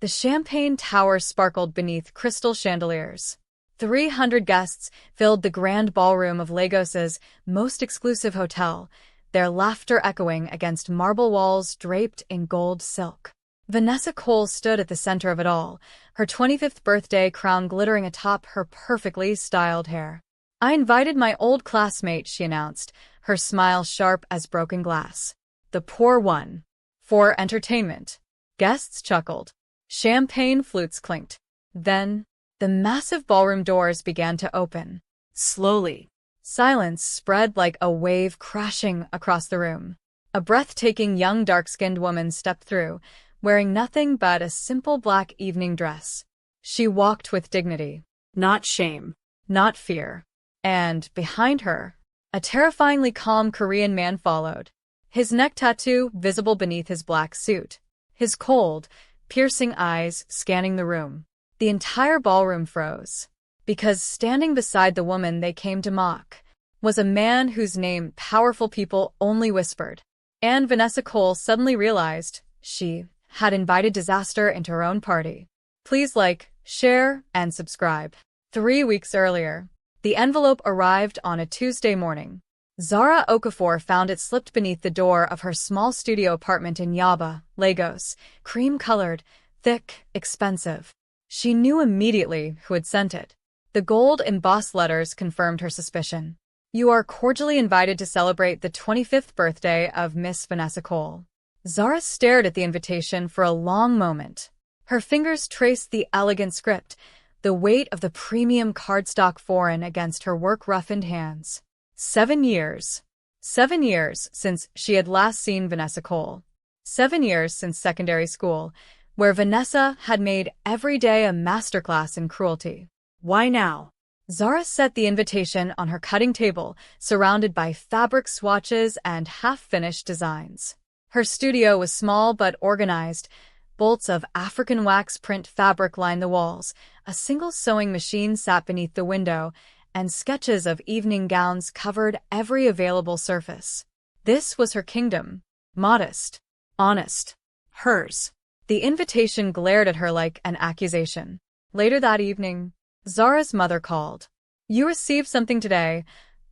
The champagne tower sparkled beneath crystal chandeliers. 300 guests filled the grand ballroom of Lagos's most exclusive hotel, their laughter echoing against marble walls draped in gold silk. Vanessa Cole stood at the center of it all, her 25th birthday crown glittering atop her perfectly styled hair. "I invited my old classmate," she announced, her smile sharp as broken glass. "The poor one. For entertainment." Guests chuckled. Champagne flutes clinked. Then, the massive ballroom doors began to open. Slowly, silence spread like a wave crashing across the room. A breathtaking young dark-skinned woman stepped through, wearing nothing but a simple black evening dress. She walked with dignity, not shame, not fear. And, behind her, a terrifyingly calm Korean man followed, his neck tattoo visible beneath his black suit, his cold, piercing eyes scanning the room. The entire ballroom froze, because standing beside the woman they came to mock was a man whose name powerful people only whispered. And Vanessa Cole suddenly realized she had invited disaster into her own party. Please like, share, and subscribe. 3 weeks earlier, the envelope arrived on a Tuesday morning. Zara Okafor found it slipped beneath the door of her small studio apartment in Yaba, Lagos, cream-colored, thick, expensive. She knew immediately who had sent it. The gold-embossed letters confirmed her suspicion. "You are cordially invited to celebrate the 25th birthday of Miss Vanessa Cole." Zara stared at the invitation for a long moment. Her fingers traced the elegant script, the weight of the premium cardstock foreign against her work-roughened hands. 7 years. 7 years since she had last seen Vanessa Cole. 7 years since secondary school, where Vanessa had made every day a masterclass in cruelty. Why now? Zara set the invitation on her cutting table, surrounded by fabric swatches and half-finished designs. Her studio was small but organized. Bolts of African wax print fabric lined the walls, a single sewing machine sat beneath the window, and sketches of evening gowns covered every available surface. This was her kingdom. Modest. Honest. Hers. The invitation glared at her like an accusation. Later that evening, Zara's mother called. "You received something today,"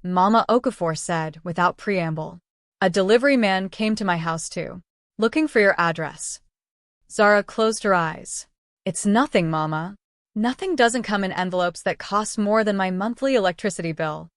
Mama Okafor said without preamble. "A delivery man came to my house too, looking for your address." Zara closed her eyes. "It's nothing, Mama. Nothing doesn't come in envelopes that cost more than my monthly electricity bill."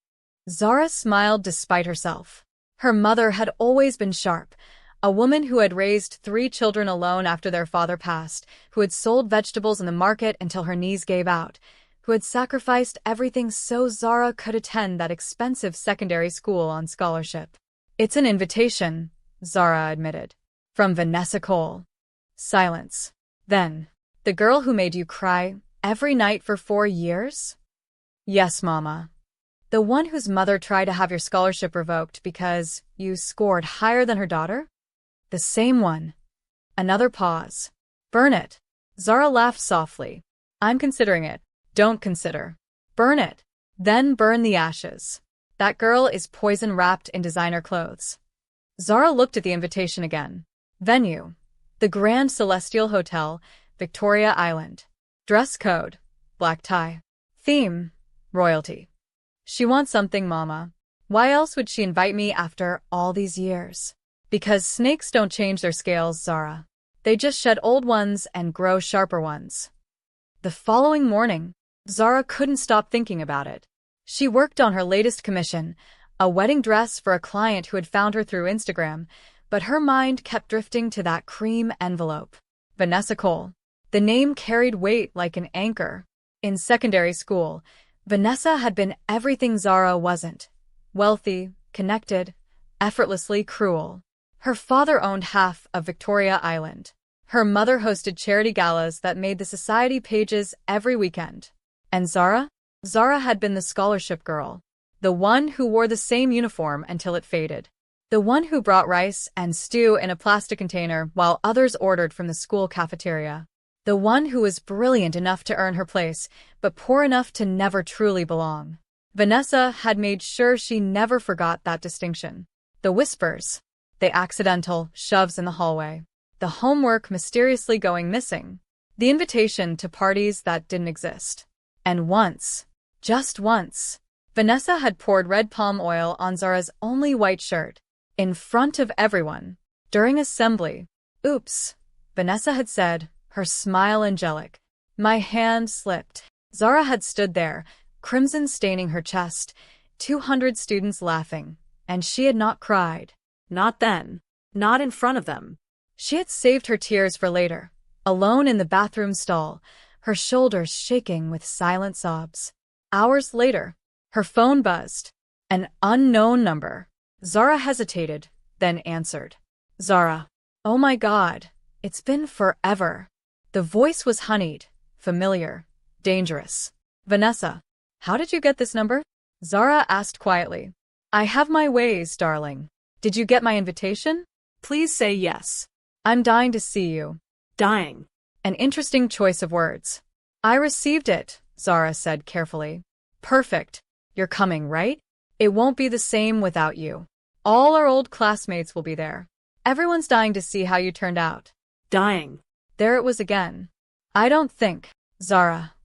Zara smiled despite herself. Her mother had always been sharp, a woman who had raised 3 children alone after their father passed, who had sold vegetables in the market until her knees gave out, who had sacrificed everything so Zara could attend that expensive secondary school on scholarship. "It's an invitation," Zara admitted. "From Vanessa Cole." Silence. Then, "The girl who made you cry every night for 4 years?" "Yes, Mama. The one whose mother tried to have your scholarship revoked because you scored higher than her daughter?" "The same one." Another pause. "Burn it." Zara laughed softly. "I'm considering it." "Don't consider. Burn it. Then burn the ashes. That girl is poison wrapped in designer clothes." Zara looked at the invitation again. Venue: the Grand Celestial Hotel, Victoria Island. Dress code: black tie. Theme: royalty. "She wants something, Mama. Why else would she invite me after all these years?" "Because snakes don't change their scales, Zara. They just shed old ones and grow sharper ones." The following morning, Zara couldn't stop thinking about it. She worked on her latest commission, a wedding dress for a client who had found her through Instagram, but her mind kept drifting to that cream envelope. Vanessa Cole. The name carried weight like an anchor. In secondary school, Vanessa had been everything Zara wasn't. Wealthy, connected, effortlessly cruel. Her father owned half of Victoria Island. Her mother hosted charity galas that made the society pages every weekend. And Zara? Zara had been the scholarship girl. The one who wore the same uniform until it faded. The one who brought rice and stew in a plastic container while others ordered from the school cafeteria. The one who was brilliant enough to earn her place, but poor enough to never truly belong. Vanessa had made sure she never forgot that distinction. The whispers. The accidental shoves in the hallway. The homework mysteriously going missing. The invitation to parties that didn't exist. And once, just once, Vanessa had poured red palm oil on Zara's only white shirt, in front of everyone. During assembly, "Oops," Vanessa had said, her smile angelic. My hand slipped. Zara had stood there, crimson staining her chest, 200 students laughing, and she had not cried. Not then. Not in front of them. She had saved her tears for later, alone in the bathroom stall, her shoulders shaking with silent sobs. Hours later, her phone buzzed. An unknown number. Zara hesitated, then answered. Zara. Oh my God, it's been forever. The voice was honeyed, familiar, dangerous. Vanessa. How did you get this number? Zara asked quietly. I have my ways, darling. Did you get my invitation? Please say yes. I'm dying to see you. Dying. An interesting choice of words. I received it, Zara said carefully. Perfect. You're coming, right? It won't be the same without you. All our old classmates will be there. Everyone's dying to see how you turned out. Dying. There it was again. I don't think, Zara.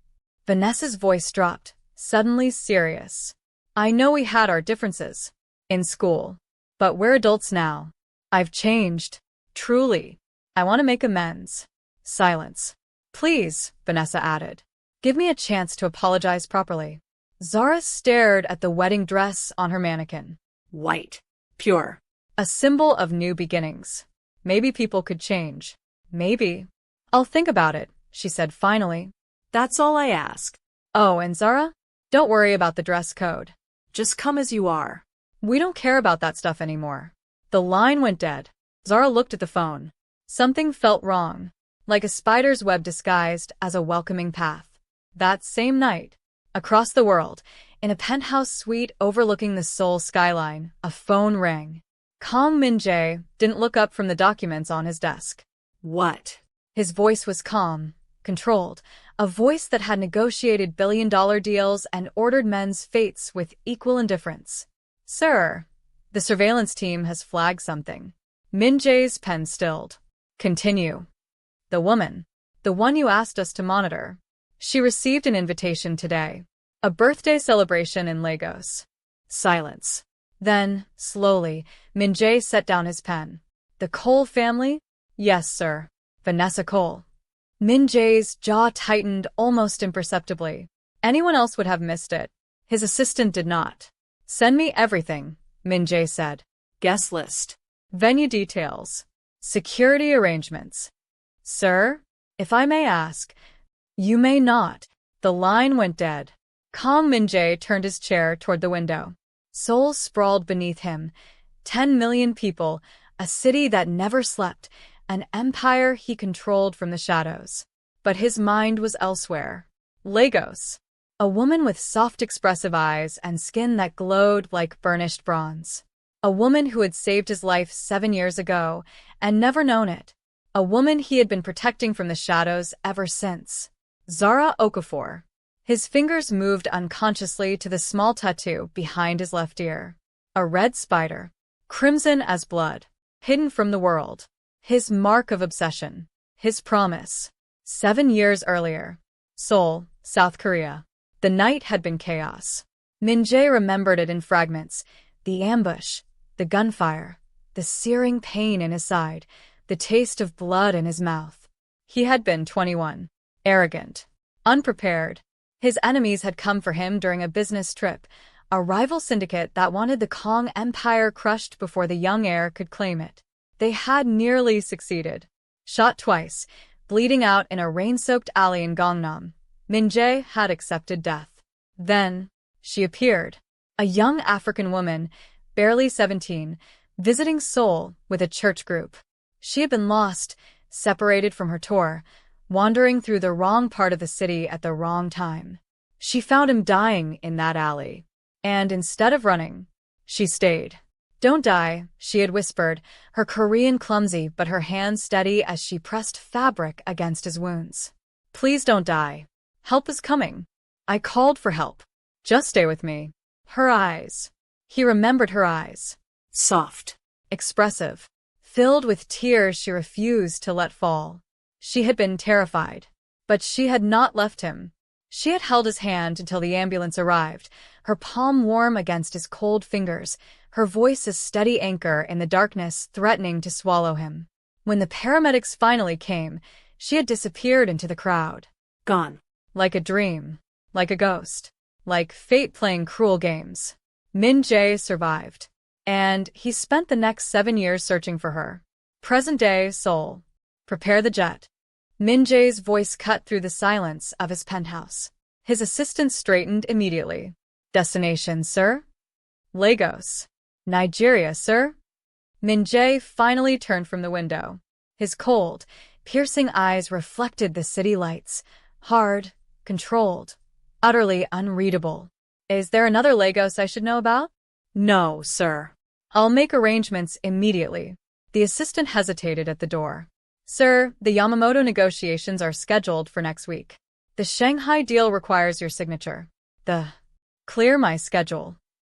Vanessa's voice dropped, suddenly serious. I know we had our differences. In school. But we're adults now. I've changed. Truly. I want to make amends. Silence. Please, Vanessa added. Give me a chance to apologize properly. Zara stared at the wedding dress on her mannequin. White. Pure. A symbol of new beginnings. Maybe people could change. Maybe. I'll think about it, she said finally. That's all I ask. Oh, and Zara? Don't worry about the dress code. Just come as you are. We don't care about that stuff anymore. The line went dead. Zara looked at the phone. Something felt wrong, like a spider's web disguised as a welcoming path. That same night, across the world, in a penthouse suite overlooking the Seoul skyline, a phone rang. Kang Min-jae didn't look up from the documents on his desk. What? His voice was calm, controlled, a voice that had negotiated billion-dollar deals and ordered men's fates with equal indifference. Sir, the surveillance team has flagged something. Min-jae's pen stilled. Continue. The woman, the one you asked us to monitor. She received an invitation today. A birthday celebration in Lagos. Silence. Then, slowly, Min-jae set down his pen. The Cole family? Yes, sir. Vanessa Cole. Min-jae's jaw tightened almost imperceptibly. Anyone else would have missed it. His assistant did not. Send me everything, Min-jae said. Guest list. Venue details. Security arrangements. Sir, if I may ask. You may not. The line went dead. Kang Min-jae turned his chair toward the window. Seoul sprawled beneath him. 10 million people, a city that never slept, an empire he controlled from the shadows. But his mind was elsewhere. Lagos. A woman with soft expressive eyes and skin that glowed like burnished bronze. A woman who had saved his life 7 years ago and never known it. A woman he had been protecting from the shadows ever since. Zara Okafor. His fingers moved unconsciously to the small tattoo behind his left ear. A red spider. Crimson as blood. Hidden from the world. His mark of obsession. His promise. 7 years earlier. Seoul, South Korea. The night had been chaos. Min-jae remembered it in fragments. The ambush. The gunfire. The searing pain in his side. The taste of blood in his mouth. He had been 21. Arrogant. Unprepared. His enemies had come for him during a business trip, a rival syndicate that wanted the Kong Empire crushed before the young heir could claim it. They had nearly succeeded. Shot twice, bleeding out in a rain-soaked alley in Gangnam, Min-jae had accepted death. Then, she appeared. A young African woman, barely 17, visiting Seoul with a church group. She had been lost, separated from her tour, wandering through the wrong part of the city at the wrong time. She found him dying in that alley. And instead of running, she stayed. Don't die, she had whispered, her Korean clumsy but her hands steady as she pressed fabric against his wounds. Please don't die. Help is coming. I called for help. Just stay with me. Her eyes. He remembered her eyes. Soft. Expressive. Filled with tears she refused to let fall. She had been terrified. But she had not left him. She had held his hand until the ambulance arrived, her palm warm against his cold fingers, her voice a steady anchor in the darkness threatening to swallow him. When the paramedics finally came, she had disappeared into the crowd. Gone. Like a dream. Like a ghost. Like fate playing cruel games. Min-jae survived. And he spent the next 7 years searching for her. Present-day Seoul. Prepare the jet. Min-jae's voice cut through the silence of his penthouse. His assistant straightened immediately. Destination, sir? Lagos. Nigeria, sir? Min-jae finally turned from the window. His cold, piercing eyes reflected the city lights. Hard, controlled, utterly unreadable. Is there another Lagos I should know about? No, sir. I'll make arrangements immediately. The assistant hesitated at the door. Sir, the Yamamoto negotiations are scheduled for next week. The Shanghai deal requires your signature. Clear my schedule.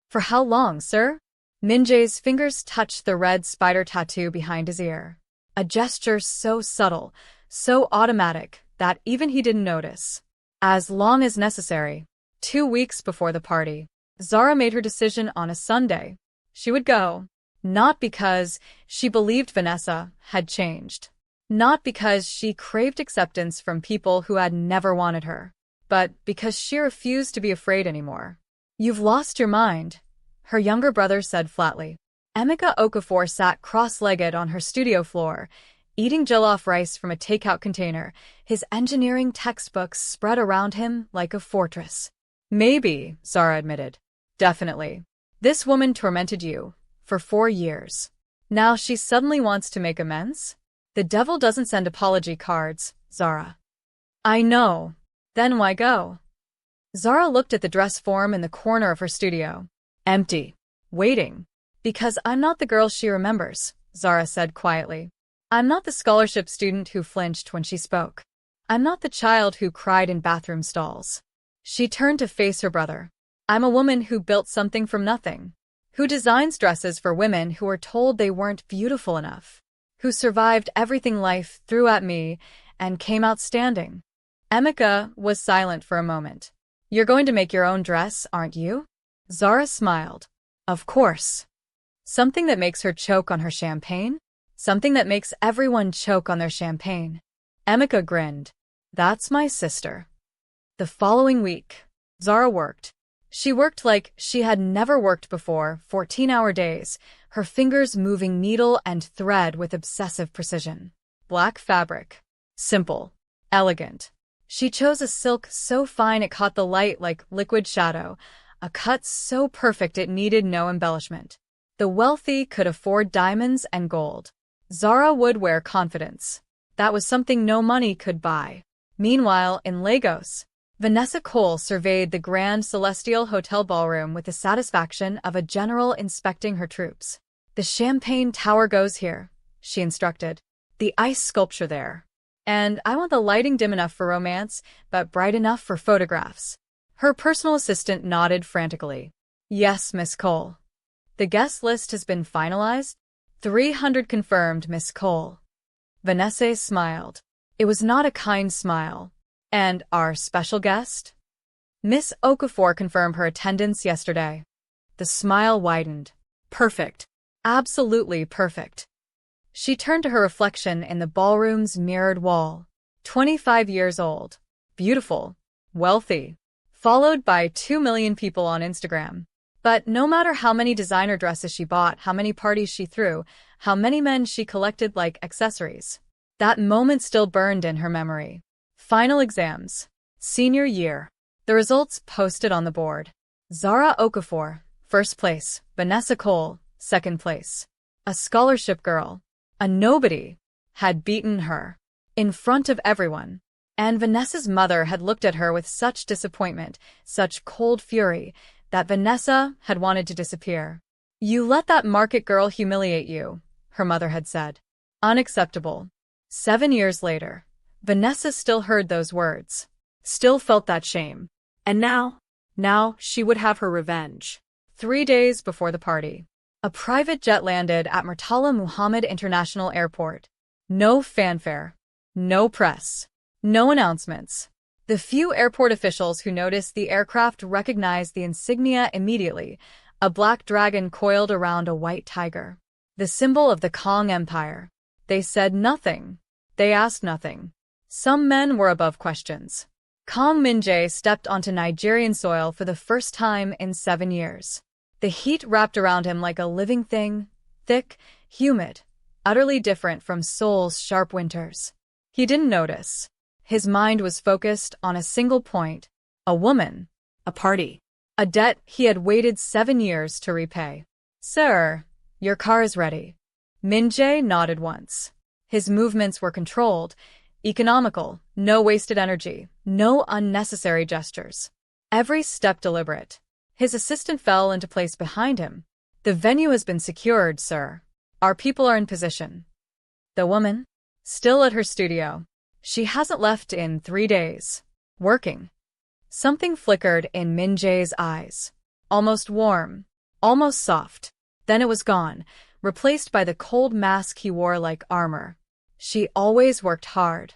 For how long, sir? Min-jae's fingers touched the red spider tattoo behind his ear. A gesture so subtle, so automatic, that even he didn't notice. As long as necessary. 2 weeks before the party, Zara made her decision on a Sunday. She would go. Not because she believed Vanessa had changed. Not because she craved acceptance from people who had never wanted her. But because she refused to be afraid anymore. You've lost your mind, her younger brother said flatly. Emeka Okafor sat cross-legged on her studio floor, eating jollof rice from a takeout container, his engineering textbooks spread around him like a fortress. Maybe, Zara admitted. Definitely. This woman tormented you for 4 years. Now she suddenly wants to make amends? The devil doesn't send apology cards, Zara. I know. Then why go? Zara looked at the dress form in the corner of her studio. Empty. Waiting. Because I'm not the girl she remembers, Zara said quietly. I'm not the scholarship student who flinched when she spoke. I'm not the child who cried in bathroom stalls. She turned to face her brother. I'm a woman who built something from nothing. Who designs dresses for women who were told they weren't beautiful enough. Who survived everything life threw at me and came out standing. Emeka was silent for a moment. You're going to make your own dress, aren't you? Zara smiled. Of course. Something that makes her choke on her champagne? Something that makes everyone choke on their champagne. Emeka grinned. That's my sister. The following week, Zara worked. She worked like she had never worked before, 14-hour days, her fingers moving needle and thread with obsessive precision. Black fabric. Simple. Elegant. She chose a silk so fine it caught the light like liquid shadow, a cut so perfect it needed no embellishment. The wealthy could afford diamonds and gold. Zara would wear confidence. That was something no money could buy. Meanwhile, in Lagos, Vanessa Cole surveyed the Grand Celestial Hotel ballroom with the satisfaction of a general inspecting her troops. The champagne tower goes here, she instructed. The ice sculpture there. And I want the lighting dim enough for romance, but bright enough for photographs. Her personal assistant nodded frantically. Yes, Miss Cole. The guest list has been finalized? 300 confirmed, Miss Cole. Vanessa smiled. It was not a kind smile. And our special guest? Miss Okafor confirmed her attendance yesterday. The smile widened. Perfect. Absolutely perfect. She turned to her reflection in the ballroom's mirrored wall. 25 years old. Beautiful. Wealthy. Followed by 2 million people on Instagram. But no matter how many designer dresses she bought, how many parties she threw, how many men she collected like accessories, that moment still burned in her memory. Final exams. Senior year. The results posted on the board. Zara Okafor, first place. Vanessa Cole, second place. A scholarship girl, a nobody, had beaten her. In front of everyone. And Vanessa's mother had looked at her with such disappointment, such cold fury, that Vanessa had wanted to disappear. You let that market girl humiliate you, her mother had said. Unacceptable. 7 years later, Vanessa still heard those words. Still felt that shame. And now she would have her revenge. 3 days before the party, a private jet landed at Murtala Muhammad International Airport. No fanfare. No press. No announcements. The few airport officials who noticed the aircraft recognized the insignia immediately, a black dragon coiled around a white tiger. The symbol of the Kong Empire. They said nothing. They asked nothing. Some men were above questions. Kang Min-jae stepped onto Nigerian soil for the first time in 7 years. The heat wrapped around him like a living thing, thick, humid, utterly different from Seoul's sharp winters. He didn't notice. His mind was focused on a single point: a woman, a party, a debt he had waited 7 years to repay. Sir, your car is ready. Min-jae nodded once. His movements were controlled, economical, no wasted energy, no unnecessary gestures. Every step deliberate. His assistant fell into place behind him. The venue has been secured, sir. Our people are in position. The woman? Still at her studio. She hasn't left in 3 days. Working. Something flickered in Min-jae's eyes. Almost warm. Almost soft. Then it was gone, replaced by the cold mask he wore like armor. She always worked hard.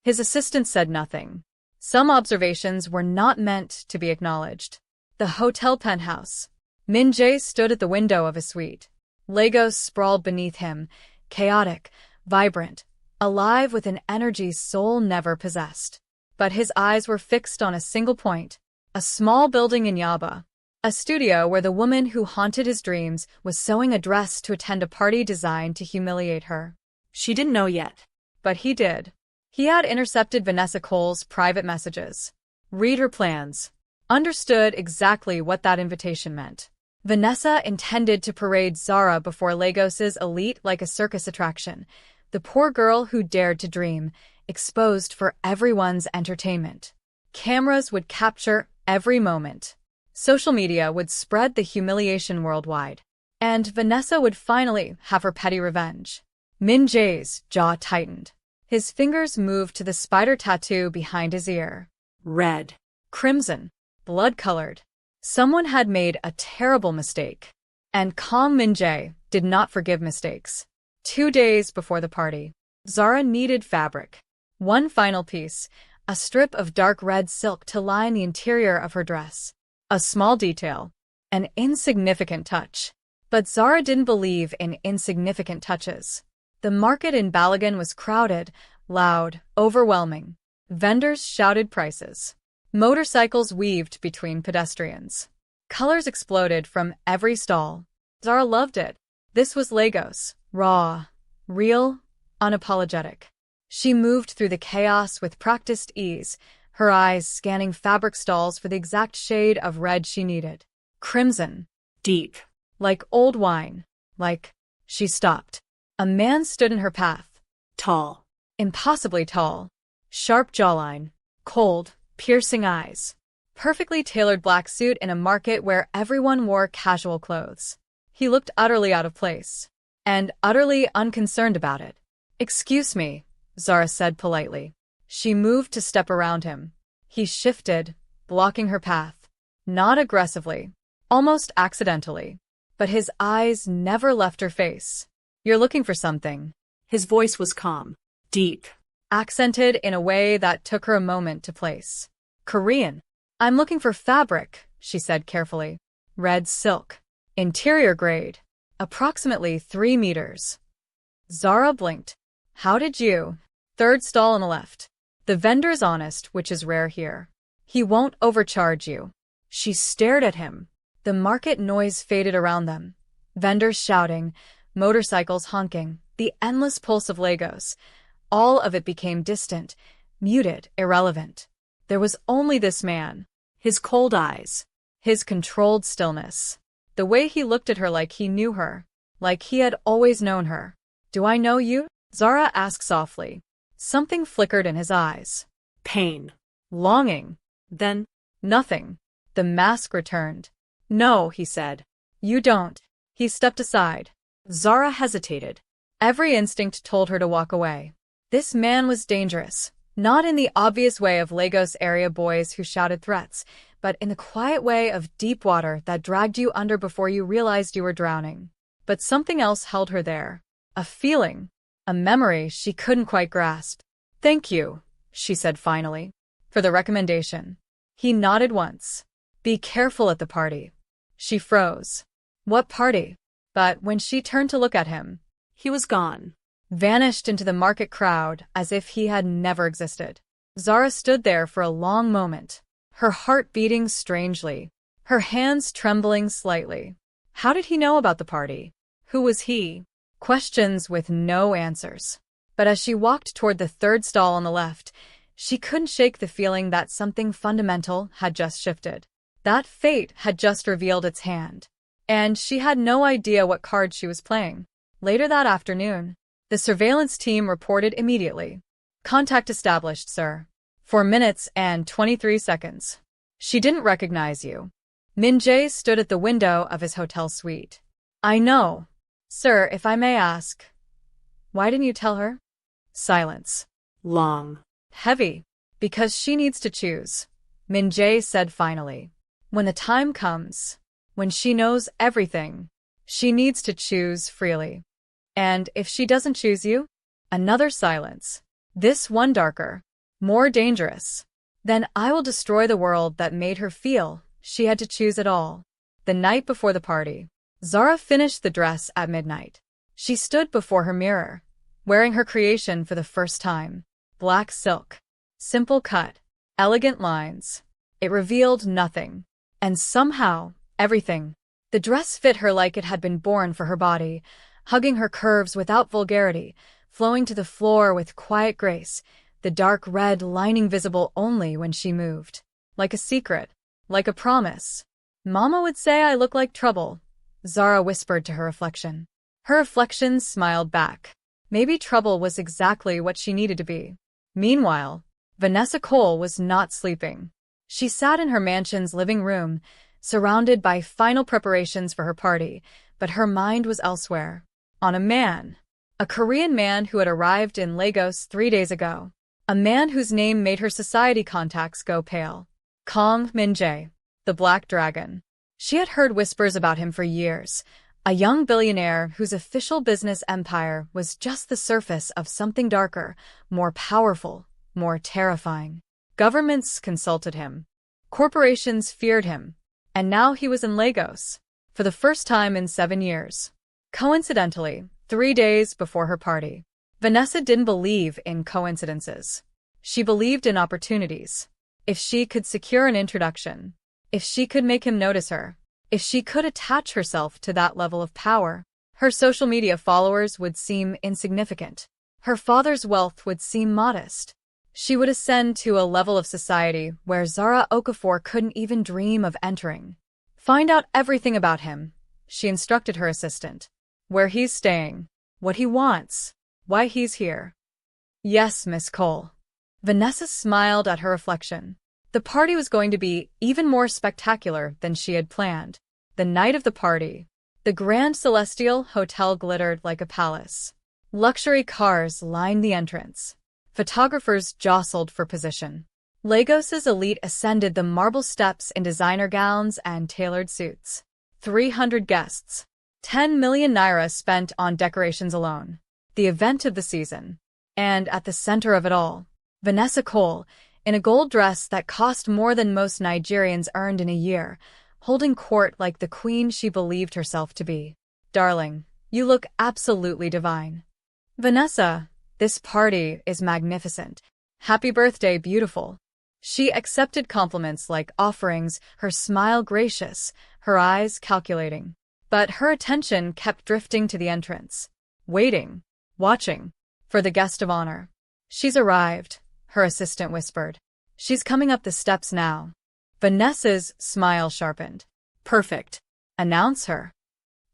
His assistant said nothing. Some observations were not meant to be acknowledged. The hotel penthouse. Min-jae stood at the window of his suite. Legos sprawled beneath him, chaotic, vibrant, alive with an energy Seoul never possessed. But his eyes were fixed on a single point: a small building in Yaba. A studio where the woman who haunted his dreams was sewing a dress to attend a party designed to humiliate her. She didn't know yet. But he did. He had intercepted Vanessa Cole's private messages. Read her plans. Understood exactly what that invitation meant. Vanessa intended to parade Zara before Lagos's elite like a circus attraction. The poor girl who dared to dream, exposed for everyone's entertainment. Cameras would capture every moment. Social media would spread the humiliation worldwide. And Vanessa would finally have her petty revenge. Min-jae's jaw tightened. His fingers moved to the spider tattoo behind his ear. Red. Crimson. Blood-colored. Someone had made a terrible mistake. And Kang Min-jae did not forgive mistakes. 2 days before the party, Zara needed fabric. One final piece, a strip of dark red silk to line the interior of her dress. A small detail. An insignificant touch. But Zara didn't believe in insignificant touches. The market in Balagan was crowded, loud, overwhelming. Vendors shouted prices. Motorcycles weaved between pedestrians. Colors exploded from every stall. Zara loved it. This was Lagos, raw, real, unapologetic. She moved through the chaos with practiced ease, her eyes scanning fabric stalls for the exact shade of red she needed. Crimson. Deep. Like old wine. Like... She stopped. A man stood in her path. Tall. Impossibly tall. Sharp jawline. Cold, piercing eyes. Perfectly tailored black suit in a market where everyone wore casual clothes. He looked utterly out of place. And utterly unconcerned about it. "Excuse me," Zara said politely. She moved to step around him. He shifted, blocking her path. Not aggressively. Almost accidentally. But his eyes never left her face. "You're looking for something." His voice was calm. Deep. Accented in a way that took her a moment to place. "Korean." "I'm looking for fabric," she said carefully. "Red silk. Interior grade. Approximately 3 meters. Zara blinked. "How did you?" "Third stall on the left. The vendor's honest, which is rare here. He won't overcharge you." She stared at him. The market noise faded around them. Vendors shouting, motorcycles honking, the endless pulse of Lagos. All of it became distant, muted, irrelevant. There was only this man. His cold eyes. His controlled stillness. The way he looked at her like he knew her. Like he had always known her. "Do I know you?" Zara asked softly. Something flickered in his eyes. Pain. Longing. Then, nothing. The mask returned. "No," he said. "You don't." He stepped aside. Zara hesitated. Every instinct told her to walk away. This man was dangerous. Not in the obvious way of Lagos area boys who shouted threats, but in the quiet way of deep water that dragged you under before you realized you were drowning. But something else held her there. A feeling. A memory she couldn't quite grasp. "Thank you," she said finally. For the recommendation. He nodded once. Be careful at the party. She froze. What party? But when she turned to look at him, he was gone. Vanished into the market crowd as if he had never existed. Zara stood there for a long moment, her heart beating strangely, her hands trembling slightly. How did he know about the party? Who was he? Questions with no answers. But as she walked toward the third stall on the left, she couldn't shake the feeling that something fundamental had just shifted. That fate had just revealed its hand. And she had no idea what card she was playing. Later that afternoon, the surveillance team reported immediately. Contact established, sir. 4 minutes and 23 seconds. She didn't recognize you. Min Jae stood at the window of his hotel suite. I know. Sir, if I may ask, why didn't you tell her? Silence. Long. Heavy. Because she needs to choose, Min Jae said finally. When the time comes, when she knows everything, she needs to choose freely. And if she doesn't choose you? Another silence. This one darker, more dangerous. Then I will destroy the world that made her feel she had to choose it all. The night before the party, Zara finished the dress at midnight. She stood before her mirror, wearing her creation for the first time. Black silk. Simple cut. Elegant lines. It revealed nothing. And somehow, everything. The dress fit her like it had been born for her body, hugging her curves without vulgarity, flowing to the floor with quiet grace, the dark red lining visible only when she moved. Like a secret. Like a promise. Mama would say I look like trouble, Zara whispered to her reflection. Her reflection smiled back. Maybe trouble was exactly what she needed to be. Meanwhile, Vanessa Cole was not sleeping. She sat in her mansion's living room, surrounded by final preparations for her party, but her mind was elsewhere. On a man. A Korean man who had arrived in Lagos 3 days ago. A man whose name made her society contacts go pale. Kong Min Jae, the Black Dragon. She had heard whispers about him for years. A young billionaire whose official business empire was just the surface of something darker, more powerful, more terrifying. Governments consulted him. Corporations feared him. And now he was in Lagos. For the first time in 7 years. Coincidentally, 3 days before her party. Vanessa didn't believe in coincidences. She believed in opportunities. If she could secure an introduction, if she could make him notice her, if she could attach herself to that level of power, her social media followers would seem insignificant. Her father's wealth would seem modest. She would ascend to a level of society where Zara Okafor couldn't even dream of entering. Find out everything about him, she instructed her assistant. Where he's staying, what he wants, why he's here. Yes, Miss Cole. Vanessa smiled at her reflection. The party was going to be even more spectacular than she had planned. The night of the party, the Grand Celestial Hotel glittered like a palace. Luxury cars lined the entrance. Photographers jostled for position. Lagos's elite ascended the marble steps in designer gowns and tailored suits. 300 guests. 10 million naira spent on decorations alone. The event of the season. And at the center of it all, Vanessa Cole, in a gold dress that cost more than most Nigerians earned in a year, holding court like the queen she believed herself to be. Darling, you look absolutely divine. Vanessa, this party is magnificent. Happy birthday, beautiful. She accepted compliments like offerings, her smile gracious, her eyes calculating. But her attention kept drifting to the entrance. Waiting, watching, for the guest of honor. She's arrived, her assistant whispered. She's coming up the steps now. Vanessa's smile sharpened. Perfect. Announce her.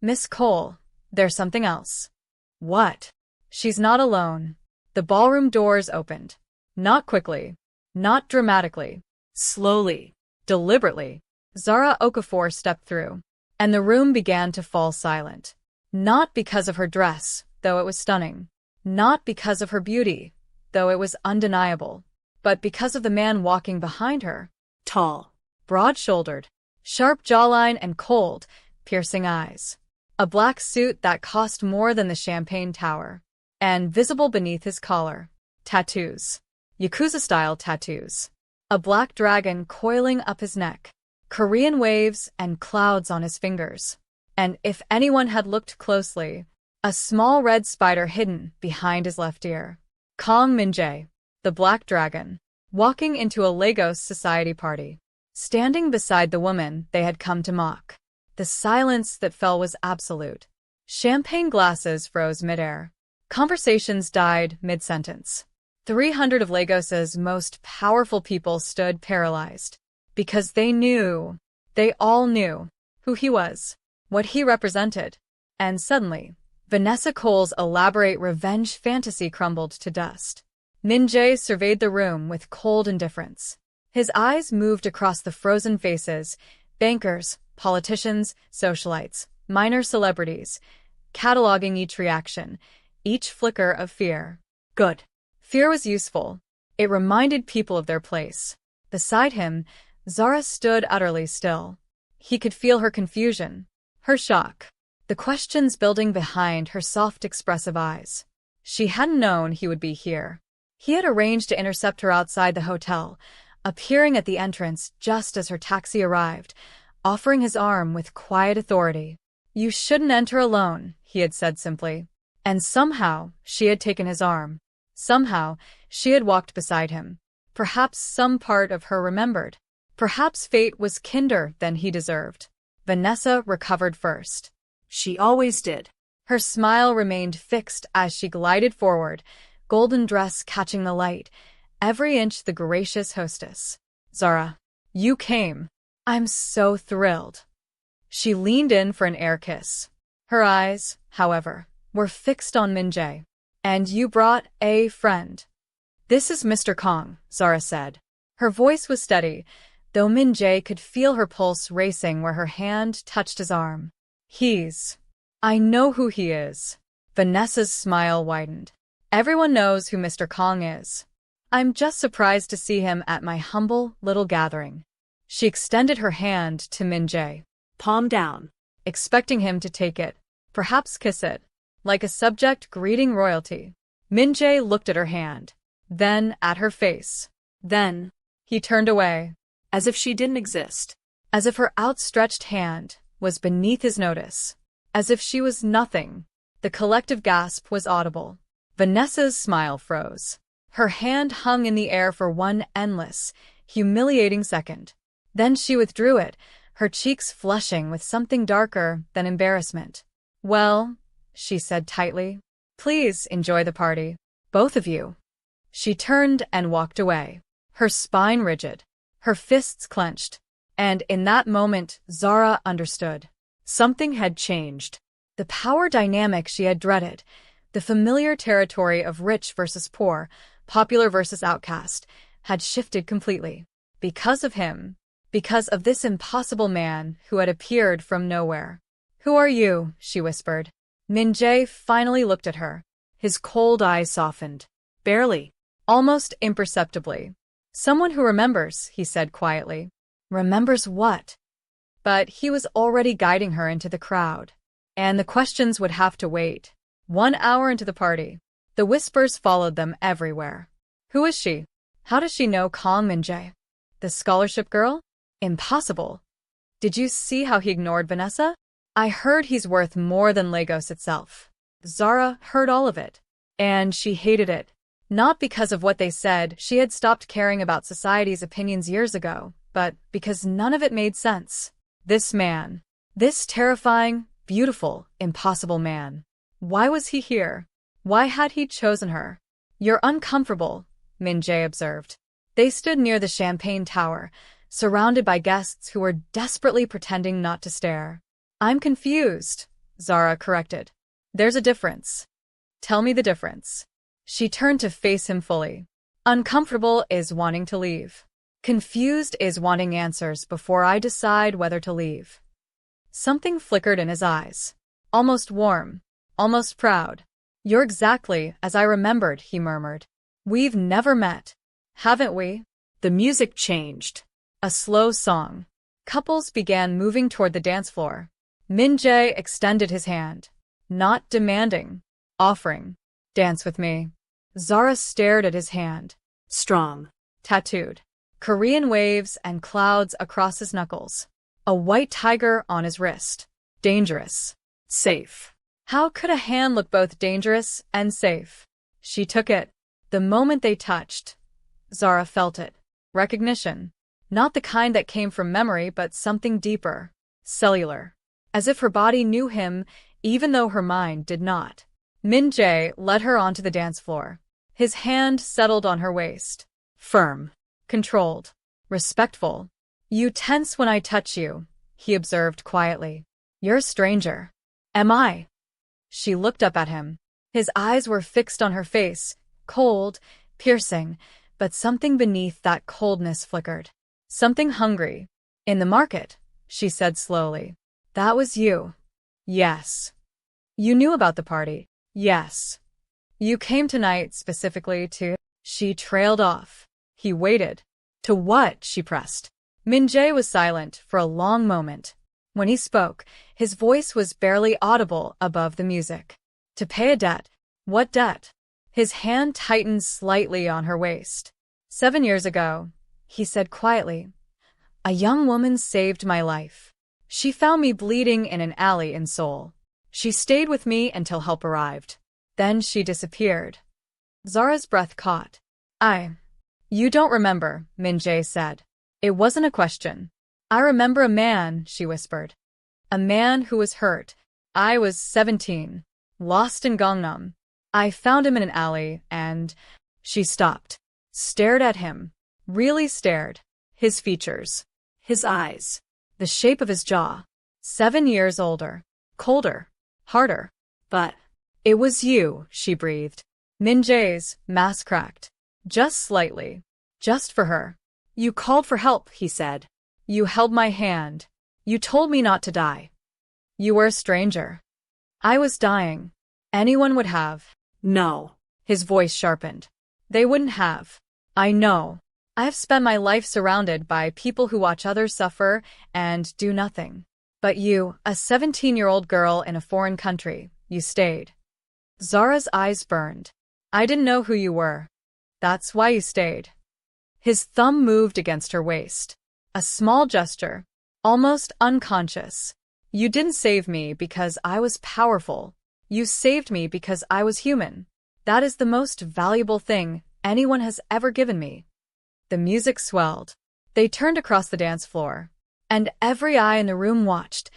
Miss Cole, there's something else. What? She's not alone. The ballroom doors opened. Not quickly. Not dramatically. Slowly. Deliberately. Zara Okafor stepped through. And the room began to fall silent. Not because of her dress, though it was stunning. Not because of her beauty, though it was undeniable. But because of the man walking behind her. Tall. Broad-shouldered. Sharp jawline and cold, piercing eyes. A black suit that cost more than the Champagne Tower. And visible beneath his collar. Tattoos. Yakuza-style tattoos. A black dragon coiling up his neck. Korean waves and clouds on his fingers. And if anyone had looked closely, a small red spider hidden behind his left ear. Kong Min-jae, the black dragon, walking into a Lagos society party. Standing beside the woman they had come to mock. The silence that fell was absolute. Champagne glasses froze midair. Conversations died mid-sentence. 300 of Lagos's most powerful people stood paralyzed. Because they all knew, who he was, what he represented. And suddenly, Vanessa Cole's elaborate revenge fantasy crumbled to dust. Min-jae surveyed the room with cold indifference. His eyes moved across the frozen faces, bankers, politicians, socialites, minor celebrities, cataloging each reaction, each flicker of fear. Good. Fear was useful. It reminded people of their place. Beside him, Zara stood utterly still. He could feel her confusion, her shock, the questions building behind her soft, expressive eyes. She hadn't known he would be here. He had arranged to intercept her outside the hotel, appearing at the entrance just as her taxi arrived, offering his arm with quiet authority. "You shouldn't enter alone," he had said simply. And somehow, she had taken his arm. Somehow, she had walked beside him. Perhaps some part of her remembered. Perhaps fate was kinder than he deserved. Vanessa recovered first. She always did. Her smile remained fixed as she glided forward, golden dress catching the light, every inch the gracious hostess. "Zara, you came. I'm so thrilled." She leaned in for an air kiss. Her eyes, however, were fixed on Min-jae. "And you brought a friend." "This is Mr. Kong," Zara said. Her voice was steady, though Min-jae could feel her pulse racing where her hand touched his arm. I know who he is." Vanessa's smile widened. "Everyone knows who Mr. Kong is. I'm just surprised to see him at my humble little gathering." She extended her hand to Min-jae, palm down, expecting him to take it, perhaps kiss it, like a subject greeting royalty. Min-jae looked at her hand, then at her face. Then, he turned away, as if she didn't exist. As if her outstretched hand was beneath his notice. As if she was nothing. The collective gasp was audible. Vanessa's smile froze. Her hand hung in the air for one endless, humiliating second. Then she withdrew it, her cheeks flushing with something darker than embarrassment. "Well," she said tightly, "please enjoy the party. Both of you." She turned and walked away, her spine rigid, her fists clenched. And in that moment, Zara understood. Something had changed. The power dynamic she had dreaded, the familiar territory of rich versus poor, popular versus outcast, had shifted completely. Because of him. Because of this impossible man who had appeared from nowhere. "Who are you?" she whispered. Min-jae finally looked at her. His cold eyes softened. "Barely. Almost imperceptibly." "Someone who remembers," he said quietly. "Remembers what?" But he was already guiding her into the crowd. And the questions would have to wait. 1 hour into the party, the whispers followed them everywhere. Who is she? How does she know Kong Min-jae? The scholarship girl? Impossible. Did you see how he ignored Vanessa? I heard he's worth more than Lagos itself. Zara heard all of it. And she hated it. Not because of what they said, she had stopped caring about society's opinions years ago, but because none of it made sense. This man. This terrifying, beautiful, impossible man. Why was he here? Why had he chosen her? "You're uncomfortable," Min-jae observed. They stood near the champagne tower, surrounded by guests who were desperately pretending not to stare. "I'm confused," Zara corrected. "There's a difference." "Tell me the difference." She turned to face him fully. "Uncomfortable is wanting to leave. Confused is wanting answers before I decide whether to leave." Something flickered in his eyes. Almost warm. Almost proud. "You're exactly as I remembered," he murmured. "We've never met. Haven't we?" The music changed. A slow song. Couples began moving toward the dance floor. Min-jae extended his hand. Not demanding. Offering. "Dance with me." Zara stared at his hand. Strong. Tattooed. Korean waves and clouds across his knuckles. A white tiger on his wrist. Dangerous. Safe. How could a hand look both dangerous and safe? She took it. The moment they touched, Zara felt it. Recognition. Not the kind that came from memory, but something deeper. Cellular. As if her body knew him, even though her mind did not. Min-jae led her onto the dance floor. His hand settled on her waist. Firm. Controlled. Respectful. You tense when I touch you, he observed quietly. You're a stranger. Am I? She looked up at him. His eyes were fixed on her face, cold, piercing, but something beneath that coldness flickered. Something hungry. In the market, she said slowly. That was you. Yes. You knew about the party. Yes. You came tonight specifically to... She trailed off. He waited. To what? She pressed. Min-jae was silent for a long moment. When he spoke, his voice was barely audible above the music. To pay a debt. What debt? His hand tightened slightly on her waist. 7 years ago, he said quietly, a young woman saved my life. She found me bleeding in an alley in Seoul. She stayed with me until help arrived. Then she disappeared. Zara's breath caught. You don't remember, Min-jae said. It wasn't a question. I remember a man, she whispered. A man who was hurt. I was 17. Lost in Gangnam. I found him in an alley and... She stopped. Stared at him. Really stared. His features. His eyes. The shape of his jaw. 7 years older. Colder. Harder. But... It was you, she breathed. Min-jae's mask cracked. Just slightly. Just for her. You called for help, he said. You held my hand. You told me not to die. You were a stranger. I was dying. Anyone would have. No. His voice sharpened. They wouldn't have. I know. I have spent my life surrounded by people who watch others suffer and do nothing. But you, a 17-year-old girl in a foreign country, you stayed. Zara's eyes burned. I didn't know who you were. That's why you stayed. His thumb moved against her waist. A small gesture. Almost unconscious. You didn't save me because I was powerful. You saved me because I was human. That is the most valuable thing anyone has ever given me. The music swelled. They turned across the dance floor. And every eye in the room watched.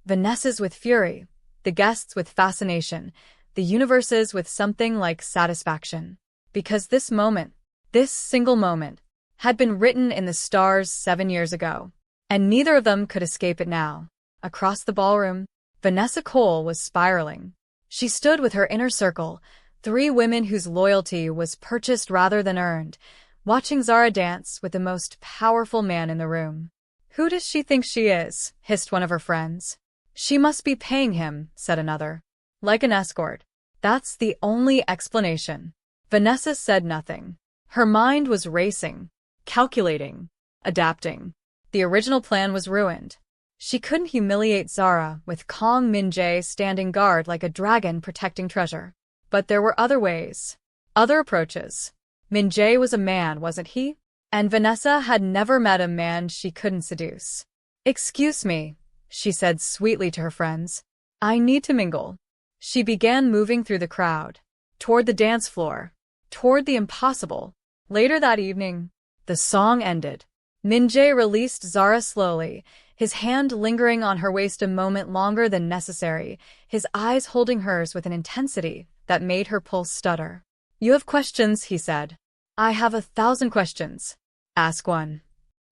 Vanessa's with fury. The guests with fascination. The universe's with something like satisfaction. Because this moment, this single moment, had been written in the stars 7 years ago. And neither of them could escape it now. Across the ballroom, Vanessa Cole was spiraling. She stood with her inner circle, 3 women whose loyalty was purchased rather than earned, watching Zara dance with the most powerful man in the room. Who does she think she is? Hissed one of her friends. She must be paying him, said another. Like an escort. That's the only explanation. Vanessa said nothing. Her mind was racing, calculating, adapting. The original plan was ruined. She couldn't humiliate Zara with Kong Min-jae standing guard like a dragon protecting treasure. But there were other ways. Other approaches. Min-jae was a man, wasn't he? And Vanessa had never met a man she couldn't seduce. Excuse me, she said sweetly to her friends. I need to mingle. She began moving through the crowd. Toward the dance floor. Toward the impossible. Later that evening, the song ended. Min-jae released Zara slowly, his hand lingering on her waist a moment longer than necessary, his eyes holding hers with an intensity that made her pulse stutter. You have questions, he said. I have 1,000 questions. Ask one.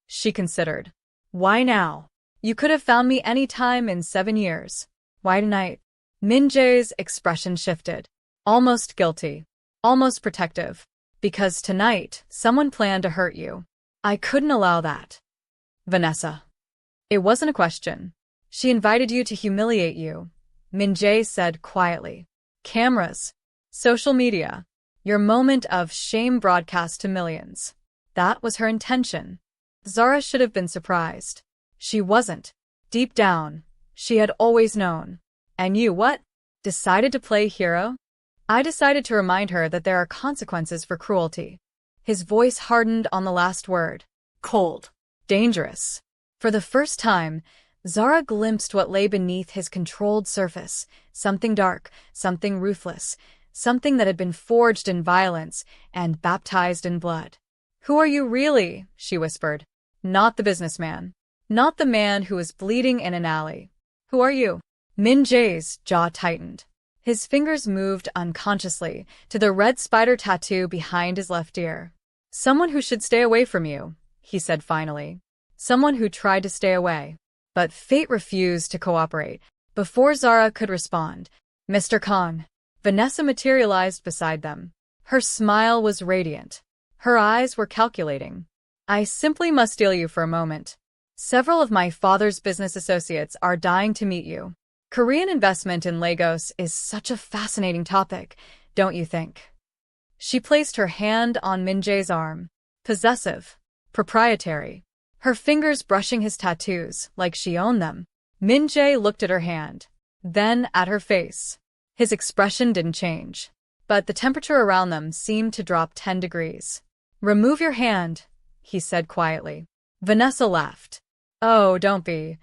She considered. Why now? You could have found me any time in 7 years. Why tonight? Min-jae's expression shifted. Almost guilty. Almost protective. Because tonight, someone planned to hurt you. I couldn't allow that. Vanessa. It wasn't a question. She invited you to humiliate you. Min-jae said quietly. Cameras. Social media. Your moment of shame broadcast to millions. That was her intention. Zara should have been surprised. She wasn't. Deep down, she had always known. And you what? Decided to play hero? I decided to remind her that there are consequences for cruelty. His voice hardened on the last word. Cold. Dangerous. For the first time, Zara glimpsed what lay beneath his controlled surface, something dark, something ruthless, something that had been forged in violence and baptized in blood. "Who are you really?" she whispered. "Not the businessman. Not the man who was bleeding in an alley. Who are you?" Min Jae's jaw tightened. His fingers moved unconsciously to the red spider tattoo behind his left ear. "Someone who should stay away from you," he said finally. "Someone who tried to stay away." But fate refused to cooperate. Before Zara could respond, "Mr. Kong." Vanessa materialized beside them. Her smile was radiant. Her eyes were calculating. "I simply must steal you for a moment. Several of my father's business associates are dying to meet you. Korean investment in Lagos is such a fascinating topic, don't you think?" She placed her hand on Min Jae's arm. Possessive. Proprietary. Her fingers brushing his tattoos like she owned them. Min Jae looked at her hand, then at her face. His expression didn't change, but the temperature around them seemed to drop 10 degrees. "Remove your hand," he said quietly. Vanessa laughed. "Oh, don't be."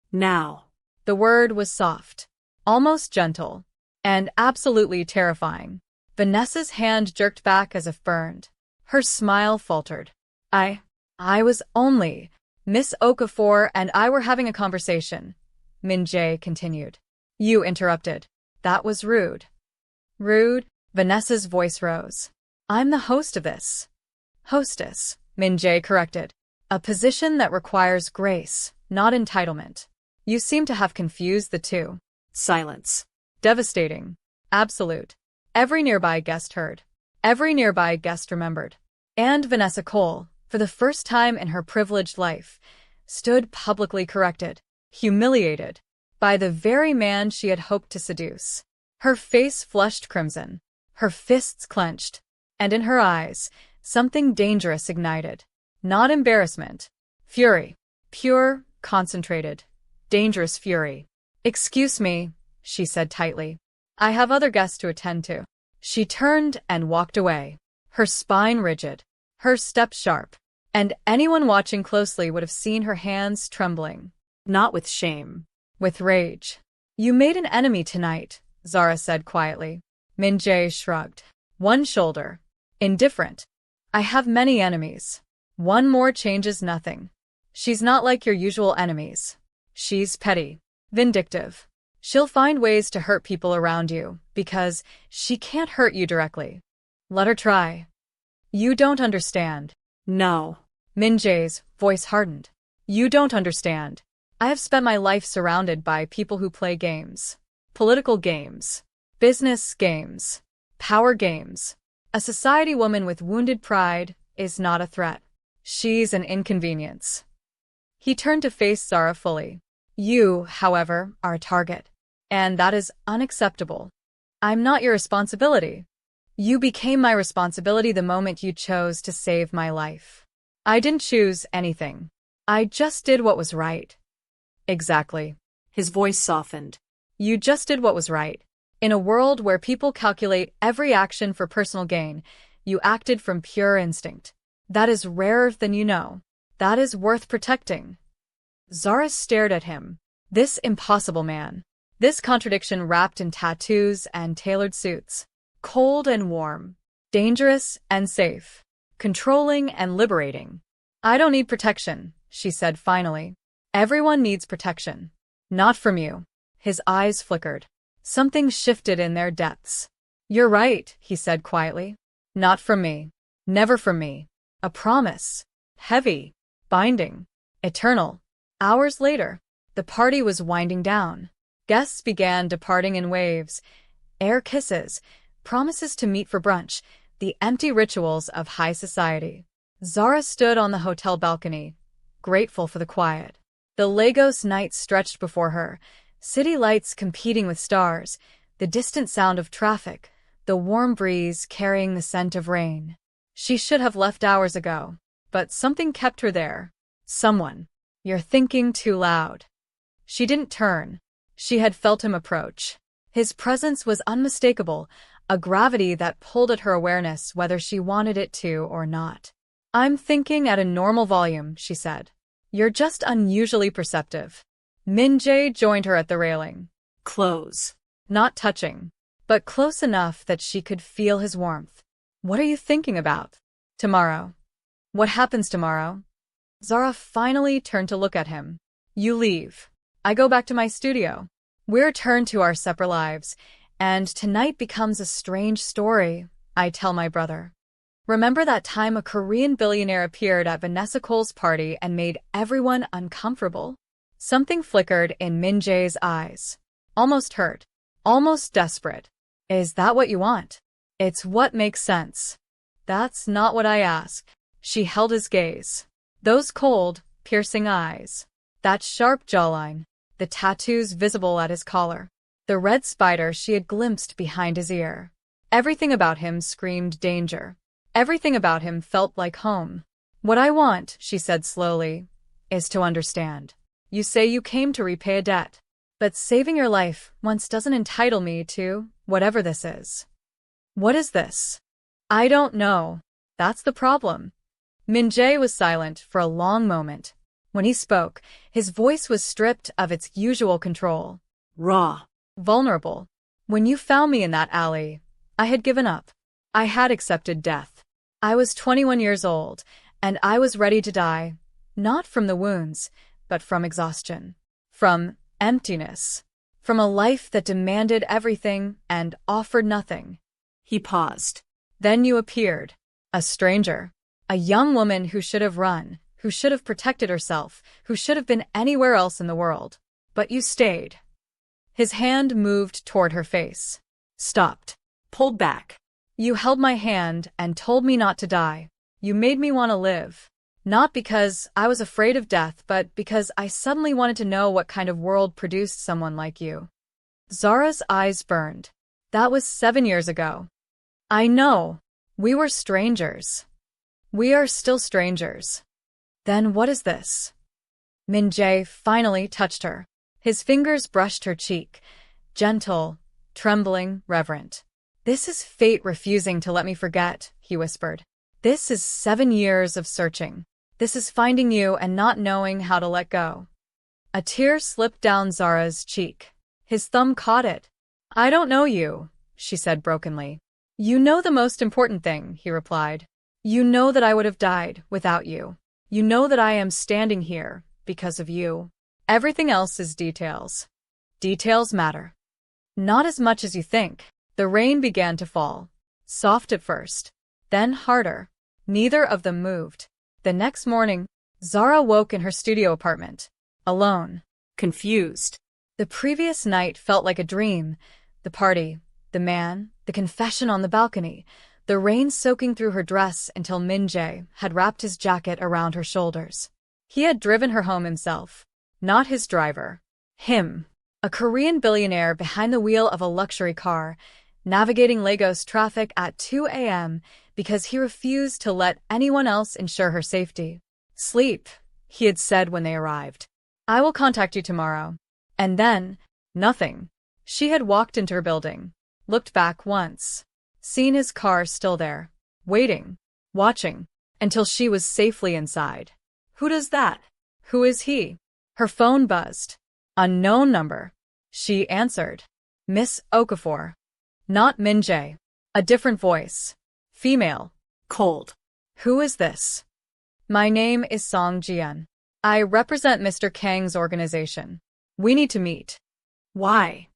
Now. The word was soft, almost gentle, and absolutely terrifying. Vanessa's hand jerked back as if burned. Her smile faltered. I was only. Miss Okafor and I were having a conversation," Min Jae continued. "You interrupted. That was rude." "Rude?" Vanessa's voice rose. "I'm the host of this." "Hostess," Min Jae corrected. "A position that requires grace, not entitlement. You seem to have confused the two." Silence. Devastating. Absolute. Every nearby guest heard. Every nearby guest remembered. And Vanessa Cole, for the first time in her privileged life, stood publicly corrected, humiliated, by the very man she had hoped to seduce. Her face flushed crimson, her fists clenched, and in her eyes, something dangerous ignited. Not embarrassment. Fury. Pure, concentrated, dangerous fury. "Excuse me," she said tightly. "I have other guests to attend to." She turned and walked away, her spine rigid, her step sharp, and anyone watching closely would have seen her hands trembling. Not with shame. With rage. "You made an enemy tonight," Zara said quietly. Min Jae shrugged. One shoulder. Indifferent. "I have many enemies. One more changes nothing. She's not like your usual enemies. She's petty. Vindictive. She'll find ways to hurt people around you, because she can't hurt you directly. Let her try." "You don't understand." No. Min Jae's voice hardened. "You don't understand. I have spent my life surrounded by people who play games. Political games. Business games. Power games. A society woman with wounded pride is not a threat. She's an inconvenience." He turned to face Zara fully. "You, however, are a target. And that is unacceptable. I'm not your responsibility. You became my responsibility the moment you chose to save my life. I didn't choose anything. I just did what was right." "Exactly." His voice softened. "You just did what was right. In a world where people calculate every action for personal gain, you acted from pure instinct. That is rarer than you know. That is worth protecting." Zara stared at him. This impossible man. This contradiction wrapped in tattoos and tailored suits. Cold and warm. Dangerous and safe. Controlling and liberating. "I don't need protection," she said finally. "Everyone needs protection. Not from you." His eyes flickered. Something shifted in their depths. "You're right," he said quietly. "Not from me. Never from me. A promise. Heavy. Binding. Eternal." Hours later, the party was winding down. Guests began departing in waves. Air kisses, promises to meet for brunch, the empty rituals of high society. Zara stood on the hotel balcony, grateful for the quiet. The Lagos night stretched before her, city lights competing with stars, the distant sound of traffic, the warm breeze carrying the scent of rain. She should have left hours ago, but something kept her there. Someone. "You're thinking too loud." She didn't turn. She had felt him approach. His presence was unmistakable, a gravity that pulled at her awareness whether she wanted it to or not. "I'm thinking at a normal volume," she said. "You're just unusually perceptive." Min-jae joined her at the railing. Close. Not touching, but close enough that she could feel his warmth. "What are you thinking about?" "Tomorrow." "What happens tomorrow?" Zara finally turned to look at him. "You leave. I go back to my studio. We return to our separate lives, and tonight becomes a strange story, I tell my brother. Remember that time a Korean billionaire appeared at Vanessa Cole's party and made everyone uncomfortable? Something flickered in Min-jae's eyes. Almost hurt. Almost desperate. "Is that what you want?" "It's what makes sense." "That's not what I ask." She held his gaze. Those cold, piercing eyes. That sharp jawline. The tattoos visible at his collar. The red spider she had glimpsed behind his ear. Everything about him screamed danger. Everything about him felt like home. "What I want," she said slowly, "is to understand. You say you came to repay a debt. But saving your life once doesn't entitle me to whatever this is." "What is this?" "I don't know. That's the problem." Min-jae was silent for a long moment. When he spoke, his voice was stripped of its usual control. Raw. Vulnerable. "When you found me in that alley, I had given up. I had accepted death. I was 21 years old, and I was ready to die, not from the wounds, but from exhaustion. From emptiness. From a life that demanded everything and offered nothing." He paused. "Then you appeared. A stranger. A young woman who should have run, who should have protected herself, who should have been anywhere else in the world. But you stayed." His hand moved toward her face. Stopped. Pulled back. "You held my hand and told me not to die. You made me want to live. Not because I was afraid of death, but because I suddenly wanted to know what kind of world produced someone like you." Zara's eyes burned. "That was 7 years ago." "I know. We were strangers. We are still strangers." "Then what is this?" Min-jae finally touched her. His fingers brushed her cheek. Gentle, trembling, reverent. "This is fate refusing to let me forget," he whispered. "This is 7 years of searching. This is finding you and not knowing how to let go." A tear slipped down Zara's cheek. His thumb caught it. "I don't know you," she said brokenly. "You know the most important thing," he replied. "You know that I would have died without you. You know that I am standing here because of you. Everything else is details. Details matter. Not as much as you think." The rain began to fall. Soft at first, then harder. Neither of them moved. The next morning, Zara woke in her studio apartment. Alone. Confused. The previous night felt like a dream. The party, the man, the confession on the balcony, the rain soaking through her dress until Min-jae had wrapped his jacket around her shoulders. He had driven her home himself. Not his driver. Him. A Korean billionaire behind the wheel of a luxury car, navigating Lagos traffic at 2 a.m. because he refused to let anyone else ensure her safety. "Sleep," he had said when they arrived. "I will contact you tomorrow." And then, nothing. She had walked into her building, looked back once, seen his car still there, waiting, watching, until she was safely inside. Who does that? Who is he? Her phone buzzed. Unknown number. She answered. Miss Okafor. Not Min-jae. A different voice. Female. Cold. Who is this? My name is Song Jian. I represent Mr. Kang's organization. We need to meet. Why?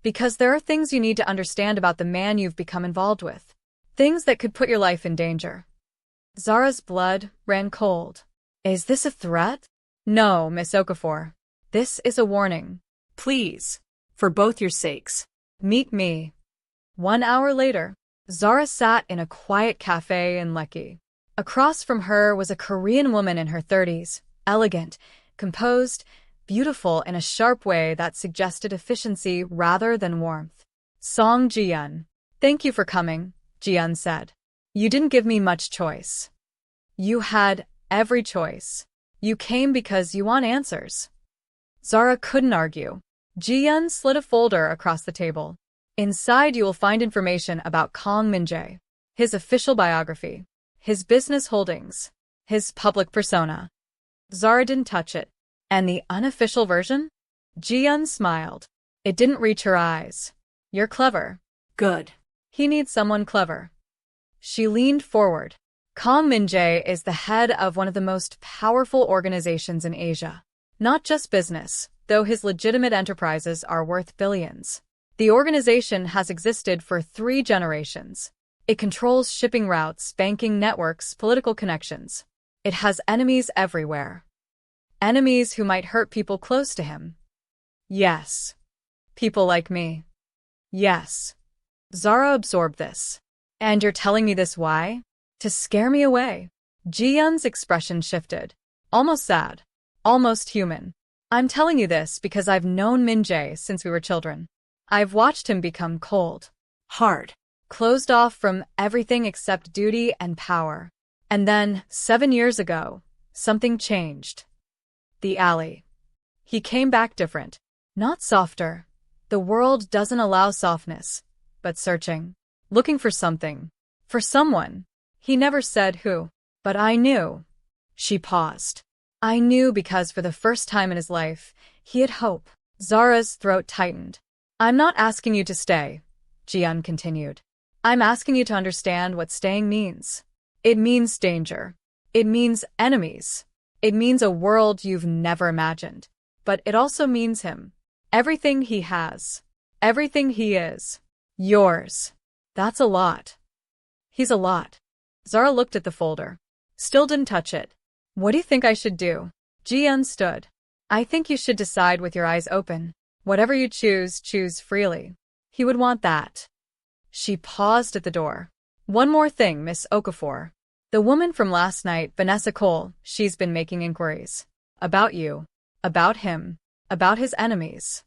Because there are things you need to understand about the man you've become involved with. Things that could put your life in danger. Zara's blood ran cold. Is this a threat? No, Miss Okafor. This is a warning. Please, for both your sakes. Meet me. 1 hour later, Zara sat in a quiet cafe in Lekki. Across from her was a Korean woman in her 30s, elegant, composed, beautiful in a sharp way that suggested efficiency rather than warmth. Song Jian. Thank you for coming, Jian said. You didn't give me much choice. You had every choice. You came because you want answers. Zara couldn't argue. Jian slid a folder across the table. Inside you will find information about Kang Min-jae, his official biography, his business holdings, his public persona. Zara didn't touch it. And the unofficial version? Ji-yeon smiled. It didn't reach her eyes. You're clever. Good. He needs someone clever. She leaned forward. Kang Min-jae is the head of one of the most powerful organizations in Asia. Not just business, though his legitimate enterprises are worth billions. The organization has existed for 3 generations. It controls shipping routes, banking networks, political connections. It has enemies everywhere. Enemies who might hurt people close to him. Yes. People like me. Yes. Zara absorbed this. And you're telling me this why? To scare me away. Ji-yeon's expression shifted. Almost sad. Almost human. I'm telling you this because I've known Min-jae since we were children. I've watched him become cold. Hard. Closed off from everything except duty and power. And then, 7 years ago, something changed. The alley. He came back different. Not softer. The world doesn't allow softness, but searching. Looking for something. For someone. He never said who. But I knew. She paused. I knew because for the first time in his life, he had hope. Zara's throat tightened. I'm not asking you to stay, Ji-yeon continued. I'm asking you to understand what staying means. It means danger. It means enemies. It means a world you've never imagined. But it also means him. Everything he has. Everything he is. Yours. That's a lot. He's a lot. Zara looked at the folder. Still didn't touch it. What do you think I should do? Ji-yeon stood. I think you should decide with your eyes open. Whatever you choose, choose freely. He would want that. She paused at the door. One more thing, Miss Okafor. The woman from last night, Vanessa Cole, she's been making inquiries. About you. About him. About his enemies.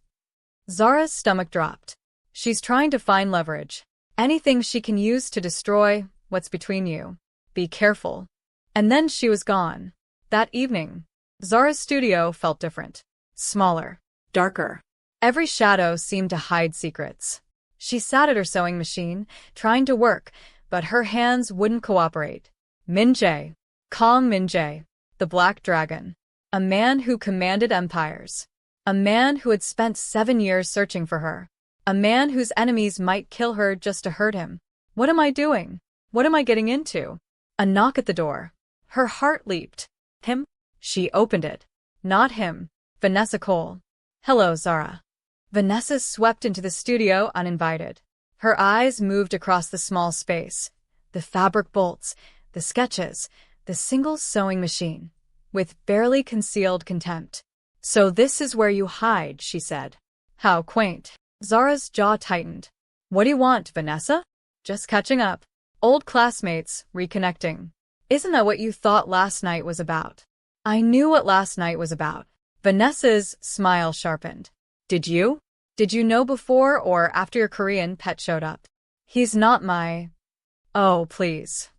Zara's stomach dropped. She's trying to find leverage. Anything she can use to destroy what's between you. Be careful. And then she was gone. That evening, Zara's studio felt different. Smaller. Darker. Every shadow seemed to hide secrets. She sat at her sewing machine, trying to work, but her hands wouldn't cooperate. Min-jae. Kang Min-jae. The Black Dragon. A man who commanded empires. A man who had spent 7 years searching for her. A man whose enemies might kill her just to hurt him. What am I doing? What am I getting into? A knock at the door. Her heart leaped. Him? She opened it. Not him. Vanessa Cole. Hello, Zara. Vanessa swept into the studio uninvited. Her eyes moved across the small space. The fabric bolts, the sketches, the single sewing machine. With barely concealed contempt. So this is where you hide, she said. How quaint. Zara's jaw tightened. What do you want, Vanessa? Just catching up. Old classmates, reconnecting. Isn't that what you thought last night was about? I knew what last night was about. Vanessa's smile sharpened. Did you? Did you know before or after your Korean pet showed up? He's not my... Oh, please.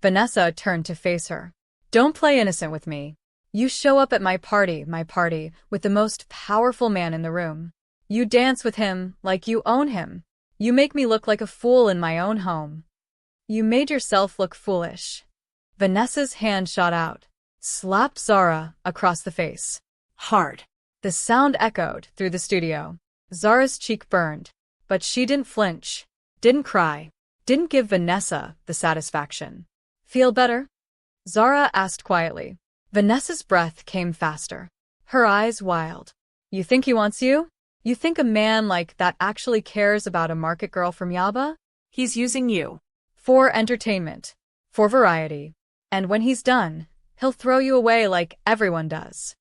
Vanessa turned to face her. Don't play innocent with me. You show up at my party, with the most powerful man in the room. You dance with him like you own him. You make me look like a fool in my own home. You made yourself look foolish. Vanessa's hand shot out, slapped Zara across the face. Hard. The sound echoed through the studio. Zara's cheek burned, but she didn't flinch, didn't cry, didn't give Vanessa the satisfaction. Feel better? Zara asked quietly. Vanessa's breath came faster. Her eyes wild. You think he wants you? You think a man like that actually cares about a market girl from Yaba? He's using you. For entertainment. For variety. And when he's done, he'll throw you away like everyone does.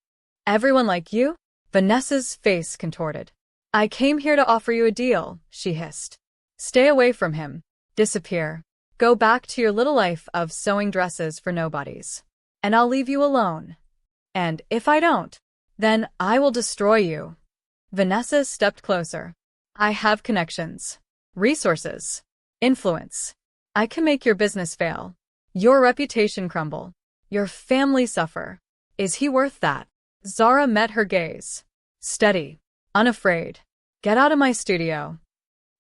Everyone like you? Vanessa's face contorted. I came here to offer you a deal, she hissed. Stay away from him. Disappear. Go back to your little life of sewing dresses for nobodies. And I'll leave you alone. And if I don't, then I will destroy you. Vanessa stepped closer. I have connections, resources, influence. I can make your business fail, your reputation crumble, your family suffer. Is he worth that? Zara met her gaze. Steady, unafraid. Get out of my studio.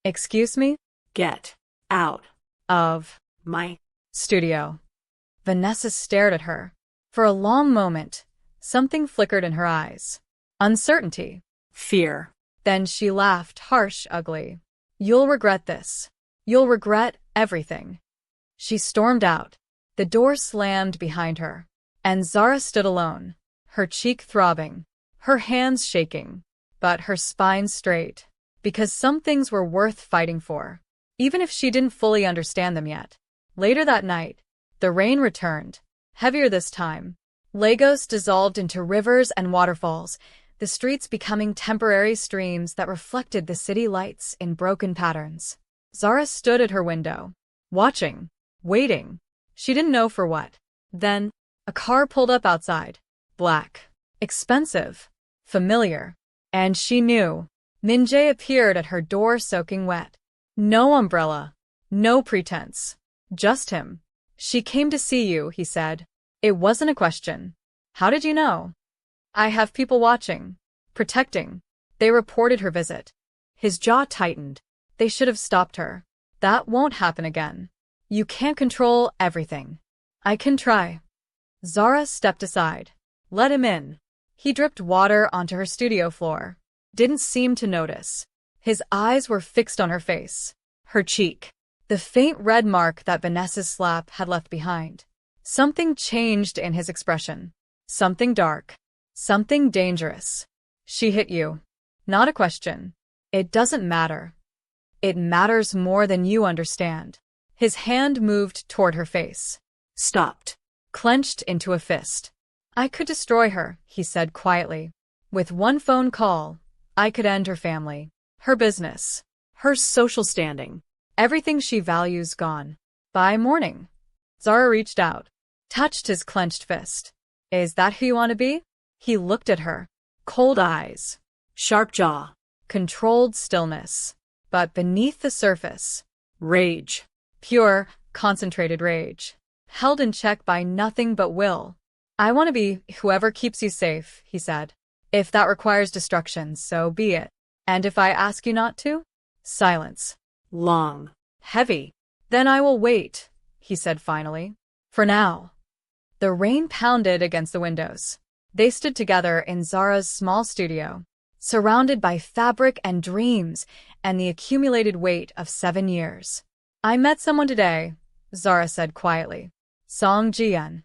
Excuse me? Get out Of my studio. Vanessa stared at her. For a long moment, something flickered in her eyes. Uncertainty. fear. Then she laughed, harsh, ugly. You'll regret this. You'll regret everything. She stormed out. The door slammed behind her. And Zara stood alone, her cheek throbbing, her hands shaking, but her spine straight. Because some things were worth fighting for, even if she didn't fully understand them yet. Later that night, the rain returned, heavier this time. Lagos dissolved into rivers and waterfalls, the streets becoming temporary streams that reflected the city lights in broken patterns. Zara stood at her window, watching, waiting. She didn't know for what. Then, a car pulled up outside. Black. Expensive. Familiar. And she knew. Min-jae appeared at her door soaking wet. No umbrella. No pretense. Just him. She came to see you, he said. It wasn't a question. How did you know? I have people watching. Protecting. They reported her visit. His jaw tightened. They should have stopped her. That won't happen again. You can't control everything. I can try. Zara stepped aside. Let him in. He dripped water onto her studio floor. Didn't seem to notice. His eyes were fixed on her face. Her cheek. The faint red mark that Vanessa's slap had left behind. Something changed in his expression. Something dark. Something dangerous. She hit you. Not a question. It doesn't matter. It matters more than you understand. His hand moved toward her face. Stopped. Clenched into a fist. I could destroy her, he said quietly. With one phone call, I could end her family, her business, Her social standing. everything she values gone. By morning. Zara reached out, touched his clenched fist. Is that who you want to be? He looked at her. Cold eyes. Sharp jaw. Controlled stillness. But beneath the surface. Rage. Pure, concentrated rage. Held in check by nothing but will. I want to be whoever keeps you safe, he said. If that requires destruction, so be it. And if I ask you not to? Silence. Long. Heavy. Then I will wait, he said finally. For now. The rain pounded against the windows. They stood together in Zara's small studio, surrounded by fabric and dreams and the accumulated weight of 7 years. I met someone today, Zara said quietly. Song Jian.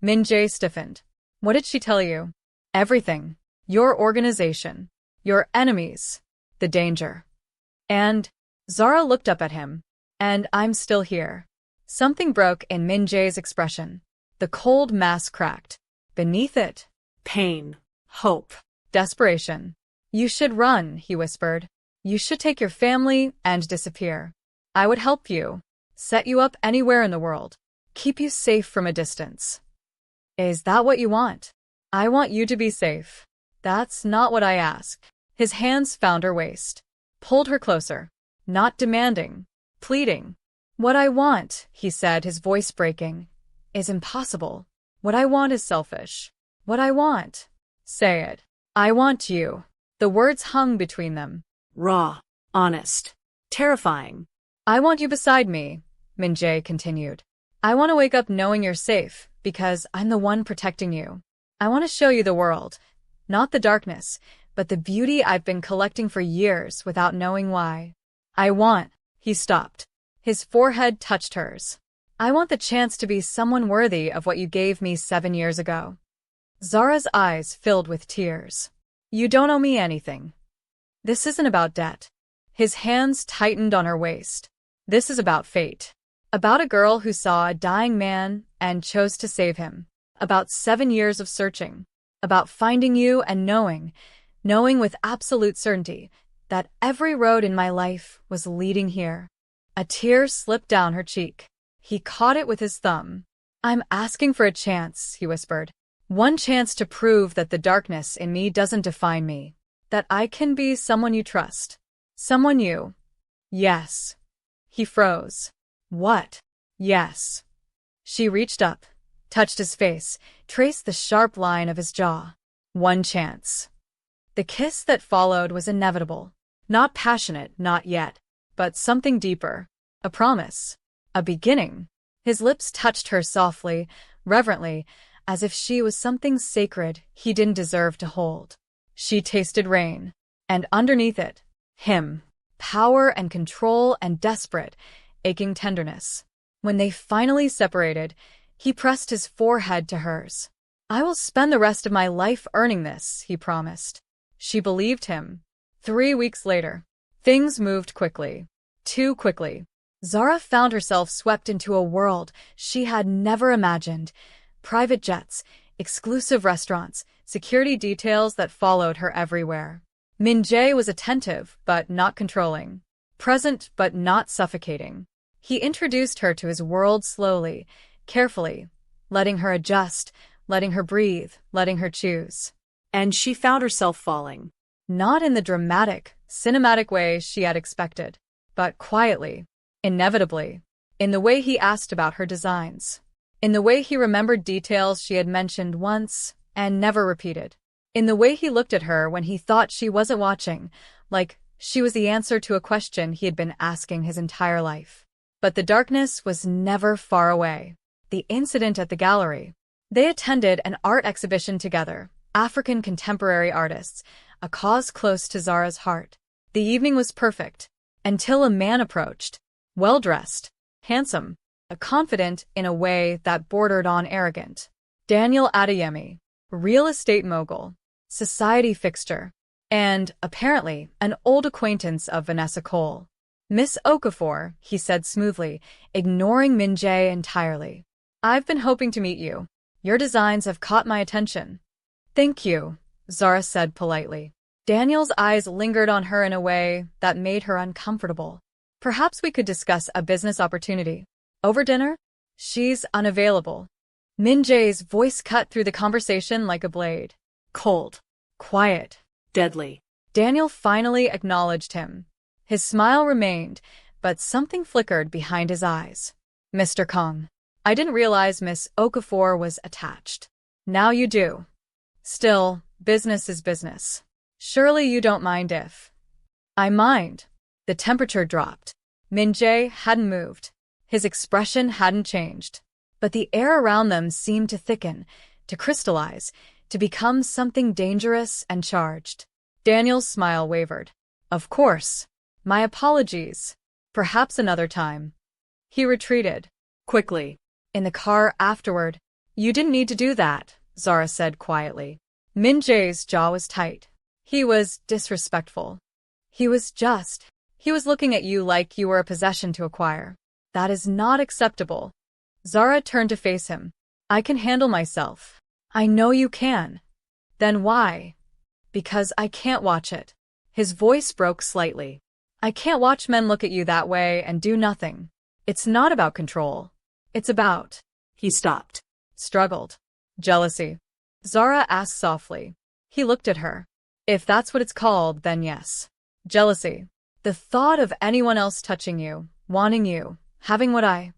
Min-jae stiffened. What did she tell you? Everything. Your organization. Your enemies. The danger. And Zara looked up at him. And I'm still here. Something broke in Min-jae's expression. The cold mask cracked. Beneath it, Pain. Hope. desperation. You should run, he whispered. You should take your family and disappear. I would help you. Set you up anywhere in the world. Keep you safe from a distance. Is that what you want? I want you to be safe. That's not what I ask. His hands found her waist. Pulled her closer. Not demanding. Pleading. What I want, he said, his voice breaking, is impossible. What I want is selfish. What I want. Say it. I want you. The words hung between them. Raw. Honest. Terrifying. I want you beside me, Min-jae continued. I want to wake up knowing you're safe, because I'm the one protecting you. I want to show you the world. Not the darkness, but the beauty I've been collecting for years without knowing why. I want. He stopped. His forehead touched hers. I want the chance to be someone worthy of what you gave me 7 years ago. Zara's eyes filled with tears. You don't owe me anything. This isn't about debt. His hands tightened on her waist. This is about fate. About a girl who saw a dying man and chose to save him. About 7 years of searching. About finding you and knowing with absolute certainty that every road in my life was leading here. A tear slipped down her cheek. He caught it with his thumb. I'm asking for a chance, he whispered. One chance to prove that the darkness in me doesn't define me. That I can be someone you trust. Someone you. Yes. He froze. What? Yes. She reached up, touched his face, traced the sharp line of his jaw. One chance. The kiss that followed was inevitable. Not passionate, not yet, but something deeper. A promise. A beginning. His lips touched her softly, reverently, as if she was something sacred he didn't deserve to hold. She tasted rain. And underneath it, him. Power and control and desperate, aching tenderness. When they finally separated, he pressed his forehead to hers. I will spend the rest of my life earning this, he promised. She believed him. 3 weeks later, things moved quickly. Too quickly. Zara found herself swept into a world she had never imagined. Private jets, exclusive restaurants, security details that followed her everywhere. Min-jae was attentive but not controlling. Present but not suffocating. He introduced her to his world slowly, carefully, letting her adjust, letting her breathe, letting her choose. And she found herself falling. Not in the dramatic, cinematic way she had expected, but quietly, inevitably, in the way he asked about her designs, in the way he remembered details she had mentioned once and never repeated, in the way he looked at her when he thought she wasn't watching, like she was the answer to a question he had been asking his entire life. But the darkness was never far away. The incident at the gallery. They attended an art exhibition together, African contemporary artists, a cause close to Zara's heart. The evening was perfect, until a man approached, well-dressed, handsome, confident in a way that bordered on arrogant. Daniel Adeyemi, real estate mogul, society fixture, and, apparently, an old acquaintance of Vanessa Cole. Miss Okafor, he said smoothly, ignoring Min-jae entirely. I've been hoping to meet you. Your designs have caught my attention. Thank you, Zara said politely. Daniel's eyes lingered on her in a way that made her uncomfortable. Perhaps we could discuss a business opportunity. Over dinner? She's unavailable. Min-jae's voice cut through the conversation like a blade. Cold. Quiet. Deadly. Daniel finally acknowledged him. His smile remained, but something flickered behind his eyes. Mr. Kong. I didn't realize Miss Okafor was attached. Now you do. Still, business is business. Surely you don't mind if... I mind. The temperature dropped. Min-jae hadn't moved. His expression hadn't changed. But the air around them seemed to thicken, to crystallize, to become something dangerous and charged. Daniel's smile wavered. Of course. My apologies. Perhaps another time. He retreated. Quickly. In the car afterward. You didn't need to do that, Zara said quietly. Min-jae's jaw was tight. He was disrespectful. He was looking at you like you were a possession to acquire. That is not acceptable. Zara turned to face him. I can handle myself. I know you can. Then why? Because I can't watch it. His voice broke slightly. I can't watch men look at you that way and do nothing. It's not about control. It's about... He stopped. Struggled. Jealousy. Zara asked softly. He looked at her. If that's what it's called, then yes. Jealousy. The thought of anyone else touching you, wanting you, having what I...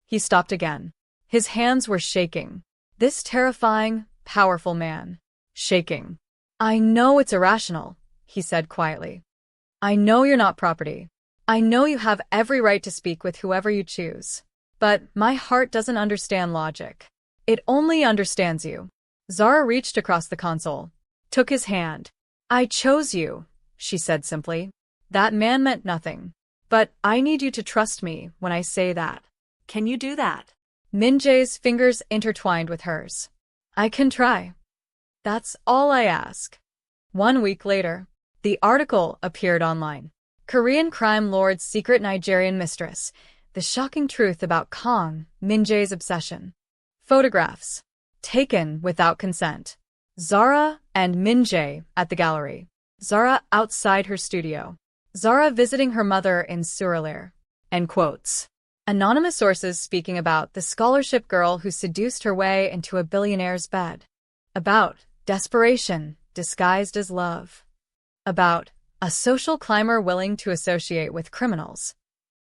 He stopped again. His hands were shaking. This terrifying, powerful man. Shaking. I know it's irrational, he said quietly. I know you're not property. I know you have every right to speak with whoever you choose. But my heart doesn't understand logic. It only understands you. Zara reached across the console, took his hand. I chose you, she said simply. That man meant nothing. But I need you to trust me when I say that. Can you do that? Min-jae's fingers intertwined with hers. I can try. That's all I ask. 1 week later, the article appeared online. Korean crime lord's secret Nigerian mistress. The shocking truth about Kong, Min-jae's obsession. Photographs. Taken without consent. Zara and Min-jae at the gallery. Zara outside her studio. Zara visiting her mother in Seoul. End quotes. Anonymous sources speaking about the scholarship girl who seduced her way into a billionaire's bed. About desperation disguised as love. About a social climber willing to associate with criminals.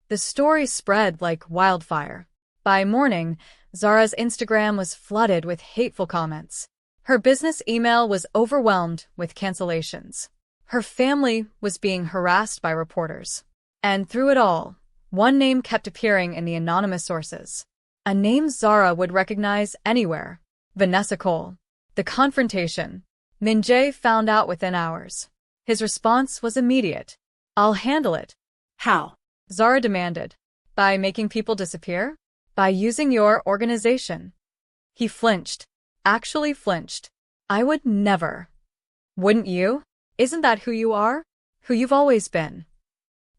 The story spread like wildfire. By morning, Zara's Instagram was flooded with hateful comments. Her business email was overwhelmed with cancellations. Her family was being harassed by reporters. And through it all, one name kept appearing in the anonymous sources. A name Zara would recognize anywhere. Vanessa Cole. The confrontation. Min Jae found out within hours. His response was immediate. "I'll handle it." How? Zara demanded. "By making people disappear? By using your organization." He flinched. Actually flinched. "I would never." "Wouldn't you? Isn't that who you are? Who you've always been?"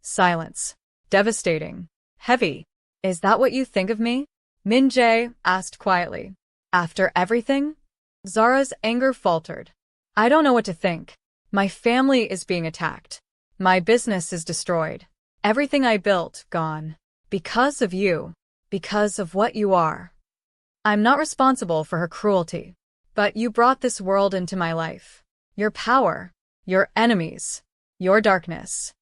Silence. Devastating. Heavy. "Is that what you think of me?" Min Jae asked quietly. "After everything?" Zara's anger faltered. "I don't know what to think. My family is being attacked. My business is destroyed. Everything I built, gone. Because of you. Because of what you are. I'm not responsible for her cruelty. But you brought this world into my life. Your power. Your enemies. Your darkness."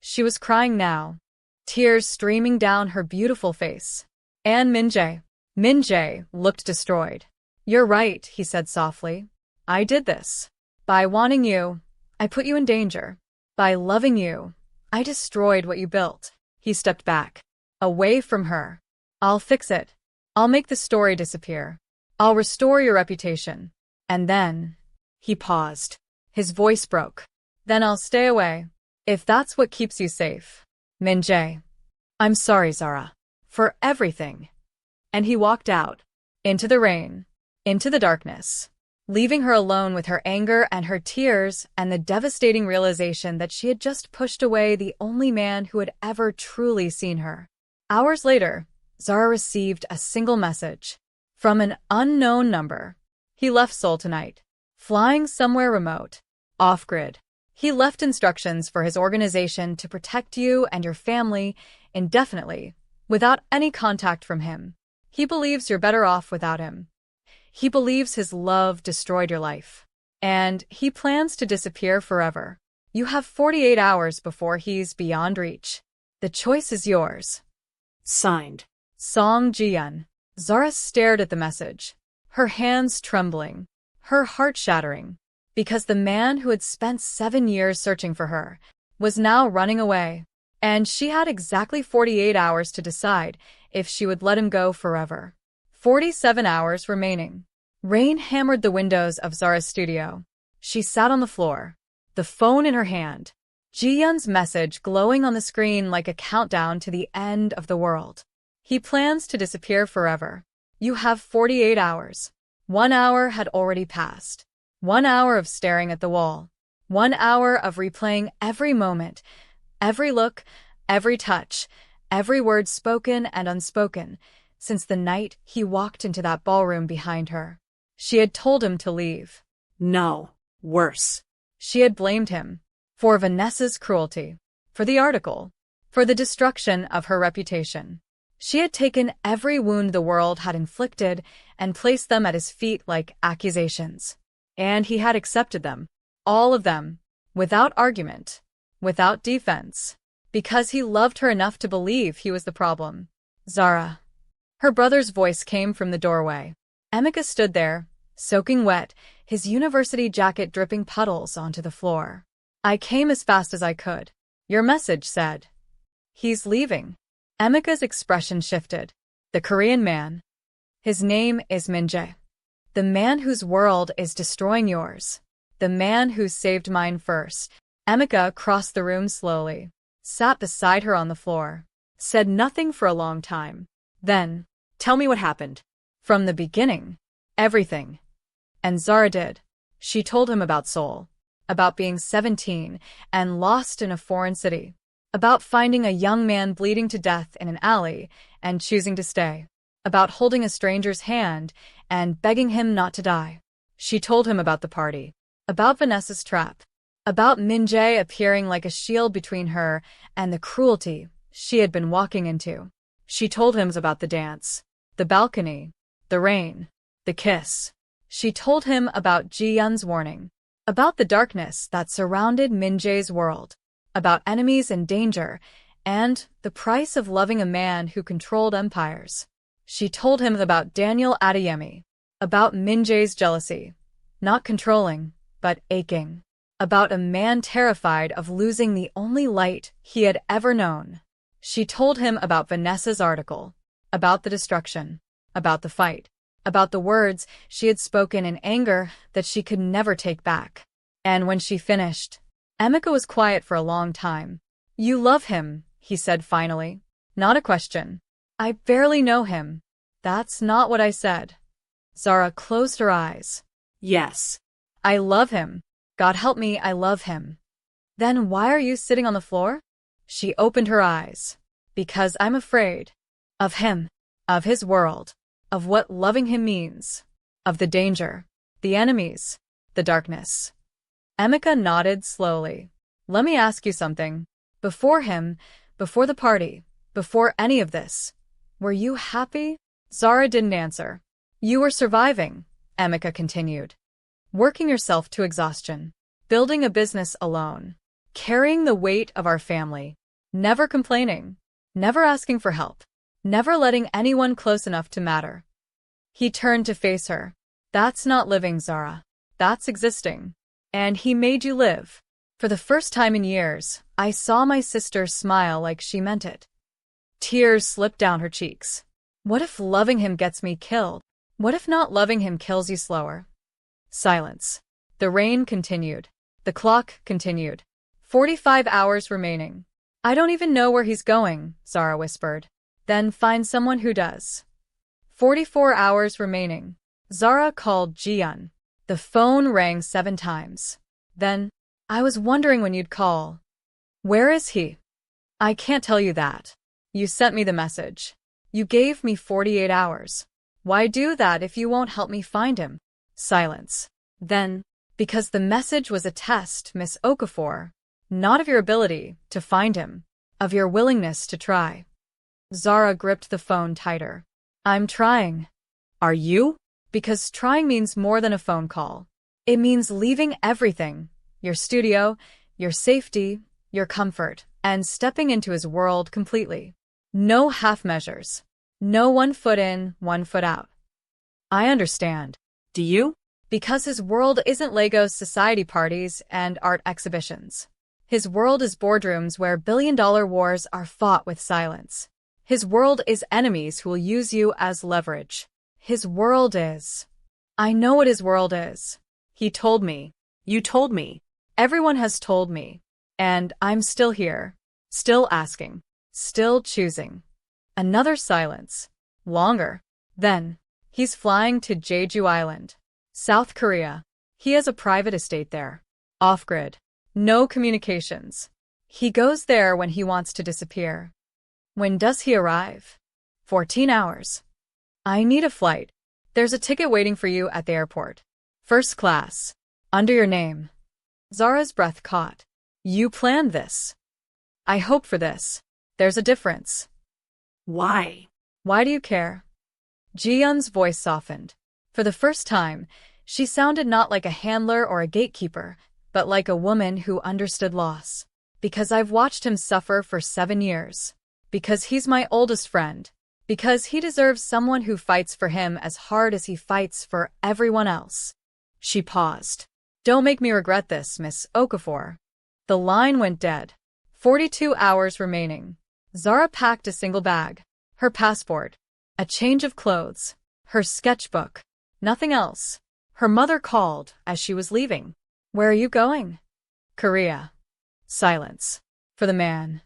She was crying now, tears streaming down her beautiful face. And Min Jae looked destroyed. "You're right," he said softly. "I did this. By wanting you, I put you in danger. By loving you, I destroyed what you built." He stepped back, away from her. "I'll fix it. I'll make the story disappear. I'll restore your reputation. And then..." He paused. His voice broke. "Then I'll stay away. If that's what keeps you safe." Min Jae. "I'm sorry, Zara. For everything." And he walked out. Into the rain. Into the darkness. Leaving her alone with her anger and her tears and the devastating realization that she had just pushed away the only man who had ever truly seen her. Hours later, Zara received a single message. From an unknown number. "He left Seoul tonight. Flying somewhere remote. Off-grid. He left instructions for his organization to protect you and your family indefinitely, without any contact from him. He believes you're better off without him. He believes his love destroyed your life. And he plans to disappear forever. You have 48 hours before he's beyond reach. The choice is yours." Signed. Song Ji-yeon. Zara stared at the message, her hands trembling, her heart shattering, because the man who had spent 7 years searching for her was now running away, and she had exactly 48 hours to decide if she would let him go forever. 47 hours remaining. Rain hammered the windows of Zara's studio. She sat on the floor, the phone in her hand, Ji-yeon's message glowing on the screen like a countdown to the end of the world. "He plans to disappear forever. You have 48 hours. 1 hour had already passed. 1 hour of staring at the wall. 1 hour of replaying every moment, every look, every touch, every word spoken and unspoken, since the night he walked into that ballroom behind her. She had told him to leave. No. Worse. She had blamed him for Vanessa's cruelty, for the article, for the destruction of her reputation. She had taken every wound the world had inflicted and placed them at his feet like accusations. And he had accepted them, all of them, without argument, without defense, because he loved her enough to believe he was the problem. "Zara." Her brother's voice came from the doorway. Emeka stood there, soaking wet, his university jacket dripping puddles onto the floor. "I came as fast as I could. Your message said." "He's leaving." Emeka's expression shifted. "The Korean man. His name is Min Jae. The man whose world is destroying yours. The man who saved mine first." Emeka crossed the room slowly, sat beside her on the floor, said nothing for a long time. Then, "Tell me what happened." "From the beginning. Everything." And Zara did. She told him about Seoul, about being 17 and lost in a foreign city, about finding a young man bleeding to death in an alley and choosing to stay, about holding a stranger's hand and begging him not to die. She told him about the party, about Vanessa's trap, about Min Jae appearing like a shield between her and the cruelty she had been walking into. She told him about the dance, the balcony, the rain, the kiss. She told him about Ji-yeon's warning, about the darkness that surrounded Min Jae's world, about enemies and danger, and the price of loving a man who controlled empires. She told him about Daniel Adeyemi, about Min Jae's jealousy, not controlling, but aching. About a man terrified of losing the only light he had ever known. She told him about Vanessa's article, about the destruction, about the fight, about the words she had spoken in anger that she could never take back. And when she finished, Emeka was quiet for a long time. "You love him," he said finally. "Not a question. I barely know him." "That's not what I said." Zara closed her eyes. Yes. "I love him. God help me, I love him." "Then why are you sitting on the floor?" She opened her eyes. "Because I'm afraid. Of him. Of his world. Of what loving him means. Of the danger. The enemies. The darkness." Emeka nodded slowly. "Let me ask you something. Before him, before the party, before any of this, were you happy?" Zara didn't answer. "You were surviving," Emeka continued. "Working yourself to exhaustion. Building a business alone. Carrying the weight of our family. Never complaining. Never asking for help. Never letting anyone close enough to matter." He turned to face her. "That's not living, Zara. That's existing. And he made you live." For the first time in years, I saw my sister smile like she meant it. Tears slipped down her cheeks. "What if loving him gets me killed? What if not loving him kills you slower?" Silence. The rain continued. The clock continued. 45 hours remaining. "I don't even know where he's going," Zara whispered. "Then find someone who does." 44 hours remaining. Zara called Jiyeon. The phone rang 7 times. Then, "I was wondering when you'd call." "Where is he?" "I can't tell you that. You sent me the message. You gave me 48 hours. Why do that if you won't help me find him?" Silence. Then, "Because the message was a test, Miss Okafor, not of your ability to find him, of your willingness to try." Zara gripped the phone tighter. "I'm trying." Are you? Because trying means more than a phone call. It means leaving everything, your studio, your safety, your comfort, and stepping into his world completely. No half measures. No 1 foot in, 1 foot out. "I understand." Do you? Because his world isn't Lagos society parties and art exhibitions. His world is boardrooms where billion-dollar wars are fought with silence. His world is enemies who will use you as leverage. His world is... I know what his world is. He told me. You told me. Everyone has told me. And I'm still here. Still asking. Still choosing. Another silence. Longer. Then, he's flying to Jeju Island, South Korea. He has a private estate there. Off-grid. No communications. He goes there when he wants to disappear. When does he arrive? 14 hours. "I need a flight. There's a ticket waiting for you at the airport. First class. Under your name." Zara's breath caught. "You planned this." "I hope for this. There's a difference." Why? "Why do you care?" Jiyeon's voice softened. For the first time, she sounded not like a handler or a gatekeeper, but like a woman who understood loss. "Because I've watched him suffer for 7 years. Because he's my oldest friend. Because he deserves someone who fights for him as hard as he fights for everyone else." She paused. "Don't make me regret this, Miss Okafor." The line went dead. 42 hours remaining. Zara packed a single bag. Her passport. A change of clothes. Her sketchbook. Nothing else. Her mother called as she was leaving. "Where are you going?" "Korea." Silence. For the man.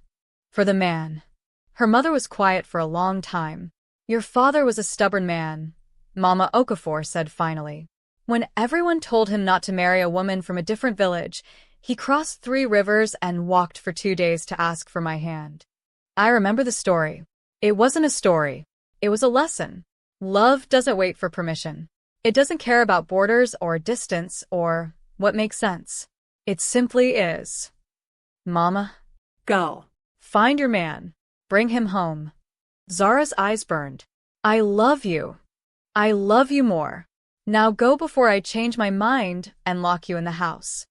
For the man. Her mother was quiet for a long time. "Your father was a stubborn man," Mama Okafor said finally. "When everyone told him not to marry a woman from a different village, he crossed 3 rivers and walked for 2 days to ask for my hand." I remember the story. It wasn't a story. It was a lesson. Love doesn't wait for permission. It doesn't care about borders or distance or what makes sense. It simply is. "Mama." Go. "Find your man. Bring him home." Zara's eyes burned. "I love you. I love you more. Now go before I change my mind and lock you in the house."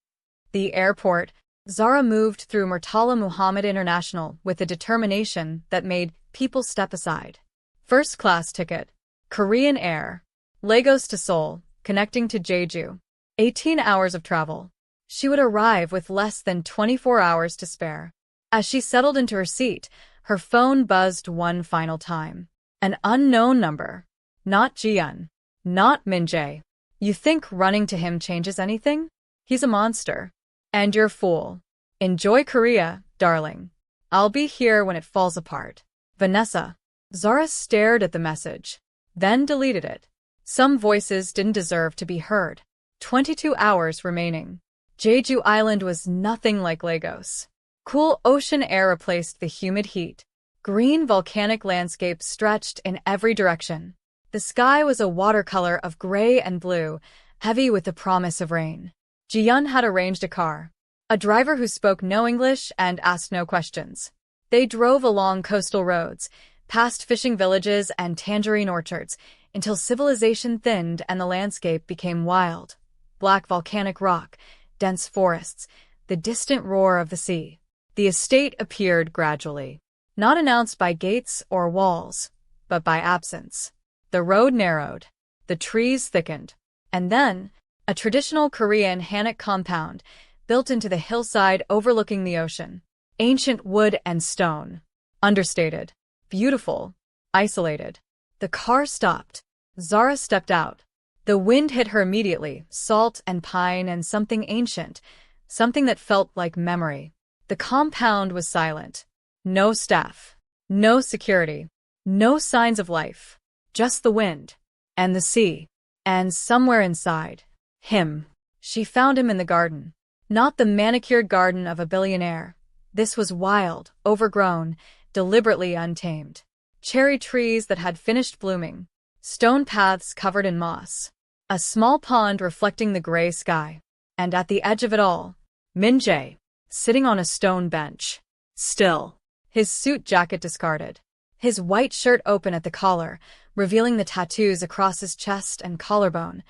The airport. Zara moved through Murtala Muhammad International with a determination that made people step aside. First class ticket. Korean Air. Lagos to Seoul, connecting to Jeju. 18 hours of travel. She would arrive with less than 24 hours to spare. As she settled into her seat, her phone buzzed one final time. An unknown number. Not Jiyeon. Not Min-jae. You think running to him changes anything? He's a monster. And you're a fool. Enjoy Korea, darling. I'll be here when it falls apart. Vanessa. Zara stared at the message, then deleted it. Some voices didn't deserve to be heard. 22 hours remaining. Jeju Island was nothing like Lagos. Cool ocean air replaced the humid heat. Green volcanic landscapes stretched in every direction. The sky was a watercolor of gray and blue, heavy with the promise of rain. Jiyeon had arranged a car. A driver who spoke no English and asked no questions. They drove along coastal roads, past fishing villages and tangerine orchards, until civilization thinned and the landscape became wild. Black volcanic rock, dense forests, the distant roar of the sea. The estate appeared gradually, not announced by gates or walls, but by absence. The road narrowed, the trees thickened, and then a traditional Korean hanok compound built into the hillside overlooking the ocean. Ancient wood and stone. Understated. Beautiful. Isolated. The car stopped. Zara stepped out. The wind hit her immediately, salt and pine and something ancient, something that felt like memory. The compound was silent. No staff. No security. No signs of life. Just the wind. And the sea. And somewhere inside. Him. She found him in the garden. Not the manicured garden of a billionaire. This was wild, overgrown, deliberately untamed. Cherry trees that had finished blooming. Stone paths covered in moss. A small pond reflecting the gray sky. And at the edge of it all, Min-jae, sitting on a stone bench. Still. His suit jacket discarded. His white shirt open at the collar, revealing the tattoos across his chest and collarbone.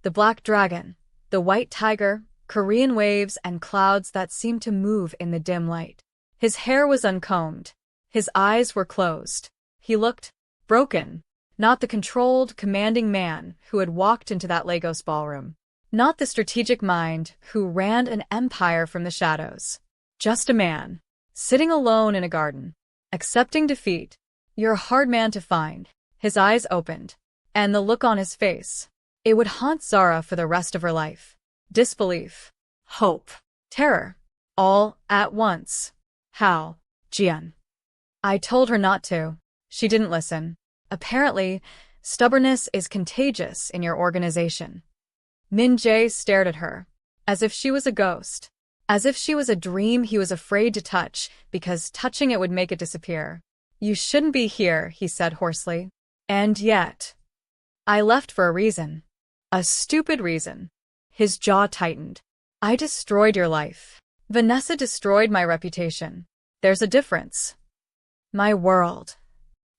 The black dragon, the white tiger, Korean waves and clouds that seemed to move in the dim light. His hair was uncombed. His eyes were closed. He looked broken. Not the controlled, commanding man who had walked into that Lagos ballroom. Not the strategic mind who ran an empire from the shadows. Just a man, sitting alone in a garden, accepting defeat. You're a hard man to find. His eyes opened, and the look on his face. It would haunt Zara for the rest of her life. Disbelief. Hope. Terror. All at once. How? Jiyeon. I told her not to. She didn't listen. Apparently, stubbornness is contagious in your organization. Min-jae stared at her, as if she was a ghost. As if she was a dream he was afraid to touch, because touching it would make it disappear. You shouldn't be here, he said hoarsely. And yet. I left for a reason. A stupid reason. His jaw tightened. I destroyed your life. Vanessa destroyed my reputation. There's a difference. My world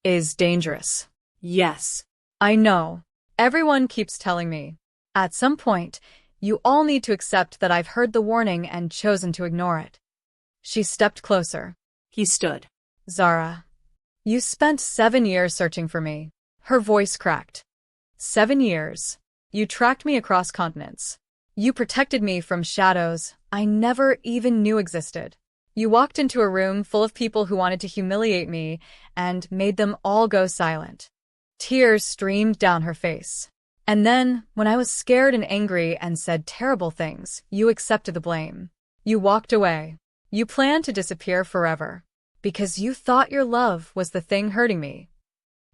is dangerous. Yes. I know. Everyone keeps telling me. At some point, you all need to accept that I've heard the warning and chosen to ignore it. She stepped closer. He stood. Zara. You spent 7 years searching for me. Her voice cracked. 7 years. You tracked me across continents. You protected me from shadows I never even knew existed. You walked into a room full of people who wanted to humiliate me and made them all go silent. Tears streamed down her face. And then, when I was scared and angry and said terrible things, you accepted the blame. You walked away. You planned to disappear forever. Because you thought your love was the thing hurting me.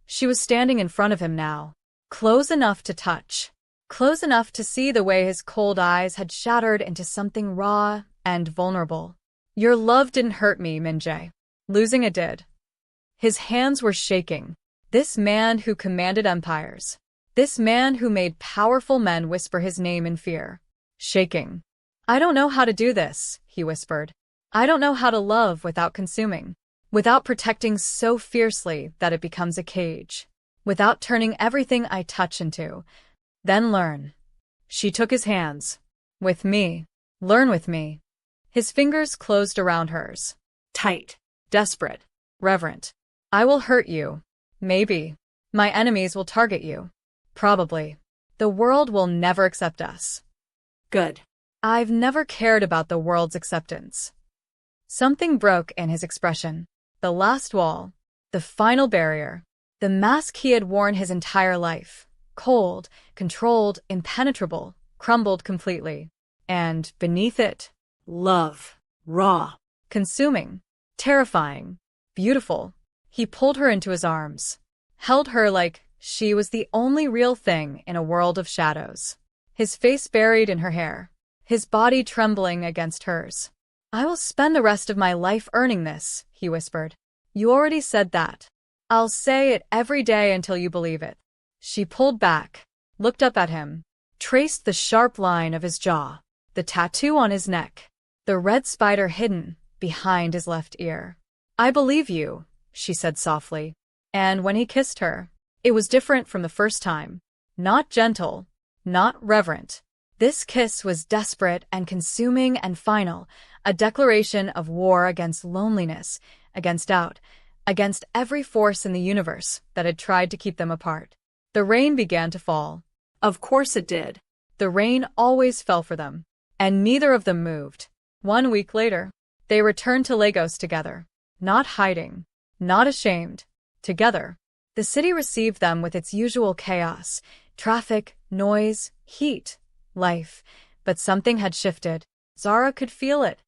She was standing in front of him now, close enough to touch. Close enough to see the way his cold eyes had shattered into something raw and vulnerable. Your love didn't hurt me, Min-jae. Losing it did. His hands were shaking. This man who commanded empires. This man who made powerful men whisper his name in fear. Shaking. I don't know how to do this, he whispered. I don't know how to love without consuming. Without protecting so fiercely that it becomes a cage. Without turning everything I touch into. Then learn. She took his hands. With me. Learn with me. His fingers closed around hers. Tight. Desperate. Reverent. I will hurt you. Maybe. My enemies will target you. Probably. The world will never accept us. Good. I've never cared about the world's acceptance. Something broke in his expression. The last wall, the final barrier, the mask he had worn his entire life, cold, controlled, impenetrable, crumbled completely. And beneath it, Love. Raw. consuming, terrifying, beautiful. He pulled her into his arms, held her like she was the only real thing in a world of shadows. His face buried in her hair, his body trembling against hers. I will spend the rest of my life earning this, he whispered. You already said that. I'll say it every day until you believe it. She pulled back, looked up at him, traced the sharp line of his jaw, the tattoo on his neck, the red spider hidden behind his left ear. I believe you, she said softly. And when he kissed her, it was different from the first time. Not gentle, not reverent. This kiss was desperate and consuming and final, a declaration of war against loneliness, against doubt, against every force in the universe that had tried to keep them apart. The rain began to fall. Of course it did. The rain always fell for them, and neither of them moved. 1 week later, they returned to Lagos together, not hiding, not ashamed, together. The city received them with its usual chaos, traffic, noise, heat, life, but something had shifted. Zara could feel it.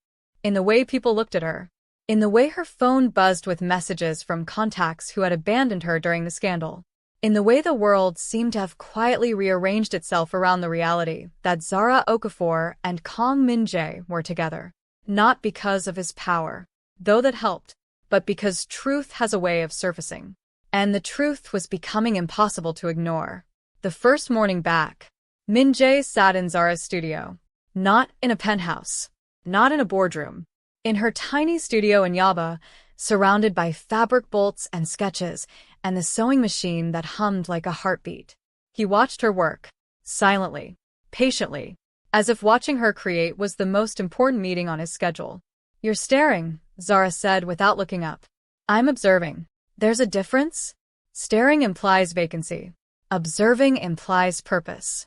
In the way people looked at her. In the way her phone buzzed with messages from contacts who had abandoned her during the scandal. In the way the world seemed to have quietly rearranged itself around the reality that Zara Okafor and Kang Min-jae were together. Not because of his power, though that helped, but because truth has a way of surfacing. And the truth was becoming impossible to ignore. The first morning back, Min-jae sat in Zara's studio. Not in a penthouse. Not in a boardroom. In her tiny studio in Yaba, surrounded by fabric bolts and sketches, and the sewing machine that hummed like a heartbeat. He watched her work, silently, patiently, as if watching her create was the most important meeting on his schedule. You're staring, Zara said without looking up. I'm observing. There's a difference? Staring implies vacancy. Observing implies purpose.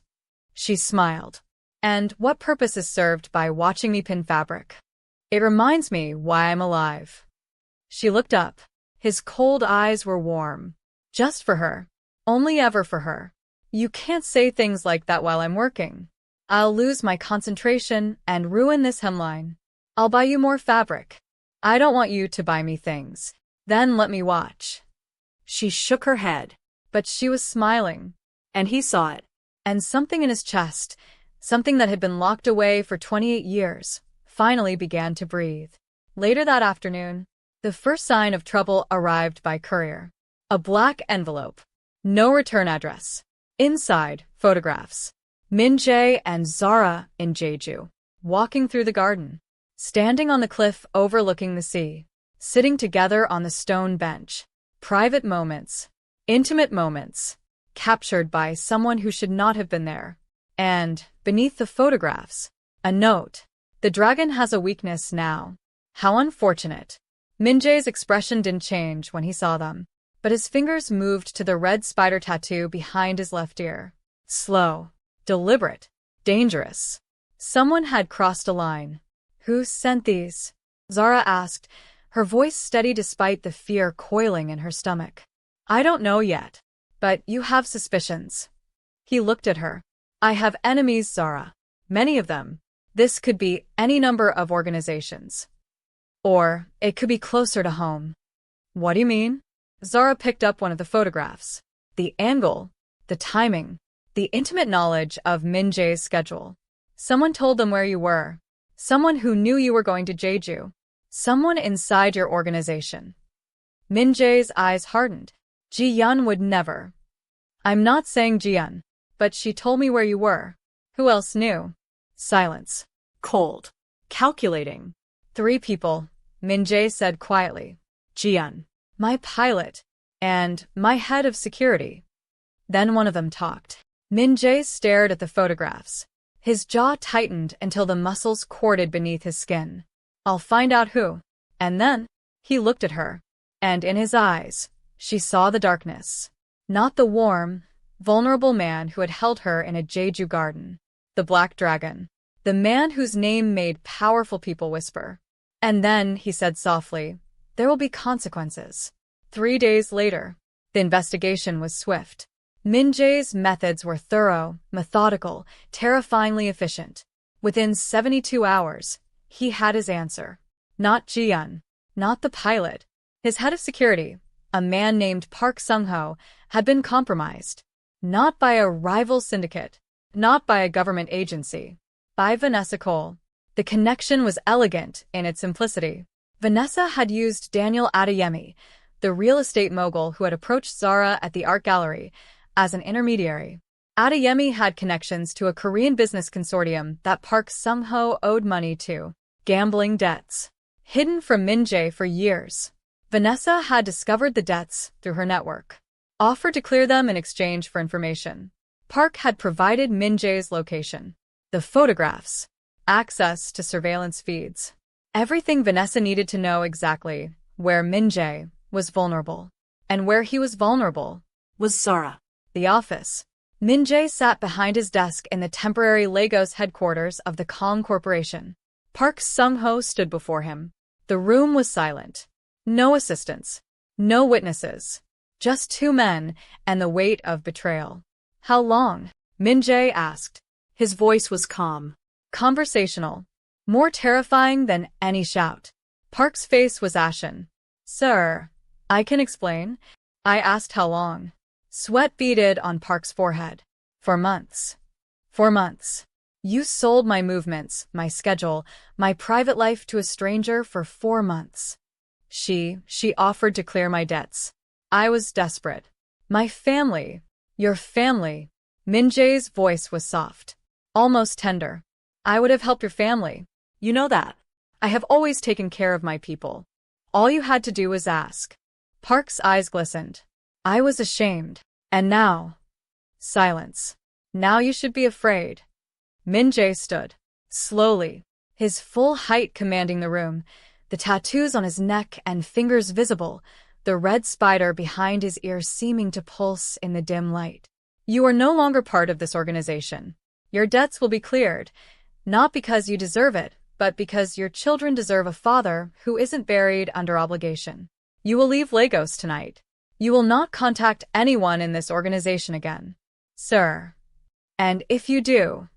She smiled. And what purpose is served by watching me pin fabric? It reminds me why I'm alive. She looked up. His cold eyes were warm. Just for her. Only ever for her. You can't say things like that while I'm working. I'll lose my concentration and ruin this hemline. I'll buy you more fabric. I don't want you to buy me things. Then let me watch. She shook her head. But she was smiling. And he saw it. And something in his chest, something that had been locked away for 28 years, finally began to breathe. Later that afternoon, the first sign of trouble arrived by courier. A black envelope. No return address. Inside, photographs. Min-jae and Zara in Jeju, walking through the garden, standing on the cliff overlooking the sea, sitting together on the stone bench. Private moments, intimate moments, captured by someone who should not have been there. And, beneath the photographs, a note. The dragon has a weakness now. How unfortunate. Min-jae's expression didn't change when he saw them, but his fingers moved to the red spider tattoo behind his left ear. Slow, deliberate, dangerous. Someone had crossed a line. Who sent these? Zara asked, her voice steady despite the fear coiling in her stomach. I don't know yet, but you have suspicions. He looked at her. I have enemies, Zara. Many of them. This could be any number of organizations. Or it could be closer to home. What do you mean? Zara picked up one of the photographs. The angle, the timing, the intimate knowledge of Min-jae's schedule. Someone told them where you were. Someone who knew you were going to Jeju. Someone inside your organization. Min-jae's eyes hardened. Ji-yeon would never. I'm not saying Ji-yeon, but she told me where you were. Who else knew? Silence. Cold. Calculating. 3 people, Min-jae said quietly. Ji-yeon, my pilot, and my head of security. Then one of them talked. Min-jae stared at the photographs. His jaw tightened until the muscles corded beneath his skin. I'll find out who. And then, he looked at her. And in his eyes, she saw the darkness. Not the warm, vulnerable man who had held her in a Jeju garden. The black dragon. The man whose name made powerful people whisper. And then, he said softly, there will be consequences. 3 days later, the investigation was swift. Min Jae's methods were thorough, methodical, terrifyingly efficient. Within 72 hours, he had his answer. Not Ji-yeon, not the pilot. His head of security, a man named Park Sung-ho, had been compromised. Not by a rival syndicate, not by a government agency, by Vanessa Cole. The connection was elegant in its simplicity. Vanessa had used Daniel Adeyemi, the real estate mogul who had approached Zara at the art gallery, as an intermediary. Adeyemi had connections to a Korean business consortium that Park Sung-ho owed money to. Gambling debts. Hidden from Min Jae for years. Vanessa had discovered the debts through her network. Offered to clear them in exchange for information. Park had provided Min Jae's location. The photographs. Access to surveillance feeds. Everything Vanessa needed to know exactly where Min Jae was vulnerable. And where he was vulnerable Was Zara. the office. Min Jae sat behind his desk in the temporary Lagos headquarters of the Kong Corporation. Park Sung-ho stood before him. The room was silent. No assistants. No witnesses. Just two men and the weight of betrayal. How long? Min Jae asked. His voice was calm. Conversational. More terrifying than any shout. Park's face was ashen. Sir, I can explain. I asked how long. Sweat beaded on Park's forehead. 4 months. 4 months. You sold my movements, my schedule, my private life to a stranger for 4 months. She offered to clear my debts. I was desperate. My family. Your family. Min Jae's voice was soft. Almost tender. I would have helped your family. You know that. I have always taken care of my people. All you had to do was ask. Park's eyes glistened. I was ashamed. And now? Silence. Now you should be afraid. Min Jae stood. Slowly. His full height commanding the room. The tattoos on his neck and fingers visible. The red spider behind his ear seeming to pulse in the dim light. You are no longer part of this organization. Your debts will be cleared. Not because you deserve it, but because your children deserve a father who isn't buried under obligation. You will leave Lagos tonight. You will not contact anyone in this organization again. Sir. And if you do...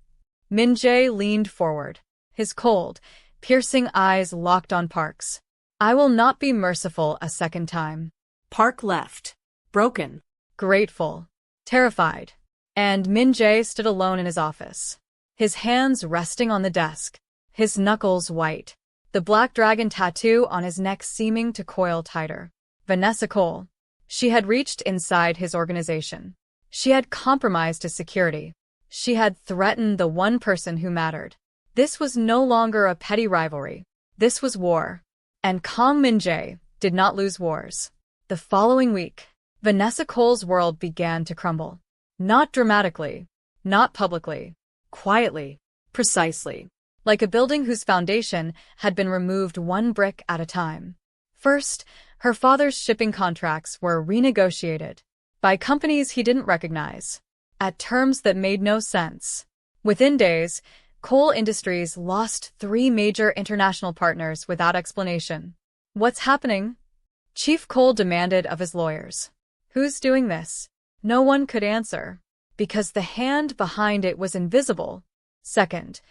Min Jae leaned forward, his cold, piercing eyes locked on Park's. I will not be merciful a second time. Park left. Broken. Grateful. Terrified. And Min Jae stood alone in his office. His hands resting on the desk. His knuckles white. The black dragon tattoo on his neck seeming to coil tighter. Vanessa Cole. She had reached inside his organization. She had compromised his security. She had threatened the one person who mattered. This was no longer a petty rivalry. This was war. And Kong Min Jae did not lose wars. The following week, Vanessa Cole's world began to crumble. Not dramatically. Not publicly. Quietly. Precisely. Like a building whose foundation had been removed one brick at a time. First, her father's shipping contracts were renegotiated by companies he didn't recognize, at terms that made no sense. Within days, Cole Industries lost 3 major international partners without explanation. What's happening? Chief Cole demanded of his lawyers. Who's doing this? No one could answer, because the hand behind it was invisible. Second,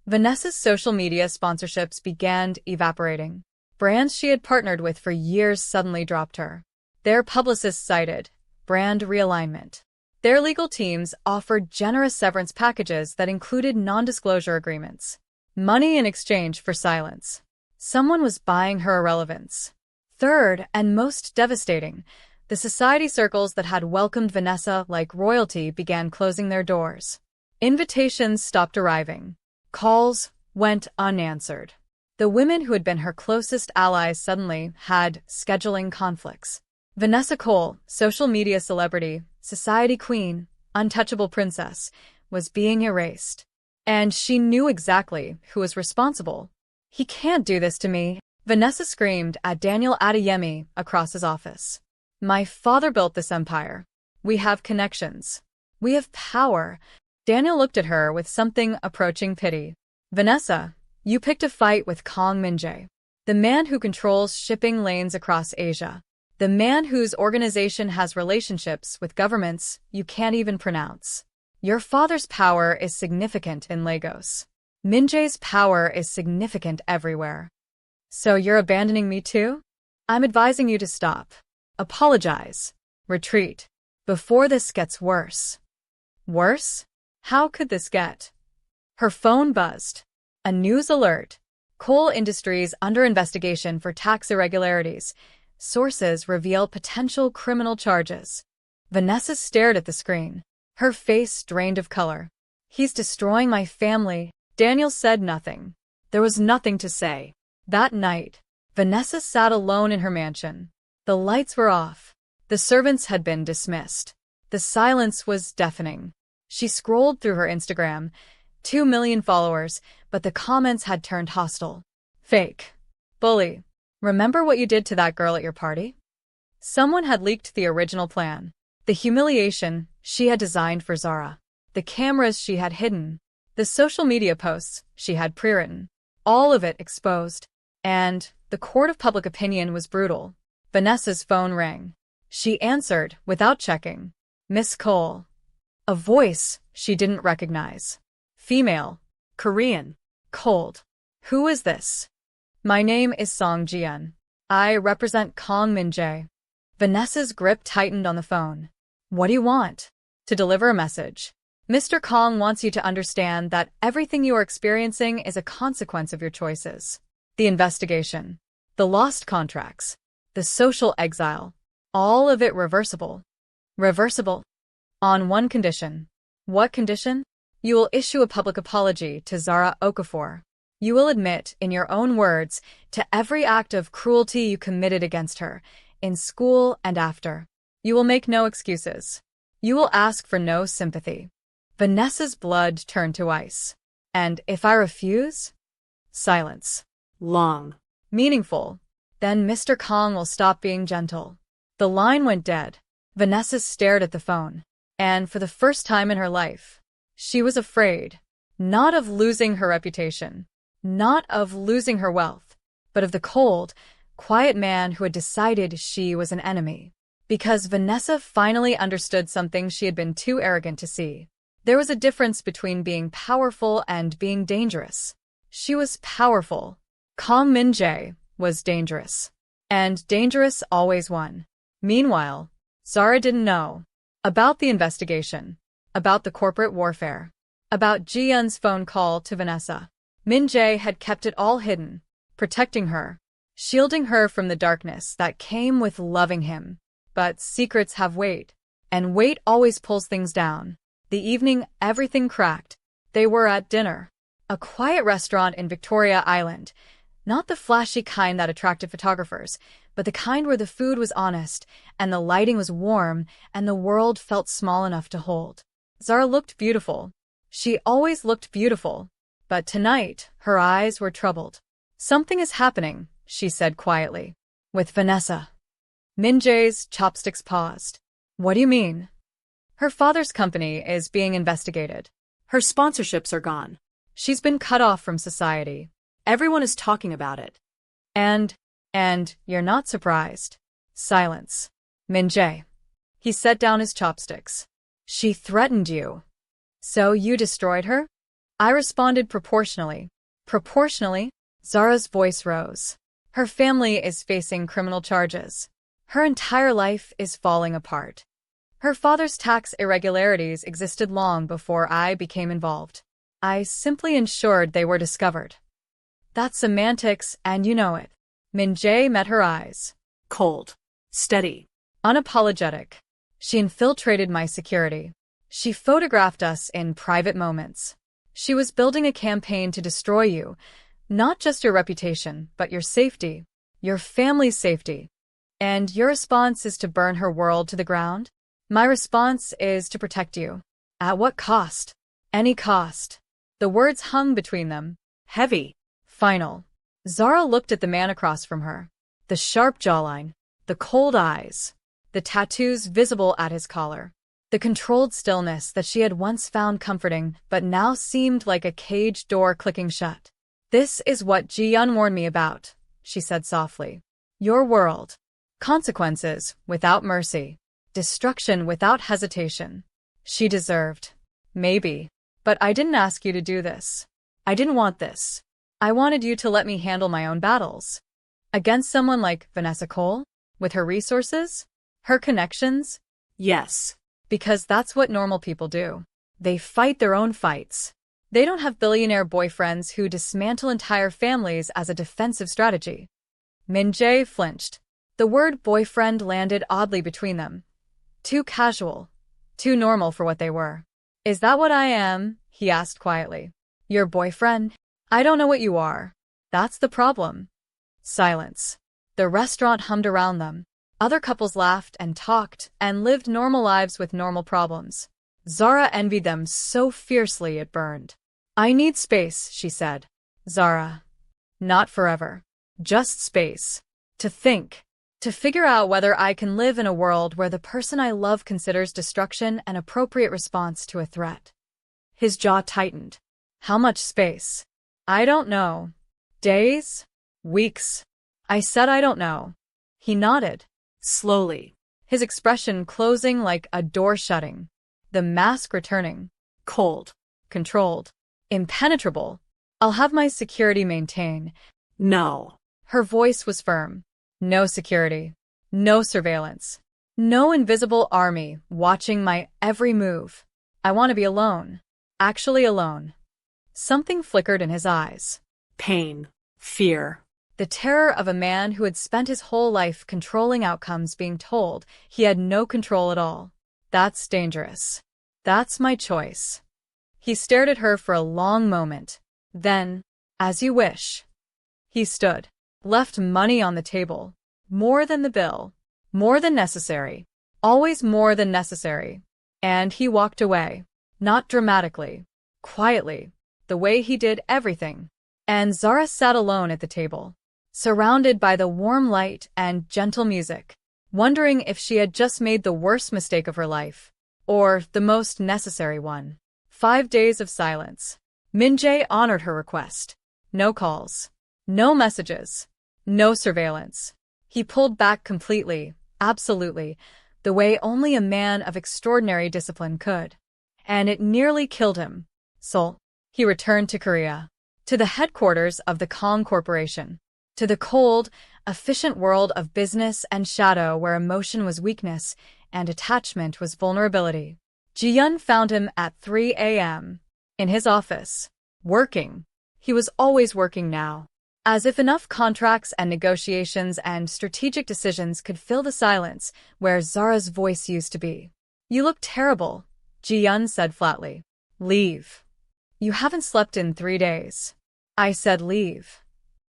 Vanessa's social media sponsorships began evaporating. Brands she had partnered with for years suddenly dropped her. Their publicists cited brand realignment. Their legal teams offered generous severance packages that included non-disclosure agreements. Money in exchange for silence. Someone was buying her irrelevance. Third, and most devastating, the society circles that had welcomed Vanessa like royalty began closing their doors. Invitations stopped arriving. Calls went unanswered. The women who had been her closest allies suddenly had scheduling conflicts. Vanessa Cole, social media celebrity, society queen, untouchable princess, was being erased. And she knew exactly who was responsible. He can't do this to me, Vanessa screamed at Daniel Adeyemi across his office. My father built this empire. We have connections. We have power. Daniel looked at her with something approaching pity. Vanessa, you picked a fight with Kang Min-jae, the man who controls shipping lanes across Asia, the man whose organization has relationships with governments you can't even pronounce. Your father's power is significant in Lagos. Min-jae's power is significant everywhere. So you're abandoning me too? I'm advising you to stop. Apologize. Retreat. Before this gets worse. Worse? How could this get? Her phone buzzed. A news alert. Coal industries under investigation for tax irregularities. Sources reveal potential criminal charges. Vanessa stared at the screen. Her face drained of color. He's destroying my family. Daniel said nothing. There was nothing to say. That night, Vanessa sat alone in her mansion. The lights were off. The servants had been dismissed. The silence was deafening. She scrolled through her Instagram. 2 million followers, but the comments had turned hostile. Fake. Bully. Remember what you did to that girl at your party? Someone had leaked the original plan. The humiliation she had designed for Zara. The cameras she had hidden. The social media posts she had pre-written. All of it exposed. And the court of public opinion was brutal. Vanessa's phone rang. She answered without checking. Miss Cole. A voice she didn't recognize. Female. Korean. Cold. Who is this? My name is Song Jian. I represent Kang Min-jae. Vanessa's grip tightened on the phone. What do you want? To deliver a message. Mr. Kang wants you to understand that everything you are experiencing is a consequence of your choices. The investigation. The lost contracts. The social exile. All of it reversible. Reversible. On one condition. What condition? You will issue a public apology to Zara Okafor. You will admit, in your own words, to every act of cruelty you committed against her, in school and after. You will make no excuses. You will ask for no sympathy. Vanessa's blood turned to ice. And if I refuse? Silence. Long. Meaningful. Then Mr. Kang will stop being gentle. The line went dead. Vanessa stared at the phone. And for the first time in her life, she was afraid. Not of losing her reputation. Not of losing her wealth. But of the cold, quiet man who had decided she was an enemy. Because Vanessa finally understood something she had been too arrogant to see. There was a difference between being powerful and being dangerous. She was powerful. Kang Min-jae was dangerous. And dangerous always won. Meanwhile, Zara didn't know. About the investigation. About the corporate warfare. About Jiyeon's phone call to Vanessa. Min-jae had kept it all hidden. Protecting her. Shielding her from the darkness that came with loving him. But secrets have weight. And weight always pulls things down. The evening everything cracked. They were at dinner. A quiet restaurant in Victoria Island. Not the flashy kind that attracted photographers, but the kind where the food was honest, and the lighting was warm, and the world felt small enough to hold. Zara looked beautiful. She always looked beautiful. But tonight, her eyes were troubled. Something is happening, she said quietly. With Vanessa. Min-jae's chopsticks paused. What do you mean? Her father's company is being investigated. Her sponsorships are gone. She's been cut off from society. Everyone is talking about it. And you're not surprised. Silence. Min-jae. He set down his chopsticks. She threatened you. So you destroyed her? I responded proportionally. Proportionally? Zara's voice rose. Her family is facing criminal charges. Her entire life is falling apart. Her father's tax irregularities existed long before I became involved. I simply ensured they were discovered. That's semantics, and you know it. Min-jae met her eyes. Cold. Steady. Unapologetic. She infiltrated my security. She photographed us in private moments. She was building a campaign to destroy you, not just your reputation, but your safety, your family's safety. And your response is to burn her world to the ground? My response is to protect you. At what cost? Any cost. The words hung between them. Heavy. Final. Zara looked at the man across from her. The sharp jawline. The cold eyes. The tattoos visible at his collar. The controlled stillness that she had once found comforting but now seemed like a caged door clicking shut. "This is what Ji-yeon warned me about," she said softly. "Your world. Consequences without mercy. Destruction without hesitation." She deserved. Maybe. But I didn't ask you to do this. I didn't want this. I wanted you to let me handle my own battles. Against someone like Vanessa Cole? With her resources? Her connections? Yes. Because that's what normal people do. They fight their own fights. They don't have billionaire boyfriends who dismantle entire families as a defensive strategy. Min-jae flinched. The word boyfriend landed oddly between them. Too casual. Too normal for what they were. "Is that what I am?" he asked quietly. "Your boyfriend? I don't know what you are. That's the problem." Silence. The restaurant hummed around them. Other couples laughed and talked and lived normal lives with normal problems. Zara envied them so fiercely it burned. "I need space," she said. "Zara. Not forever. Just space. To think. To figure out whether I can live in a world where the person I love considers destruction an appropriate response to a threat." His jaw tightened. "How much space?" "I don't know. Days? Weeks?" "I said I don't know." He nodded. Slowly. His expression closing like a door shutting. The mask returning. Cold. Controlled. Impenetrable. "I'll have my security maintain." No. Her voice was firm. "No security. No surveillance. No invisible army watching my every move. I want to be alone. Actually alone." Something flickered in his eyes. Pain. Fear. The terror of a man who had spent his whole life controlling outcomes being told he had no control at all. "That's dangerous. That's my choice." He stared at her for a long moment. Then, "As you wish." He stood. Left money on the table. More than the bill. More than necessary. Always more than necessary. And he walked away. Not dramatically. Quietly. The way he did everything. And Zara sat alone at the table, surrounded by the warm light and gentle music, wondering if she had just made the worst mistake of her life, or the most necessary one. 5 days of silence. Min-jae honored her request. No calls. No messages. No surveillance. He pulled back completely, absolutely, the way only a man of extraordinary discipline could. And it nearly killed him. Seoul. He returned to Korea. To the headquarters of the Kong Corporation. To the cold, efficient world of business and shadow where emotion was weakness and attachment was vulnerability. Ji-yeon found him at 3 a.m. in his office. Working. He was always working now. As if enough contracts and negotiations and strategic decisions could fill the silence where Zara's voice used to be. "You look terrible," Ji-yeon said flatly. "Leave. You haven't slept in 3 days." "I said leave."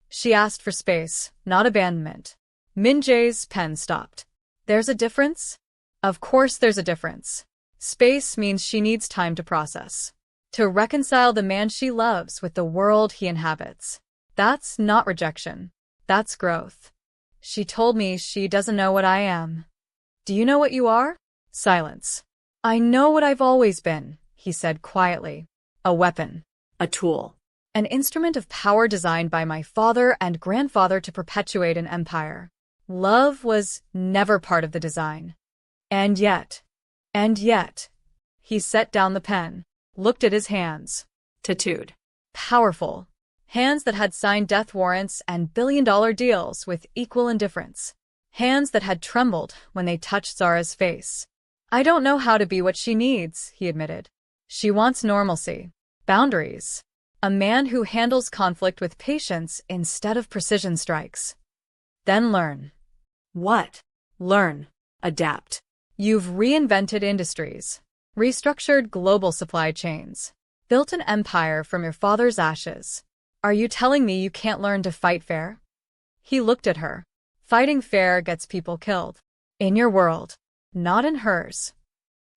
She asked for space, not abandonment. Min-jae's pen stopped. "There's a difference?" "Of course there's a difference. Space means she needs time to process. To reconcile the man she loves with the world he inhabits. That's not rejection. That's growth." "She told me she doesn't know what I am." "Do you know what you are?" Silence. "I know what I've always been," he said quietly. "A weapon. A tool. An instrument of power designed by my father and grandfather to perpetuate an empire. Love was never part of the design. And yet, he set down the pen, looked at his hands. Tattooed. Powerful. Hands that had signed death warrants and billion-dollar deals with equal indifference. Hands that had trembled when they touched Zara's face. "I don't know how to be what she needs," he admitted. "She wants normalcy. Boundaries. A man who handles conflict with patience instead of precision strikes." "Then learn." What? "Learn. Adapt. You've reinvented industries, restructured global supply chains, built an empire from your father's ashes. Are you telling me you can't learn to fight fair?" He looked at her. "Fighting fair gets people killed. In your world, not in hers."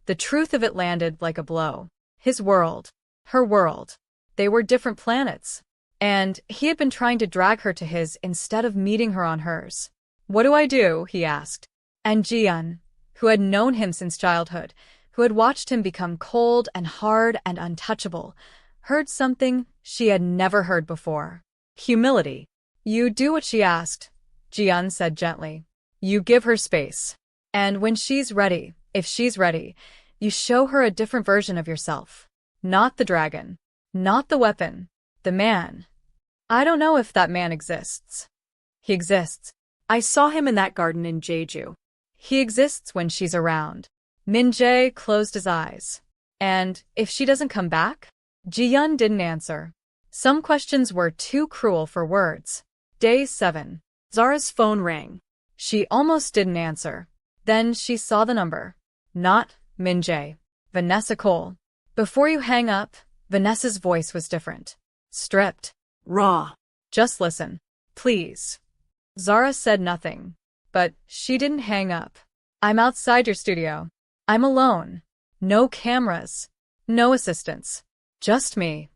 The truth of it landed like a blow. His world, her world. They were different planets. And he had been trying to drag her to his instead of meeting her on hers. "What do I do?" he asked. And Ji-yeon, who had known him since childhood, who had watched him become cold and hard and untouchable, heard something she had never heard before. Humility. You do what she asked, Jiyeon said gently. You give her space. And when she's ready, if she's ready, you show her a different version of yourself. Not the dragon. Not the weapon. The man. I don't know if that man exists. He exists. I saw him in that garden in Jeju. He exists when she's around. Min-jae closed his eyes. And if she doesn't come back? Jiyeon didn't answer. Some questions were too cruel for words. Day 7. Zara's phone rang. She almost didn't answer. Then she saw the number. Not Min-jae. Vanessa Cole. Before you hang up, Vanessa's voice was different. Stripped. Raw. Just listen. Please. Zara said nothing. But she didn't hang up. I'm outside your studio. I'm alone. No cameras. No assistants. Just me.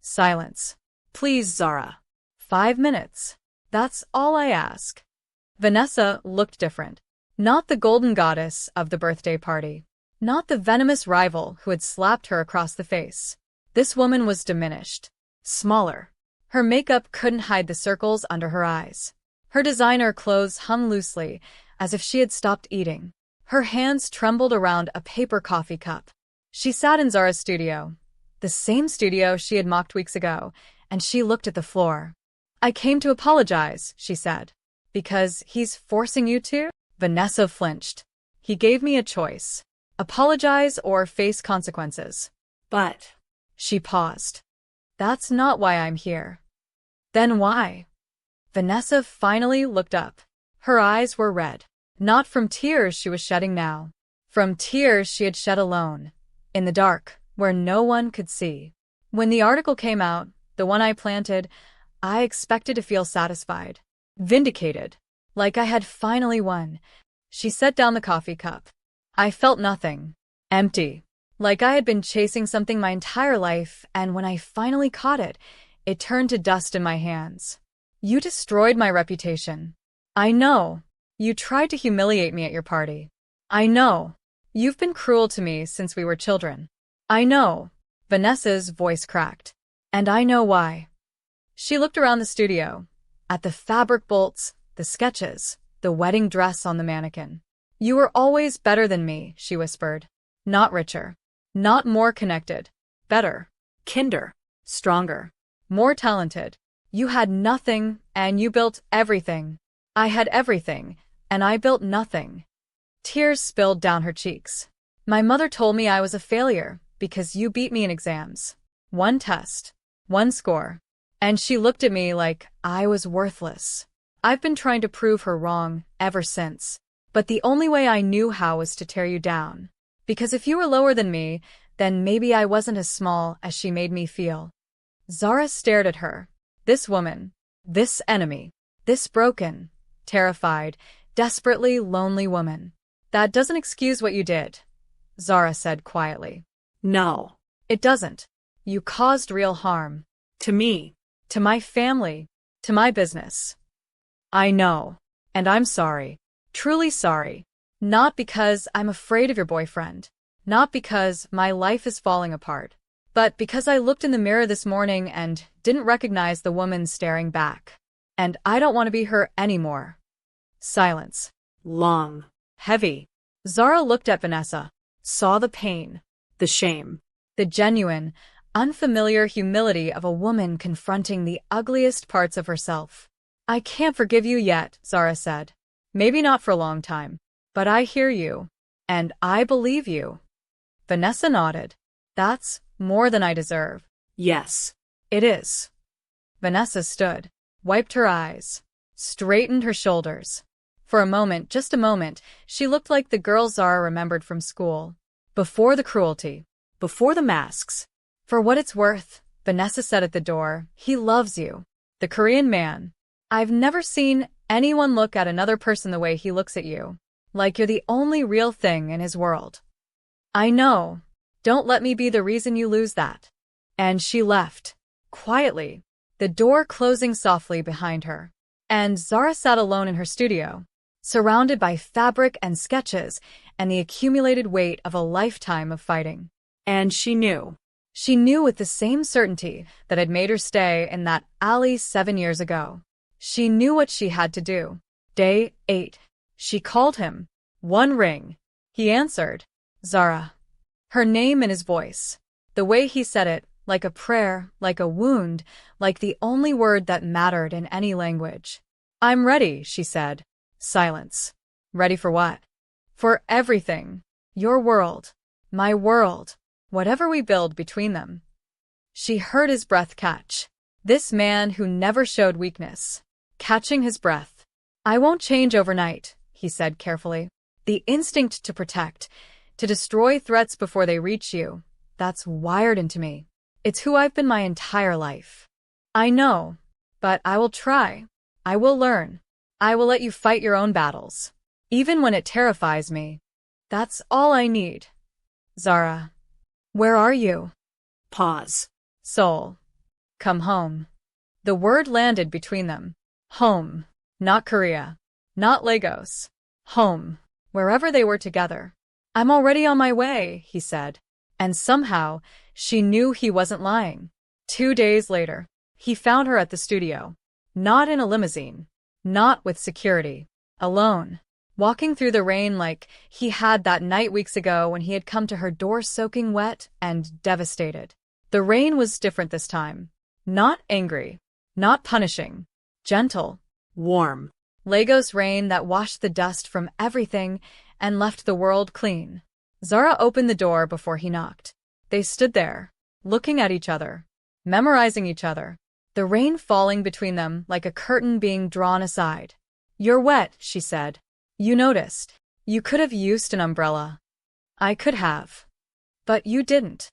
Silence. Please, Zara. 5 minutes. That's all I ask. Vanessa looked different. Not the golden goddess of the birthday party. Not the venomous rival who had slapped her across the face. This woman was diminished. Smaller. Her makeup couldn't hide the circles under her eyes. Her designer clothes hung loosely, as if she had stopped eating. Her hands trembled around a paper coffee cup. She sat in Zara's studio, the same studio she had mocked weeks ago, and she looked at the floor. I came to apologize, she said. Because he's forcing you to? Vanessa flinched. He gave me a choice. Apologize or face consequences. But... She paused. That's not why I'm here. Then why? Vanessa finally looked up. Her eyes were red. Not from tears she was shedding now. From tears she had shed alone. In the dark, where no one could see. When the article came out, the one I planted, I expected to feel satisfied. Vindicated. Like I had finally won. She set down the coffee cup. I felt nothing. Empty. Like I had been chasing something my entire life, and when I finally caught it, it turned to dust in my hands. You destroyed my reputation. I know. You tried to humiliate me at your party. I know. You've been cruel to me since we were children. I know. Vanessa's voice cracked. And I know why. She looked around the studio. At the fabric bolts, the sketches, the wedding dress on the mannequin. You were always better than me, she whispered. Not richer. Not more connected. Better. Kinder. Stronger. More talented. You had nothing, and you built everything. I had everything, and I built nothing. Tears spilled down her cheeks. My mother told me I was a failure, because you beat me in exams. 1 test. 1 score. And she looked at me like I was worthless. I've been trying to prove her wrong ever since. But the only way I knew how was to tear you down. Because if you were lower than me, then maybe I wasn't as small as she made me feel. Zara stared at her. This woman. This enemy. This broken, terrified, desperately lonely woman. That doesn't excuse what you did, Zara said quietly. No. It doesn't. You caused real harm. To me. To my family. To my business. I know. And I'm sorry. Truly sorry. Not because I'm afraid of your boyfriend. Not because my life is falling apart. But because I looked in the mirror this morning and didn't recognize the woman staring back. And I don't want to be her anymore. Silence. Long. Heavy. Zara looked at Vanessa. Saw the pain. The shame. The genuine, unfamiliar humility of a woman confronting the ugliest parts of herself. I can't forgive you yet, Zara said. Maybe not for a long time. But I hear you. And I believe you. Vanessa nodded. That's more than I deserve. Yes. It is. Vanessa stood, wiped her eyes, straightened her shoulders. For a moment, just a moment, she looked like the girl Zara remembered from school. Before the cruelty. Before the masks. For what it's worth, Vanessa said at the door, he loves you. The Korean man. I've never seen anyone look at another person the way he looks at you. Like you're the only real thing in his world. I know. Don't let me be the reason you lose that. And she left. Quietly. The door closing softly behind her. And Zara sat alone in her studio. surrounded by fabric and sketches and the accumulated weight of a lifetime of fighting. And she knew. She knew with the same certainty that had made her stay in that alley 7 years ago. She knew what she had to do. Day 8. She called him. One ring. He answered. Zara. Her name in his voice. The way he said it, like a prayer, like a wound, like the only word that mattered in any language. I'm ready, she said. Silence. Ready for what? For everything. Your world. My world. Whatever we build between them. She heard his breath catch. This man who never showed weakness. Catching his breath. I won't change overnight, he said carefully. The instinct to protect, to destroy threats before they reach you, that's wired into me. It's who I've been my entire life. I know, but I will try. I will learn. I will let you fight your own battles. Even when it terrifies me. That's all I need. Zara. Where are you? Pause. Seoul. Come home. The word landed between them. Home. Not Korea. Not Lagos. Home. Wherever they were together. I'm already on my way, he said. And somehow, she knew he wasn't lying. 2 days later, he found her at the studio. Not in a limousine. Not with security. Alone. Walking through the rain like he had that night weeks ago when he had come to her door soaking wet and devastated. The rain was different this time. Not angry. Not punishing. Gentle. Warm. Lagos rain that washed the dust from everything and left the world clean. Zara opened the door before he knocked. They stood there, looking at each other, memorizing each other, the rain falling between them like a curtain being drawn aside. You're wet, she said. You noticed. You could have used an umbrella. I could have. But you didn't.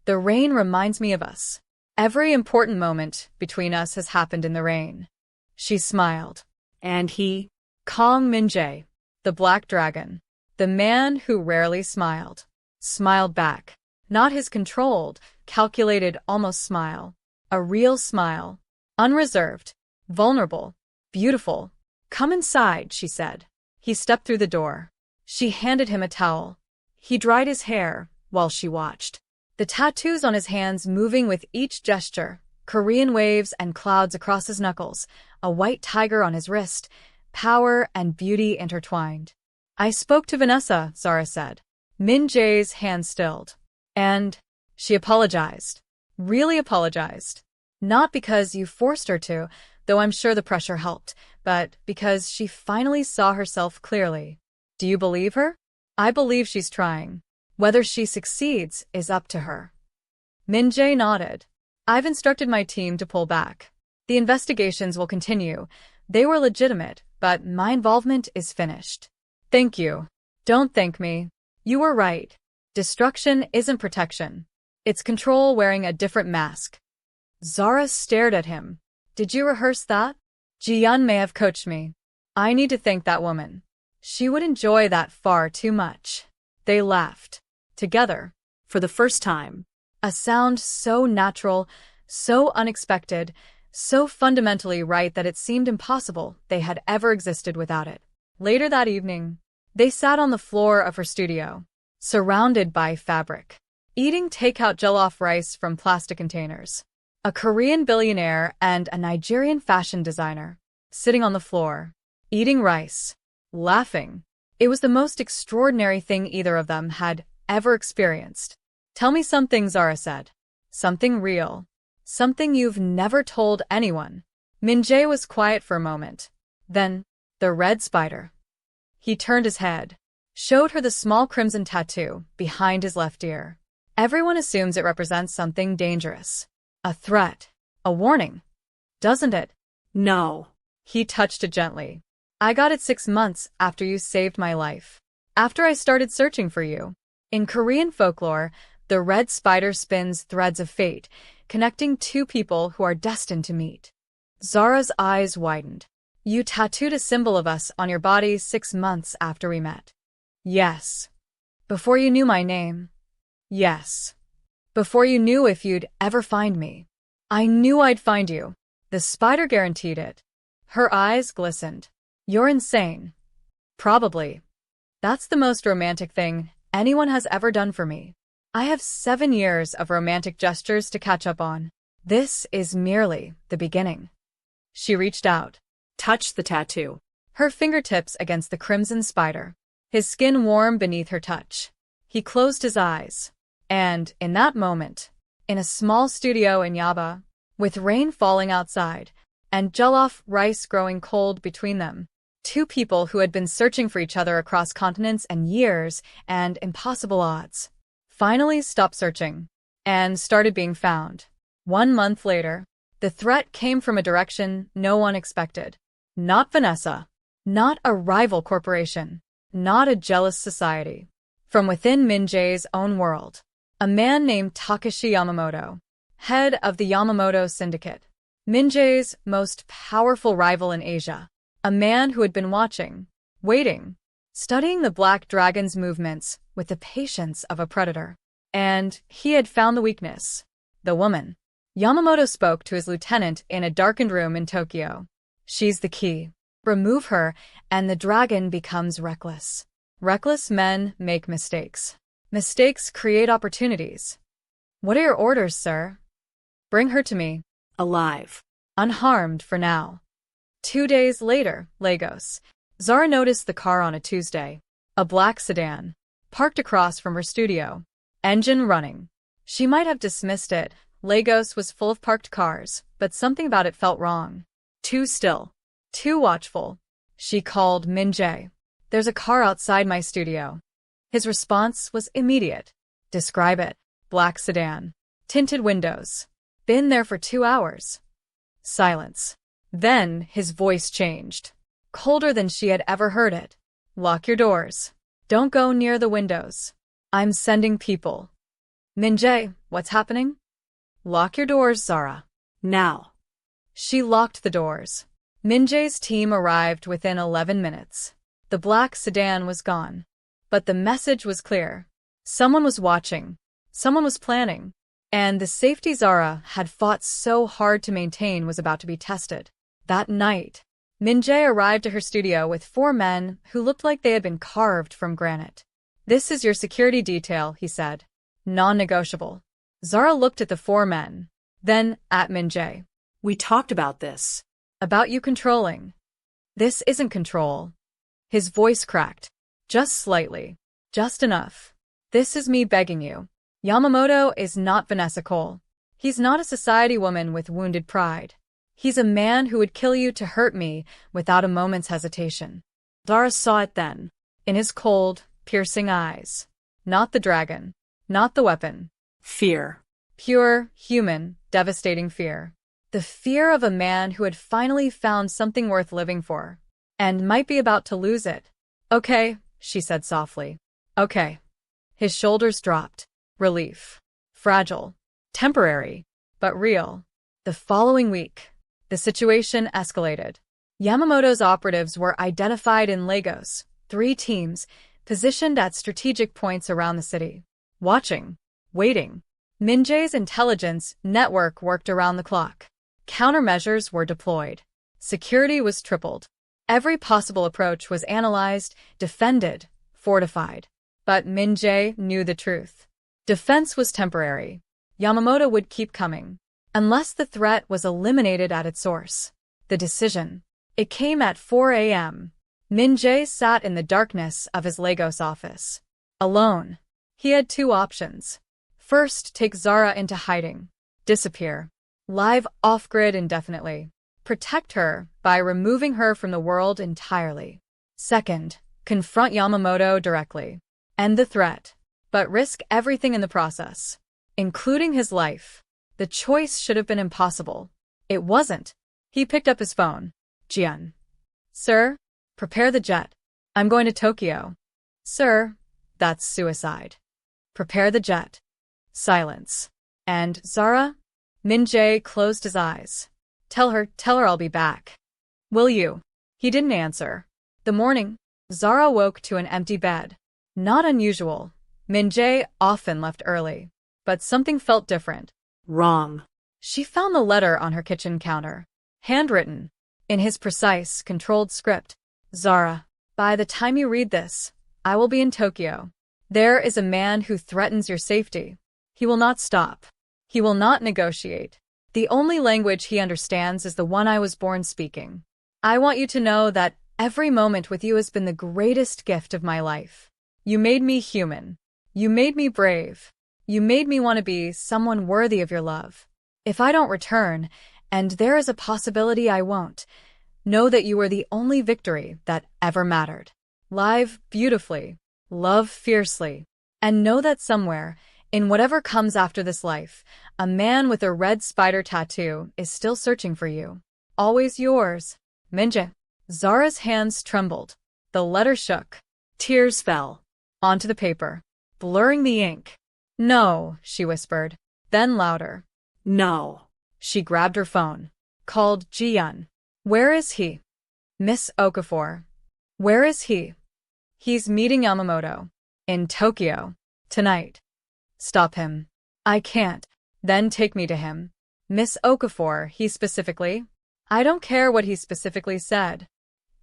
The rain reminds me of us. Every important moment between us has happened in the rain. She smiled. And he? Kong Min-jae, the black dragon, the man who rarely smiled, smiled back. Not his controlled, calculated almost smile. A real smile. Unreserved. Vulnerable. Beautiful. Come inside, she said. He stepped through the door. She handed him a towel. He dried his hair while she watched. The tattoos on his hands moving with each gesture, Korean waves and clouds across his knuckles, a white tiger on his wrist, power and beauty intertwined. I spoke to Vanessa, Zara said. Min-jae's hand stilled. And she apologized. Really apologized. Not because you forced her to, though I'm sure the pressure helped, but because she finally saw herself clearly. Do you believe her? I believe she's trying. Whether she succeeds is up to her. Min-jae nodded. I've instructed my team to pull back. The investigations will continue. They were legitimate, but my involvement is finished. Thank you. Don't thank me. You were right. Destruction isn't protection. It's control wearing a different mask. Zara stared at him. Did you rehearse that? Ji-yeon may have coached me. I need to thank that woman. She would enjoy that far too much. They laughed. Together. For the first time. A sound so natural, so unexpected, so fundamentally right that it seemed impossible they had ever existed without it. Later that evening, they sat on the floor of her studio, surrounded by fabric, eating takeout jollof rice from plastic containers. A Korean billionaire and a Nigerian fashion designer, sitting on the floor, eating rice, laughing. It was the most extraordinary thing either of them had ever experienced. Tell me something, Zara said. Something real. Something you've never told anyone. Min-jae was quiet for a moment. Then, the red spider. He turned his head, showed her the small crimson tattoo behind his left ear. Everyone assumes it represents something dangerous. A threat. A warning. Doesn't it? No. He touched it gently. I got it 6 months after you saved my life. After I started searching for you. In Korean folklore, the red spider spins threads of fate, connecting two people who are destined to meet. Zara's eyes widened. You tattooed a symbol of us on your body 6 months after we met. Yes. Before you knew my name. Yes. Before you knew if you'd ever find me. I knew I'd find you. The spider guaranteed it. Her eyes glistened. You're insane. Probably. That's the most romantic thing anyone has ever done for me. I have 7 years of romantic gestures to catch up on. This is merely the beginning. She reached out, Touched the tattoo. her fingertips against the crimson spider, his skin warm beneath her touch. He closed his eyes, and in that moment, in a small studio in Yaba, with rain falling outside and jollof rice growing cold between them, two people who had been searching for each other across continents and years and impossible odds, finally stopped searching and started being found. 1 month later, the threat came from a direction no one expected. Not Vanessa. Not a rival corporation. Not a jealous society. From within Min Jae's own world, a man named Takashi Yamamoto, head of the Yamamoto Syndicate, Min Jae's most powerful rival in Asia, a man who had been watching, waiting, studying the Black Dragon's movements with the patience of a predator. And he had found the weakness. The woman. Yamamoto spoke to his lieutenant in a darkened room in Tokyo. She's the key. Remove her, and the dragon becomes reckless. Reckless men make mistakes. Mistakes create opportunities. What are your orders, sir? Bring her to me. Alive. Unharmed for now. 2 days later, Lagos. Zara noticed the car on a Tuesday. A black sedan. Parked across from her studio. Engine running. She might have dismissed it. Lagos was full of parked cars, but something about it felt wrong. Too still. Too watchful. She called Min Jae. There's a car outside my studio. His response was immediate. Describe it. Black sedan. Tinted windows. Been there for 2 hours. Silence. Then his voice changed. Colder than she had ever heard it. Lock your doors. Don't go near the windows. I'm sending people. Min Jae, what's happening? Lock your doors, Zara. Now. She locked the doors. Min Jae's team arrived within 11 minutes. The black sedan was gone. But the message was clear. Someone was watching. Someone was planning. And the safety Zara had fought so hard to maintain was about to be tested. That night, Min Jae arrived at her studio with 4 men who looked like they had been carved from granite. This is your security detail, he said. Non-negotiable. Zara looked at the 4 men, then at Min Jae. We talked about this. About you controlling. This isn't control. His voice cracked. Just slightly. Just enough. This is me begging you. Yamamoto is not Vanessa Cole. He's not a society woman with wounded pride. He's a man who would kill you to hurt me without a moment's hesitation. Zara saw it then. In his cold, piercing eyes. Not the dragon. Not the weapon. Fear. Pure, human, devastating fear. The fear of a man who had finally found something worth living for, and might be about to lose it. Okay, she said softly. Okay. His shoulders dropped. Relief. Fragile. Temporary. But real. The following week, the situation escalated. Yamamoto's operatives were identified in Lagos, 3 teams, positioned at strategic points around the city. Watching. Waiting. Min Jae's intelligence network worked around the clock. Countermeasures were deployed. Security was tripled. Every possible approach was analyzed, defended, fortified. But Min Jae knew the truth. Defense was temporary. Yamamoto would keep coming, unless the threat was eliminated at its source. The decision. It came at 4 a.m. Min Jae sat in the darkness of his Lagos office. Alone. He had 2 options. First, take Zara into hiding. Disappear. Live off-grid indefinitely. Protect her by removing her from the world entirely. Second, confront Yamamoto directly. End the threat, but risk everything in the process, including his life. The choice should have been impossible. It wasn't. He picked up his phone. Jian. Sir, prepare the jet. I'm going to Tokyo. Sir, that's suicide. Prepare the jet. Silence. And Zara? Min Jae closed his eyes. Tell her I'll be back. Will you? He didn't answer. The morning, Zara woke to an empty bed. Not unusual. Min Jae often left early. But something felt different. Wrong. She found the letter on her kitchen counter. Handwritten. In his precise, controlled script. Zara, By the time you read this, I will be in Tokyo. There is a man who threatens your safety. He will not stop. He will not negotiate. The only language he understands is the one I was born speaking. I want you to know that every moment with you has been the greatest gift of my life. You made me human. You made me brave. You made me want to be someone worthy of your love. If I don't return, and there is a possibility I won't, know that you are the only victory that ever mattered. Live beautifully, love fiercely, and know that somewhere, in whatever comes after this life, a man with a red spider tattoo is still searching for you. Always yours, Minjae. Zara's hands trembled. The letter shook. Tears fell onto the paper, blurring the ink. No, she whispered. Then louder. No. She grabbed her phone. Called Ji-yeon. Where is he? Miss Okafor. Where is he? He's meeting Yamamoto. In Tokyo. Tonight. Stop him. I can't. Then take me to him. Miss Okafor, he specifically? I don't care what he specifically said.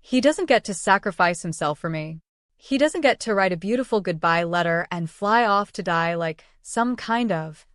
He doesn't get to sacrifice himself for me. He doesn't get to write a beautiful goodbye letter and fly off to die like some kind of...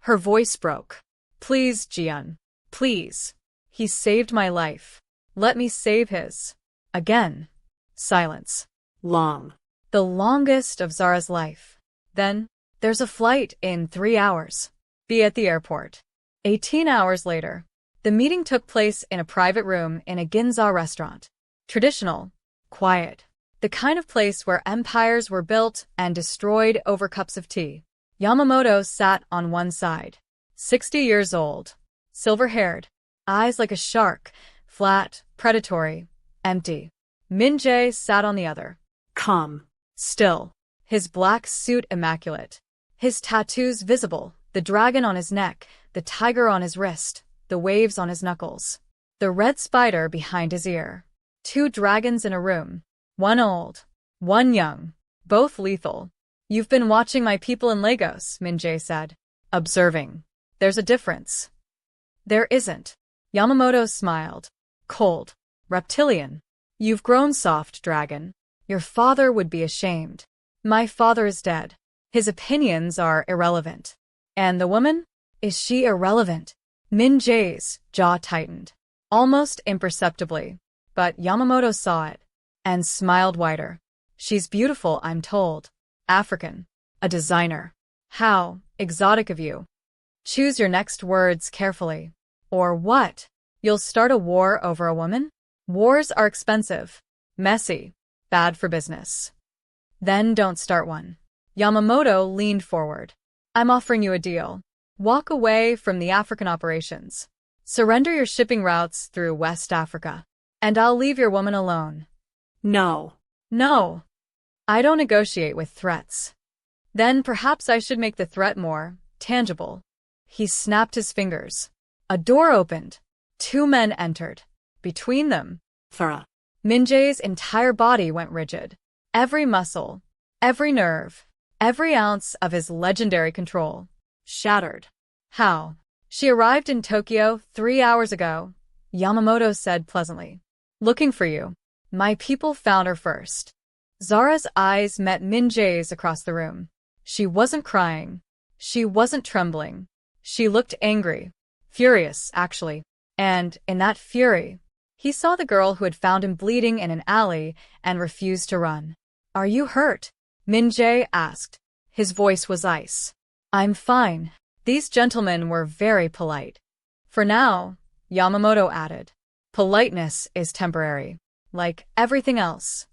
Her voice broke. Please, Ji-yeon. Please. He saved my life. Let me save his. Again. Silence. Long. The longest of Zara's life. Then, there's a flight in 3 hours. Be at the airport. 18 hours later, the meeting took place in a private room in a Ginza restaurant. Traditional. Quiet. The kind of place where empires were built and destroyed over cups of tea. Yamamoto sat on one side. 60 years old. Silver-haired. Eyes like a shark. Flat, predatory, empty. Minjae sat on the other. Calm. Still. His black suit immaculate. His tattoos visible. The dragon on his neck, the tiger on his wrist, the waves on his knuckles. The red spider behind his ear. 2 dragons in a room. One old, one young. Both lethal. You've been watching my people in Lagos, Minjae said. Observing. There's a difference. There isn't. Yamamoto smiled. Cold. Reptilian. You've grown soft, dragon. Your father would be ashamed. My father is dead. His opinions are irrelevant. And the woman? Is she irrelevant? Minjae's jaw tightened. Almost imperceptibly. But Yamamoto saw it. And smiled wider. She's beautiful, I'm told. African. A designer. How exotic of you. Choose your next words carefully. Or what? You'll start a war over a woman? Wars are expensive. Messy. Bad for business. Then don't start one. Yamamoto leaned forward. I'm offering you a deal. Walk away from the African operations. Surrender your shipping routes through West Africa. And I'll leave your woman alone. No. No. I don't negotiate with threats. Then perhaps I should make the threat more tangible. He snapped his fingers. A door opened. 2 men entered. Between them, Farah. Minjae's entire body went rigid. Every muscle, every nerve, every ounce of his legendary control shattered. How? She arrived in Tokyo 3 hours ago, Yamamoto said pleasantly. Looking for you. My people found her first. Zara's eyes met Minjae's across the room. She wasn't crying. She wasn't trembling. She looked angry. Furious, actually. And, in that fury, he saw the girl who had found him bleeding in an alley and refused to run. Are you hurt? Minjae asked. His voice was ice. I'm fine. These gentlemen were very polite. For now, Yamamoto added. Politeness is temporary. Like everything else.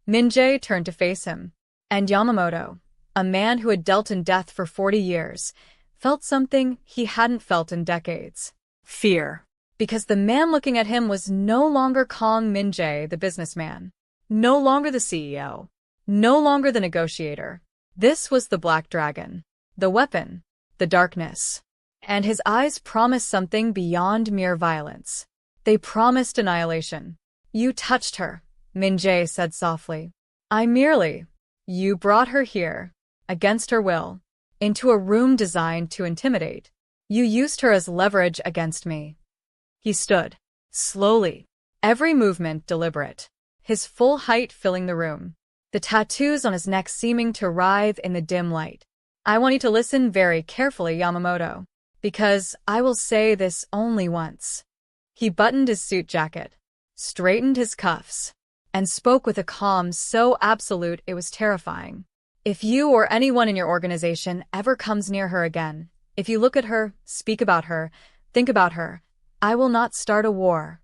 Minjae turned to face him. And Yamamoto, a man who had dealt in death for 40 years, felt something he hadn't felt in decades. Fear. Because the man looking at him was no longer Kong Minjae, the businessman. No longer the CEO. No longer the negotiator. This was the Black Dragon. The weapon. The darkness. And his eyes promised something beyond mere violence. They promised annihilation. You touched her, Minjae said softly. I merely. You brought her here, against her will, into a room designed to intimidate. You used her as leverage against me. He stood, slowly, every movement deliberate. his full height filling the room, the tattoos on his neck seeming to writhe in the dim light. I want you to listen very carefully, Yamamoto, because I will say this only once. He buttoned his suit jacket, straightened his cuffs, and spoke with a calm so absolute it was terrifying. If you or anyone in your organization ever comes near her again, if you look at her, speak about her, think about her, I will not start a war.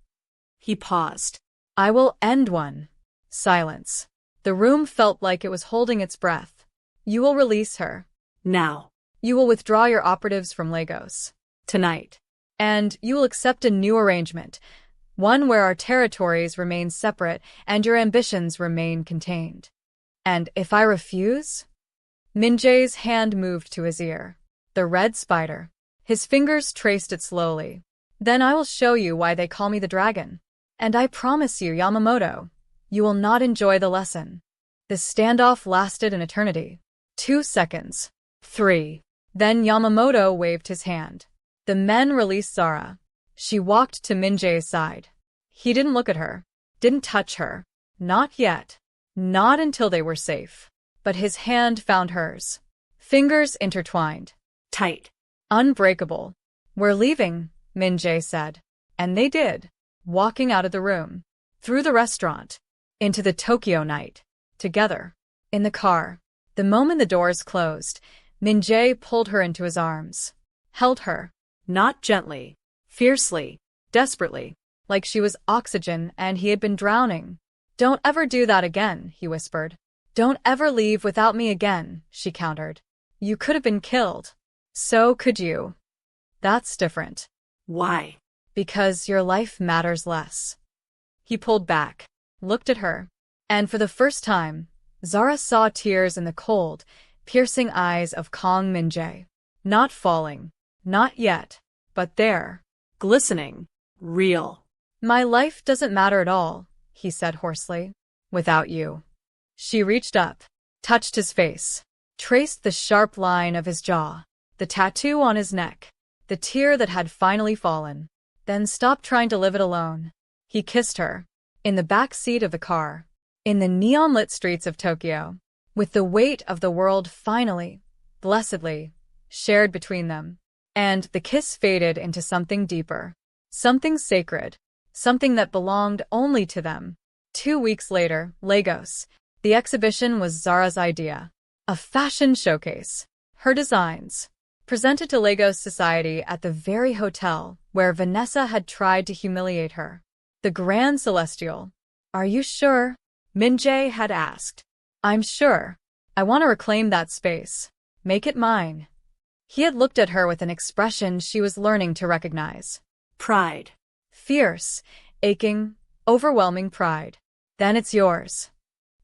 He paused. I will end one. Silence. The room felt like it was holding its breath. You will release her. Now. You will withdraw your operatives from Lagos. Tonight. And you will accept a new arrangement, one where our territories remain separate and your ambitions remain contained. And if I refuse? Min-jae's hand moved to his ear. The red spider. His fingers traced it slowly. Then I will show you why they call me the dragon. And I promise you, Yamamoto, you will not enjoy the lesson. The standoff lasted an eternity. 2 seconds. 3. Then Yamamoto waved his hand. The men released Zara. She walked to Min-jae's side. He didn't look at her, didn't touch her. Not yet. Not until they were safe. But his hand found hers. Fingers intertwined. Tight. Unbreakable. We're leaving, Min-jae said. And they did. Walking out of the room. Through the restaurant. Into the Tokyo night. Together. In the car. The moment the doors closed, Min-jae pulled her into his arms. Held her. Not gently. Fiercely. Desperately. Like she was oxygen and he had been drowning. Don't ever do that again, he whispered. Don't ever leave without me again, she countered. You could have been killed. So could you. That's different. Why? Because your life matters less. He pulled back, looked at her, and for the first time, Zara saw tears in the cold, piercing eyes of Kang Min-jae. Not falling. Not yet. But there. Glistening. Real. My life doesn't matter at all, he said hoarsely. Without you. She reached up, touched his face, traced the sharp line of his jaw, the tattoo on his neck, the tear that had finally fallen, then stopped trying to live it alone. He kissed her. In the back seat of the car. In the neon-lit streets of Tokyo. With the weight of the world finally, blessedly, shared between them. And the kiss faded into something deeper. Something sacred. Something that belonged only to them. 2 weeks later, Lagos. The exhibition was Zara's idea. A fashion showcase. Her designs. Presented to Lagos society at the very hotel where Vanessa had tried to humiliate her. The Grand Celestial. Are you sure? Min-jae had asked. I'm sure. I want to reclaim that space. Make it mine. He had looked at her with an expression she was learning to recognize. Pride. Fierce, aching, overwhelming pride. Then it's yours.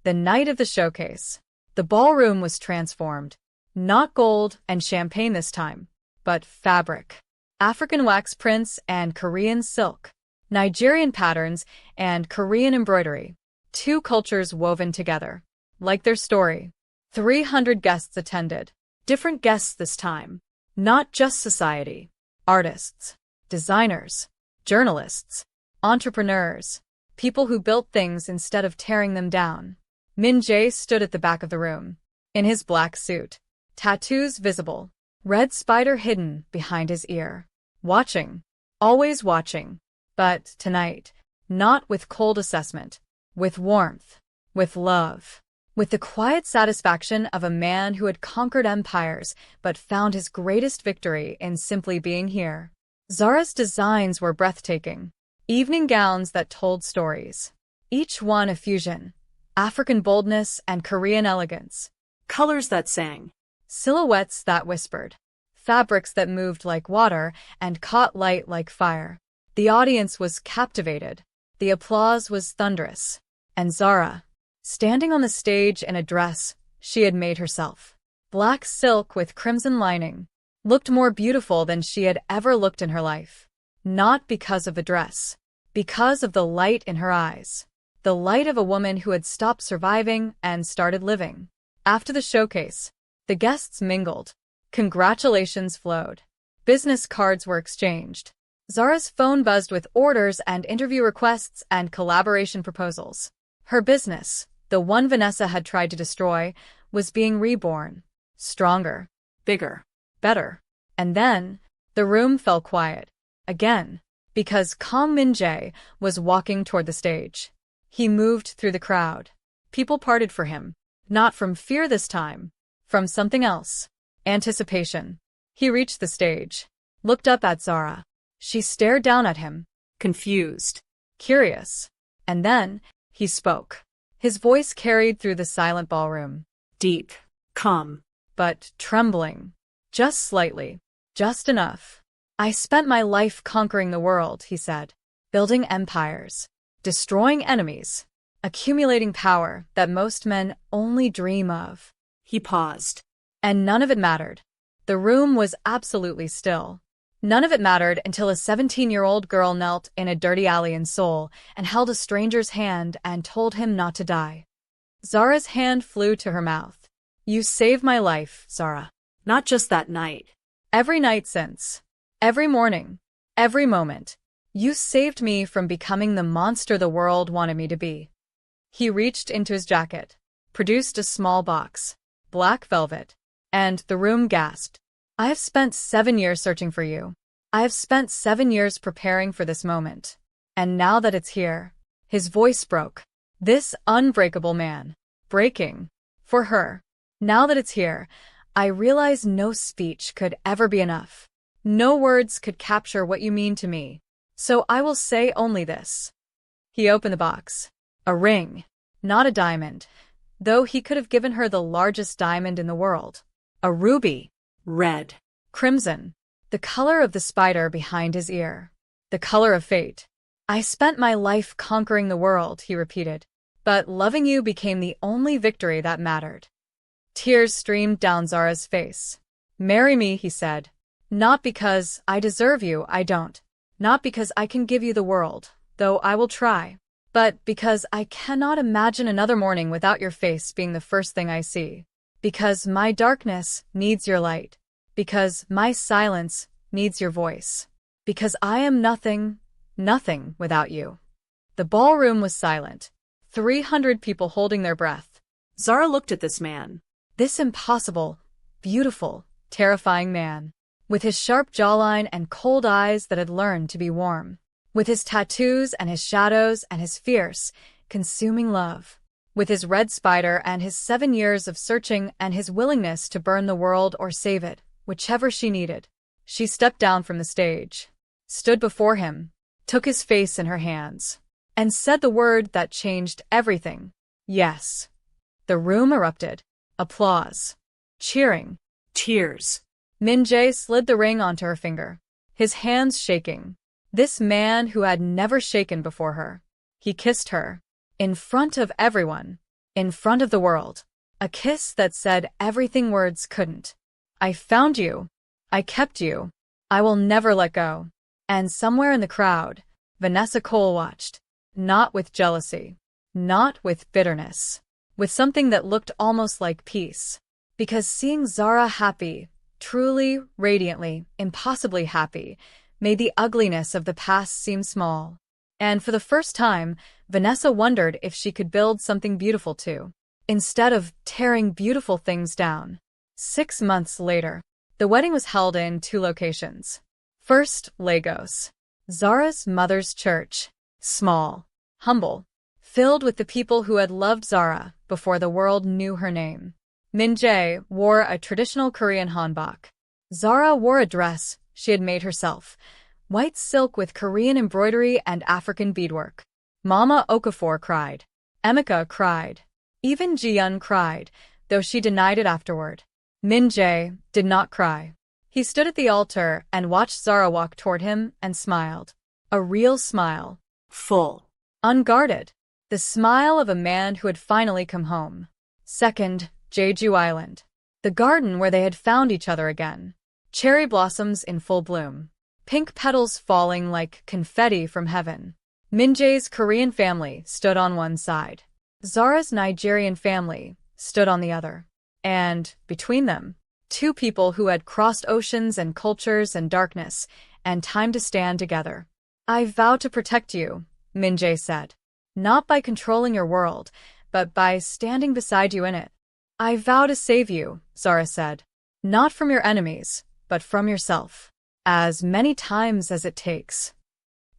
The night of the showcase. The ballroom was transformed. Not gold and champagne this time, but fabric. African wax prints and Korean silk. Nigerian patterns and Korean embroidery. 2 cultures woven together. Like their story. 300 guests attended. Different guests this time. Not just society. Artists. Designers. Journalists. Entrepreneurs. People who built things instead of tearing them down. Min-jae stood at the back of the room. In his black suit. Tattoos visible. Red spider hidden behind his ear. Watching. Always watching. But tonight, not with cold assessment. With warmth. With love. With the quiet satisfaction of a man who had conquered empires but found his greatest victory in simply being here. Zara's designs were breathtaking. Evening gowns that told stories. Each one a fusion. African boldness and Korean elegance. Colors that sang. Silhouettes that whispered. Fabrics that moved like water and caught light like fire. The audience was captivated. The applause was thunderous. And Zara, standing on the stage in a dress she had made herself, black silk with crimson lining, looked more beautiful than she had ever looked in her life. Not because of the dress, because of the light in her eyes. The light of a woman who had stopped surviving and started living. After the showcase, the guests mingled. Congratulations flowed. Business cards were exchanged. Zara's phone buzzed with orders and interview requests and collaboration proposals. Her business, the one Vanessa had tried to destroy, was being reborn. Stronger. Bigger. Better. And then, the room fell quiet. Again. Because Kang Min-jae was walking toward the stage. He moved through the crowd. People parted for him. Not from fear this time. From something else. Anticipation. He reached the stage. Looked up at Zara. She stared down at him. Confused. Curious. And then, he spoke. His voice carried through the silent ballroom. Deep. Calm. But trembling. Just slightly. Just enough. I spent my life conquering the world, he said. Building empires. Destroying enemies. Accumulating power that most men only dream of. He paused. And none of it mattered. The room was absolutely still. None of it mattered until a 17-year-old girl knelt in a dirty alley in Seoul and held a stranger's hand and told him not to die. Zara's hand flew to her mouth. You saved my life, Zara. Not just that night. Every night since. Every morning. Every moment. You saved me from becoming the monster the world wanted me to be. He reached into his jacket, produced a small box, black velvet, and the room gasped. I have spent 7 years searching for you. I have spent 7 years preparing for this moment. And now that it's here, his voice broke. This unbreakable man. Breaking. For her. Now that it's here, I realize no speech could ever be enough. No words could capture what you mean to me. So I will say only this. He opened the box. A ring. Not a diamond. Though he could have given her the largest diamond in the world. A ruby. Red. Crimson. The color of the spider behind his ear. The color of fate. I spent my life conquering the world, he repeated. But loving you became the only victory that mattered. Tears streamed down Zara's face. Marry me, he said. Not because I deserve you, I don't. Not because I can give you the world, though I will try. But because I cannot imagine another morning without your face being the first thing I see. Because my darkness needs your light. Because my silence needs your voice. Because I am nothing, nothing without you. The ballroom was silent. 300 people holding their breath. Zara looked at this man. This impossible, beautiful, terrifying man. With his sharp jawline and cold eyes that had learned to be warm. With his tattoos and his shadows and his fierce, consuming love. With his red spider and his 7 years of searching and his willingness to burn the world or save it, whichever she needed. She stepped down from the stage, stood before him, took his face in her hands, and said the word that changed everything. Yes. The room erupted. Applause. Cheering. Tears. Min-jae slid the ring onto her finger, his hands shaking. This man who had never shaken before her. He kissed her. In front of everyone. In front of the world. A kiss that said everything words couldn't. I found you. I kept you. I will never let go. And somewhere in the crowd, Vanessa Cole watched. Not with jealousy. Not with bitterness. With something that looked almost like peace. Because seeing Zara happy, truly, radiantly, impossibly happy, made the ugliness of the past seem small. And for the first time, Vanessa wondered if she could build something beautiful too, instead of tearing beautiful things down. 6 months later, the wedding was held in 2 locations. First, Lagos. Zara's mother's church. Small. Humble. Filled with the people who had loved Zara before the world knew her name. Min-jae wore a traditional Korean hanbok. Zara wore a dress she had made herself. White silk with Korean embroidery and African beadwork. Mama Okafor cried. Emeka cried. Even Ji-yeon cried, though she denied it afterward. Min-jae did not cry. He stood at the altar and watched Zara walk toward him and smiled. A real smile. Full. Unguarded. The smile of a man who had finally come home. Second, Jeju Island. The garden where they had found each other again. Cherry blossoms in full bloom. Pink petals falling like confetti from heaven. Min-jae's Korean family stood on one side. Zara's Nigerian family stood on the other. And, between them, 2 people who had crossed oceans and cultures and darkness, and time to stand together. I vow to protect you, Min-jae said. not by controlling your world, but by standing beside you in it. I vow to save you, Zara said. Not from your enemies, but from yourself. As many times as it takes.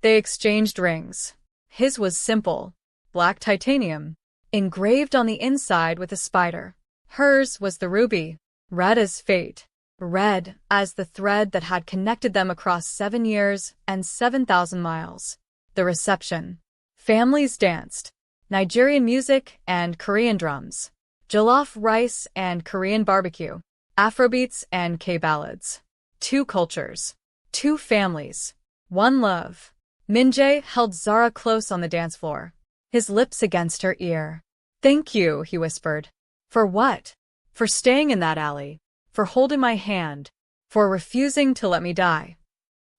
They exchanged rings. His was simple, black titanium, engraved on the inside with a spider. Hers was the ruby, red as fate, red as the thread that had connected them across 7 years and 7,000 miles. The reception. Families danced. Nigerian music and Korean drums. Jollof rice and Korean barbecue. Afrobeats and K-ballads. 2 cultures. 2 families. 1 love. Min-jae held Zara close on the dance floor, his lips against her ear. Thank you, he whispered. For what? For staying in that alley. For holding my hand. For refusing to let me die.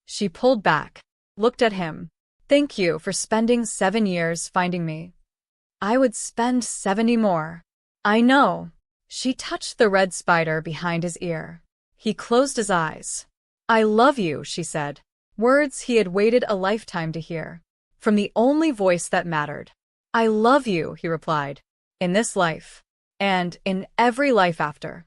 She pulled back, looked at him. Thank you for spending 7 years finding me. I would spend 70 more. I know. She touched the red spider behind his ear. He closed his eyes. I love you, she said. Words he had waited a lifetime to hear. From the only voice that mattered. I love you, he replied. In this life. And in every life after.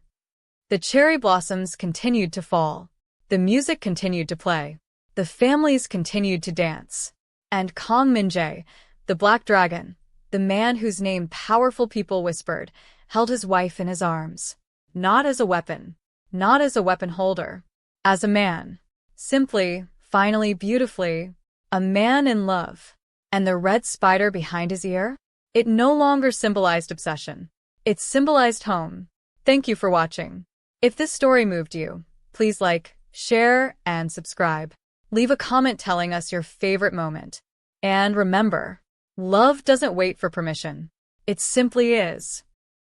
The cherry blossoms continued to fall. The music continued to play. The families continued to dance. And Kong Min-jae, the black dragon, the man whose name powerful people whispered, held his wife in his arms. Not as a weapon. Not as a weapon holder. As a man. Simply, finally, beautifully, a man in love. And the red spider behind his ear? It no longer symbolized obsession. It symbolized home. Thank you for watching. If this story moved you, please like, share, and subscribe. Leave a comment telling us your favorite moment. And remember, love doesn't wait for permission. It simply is.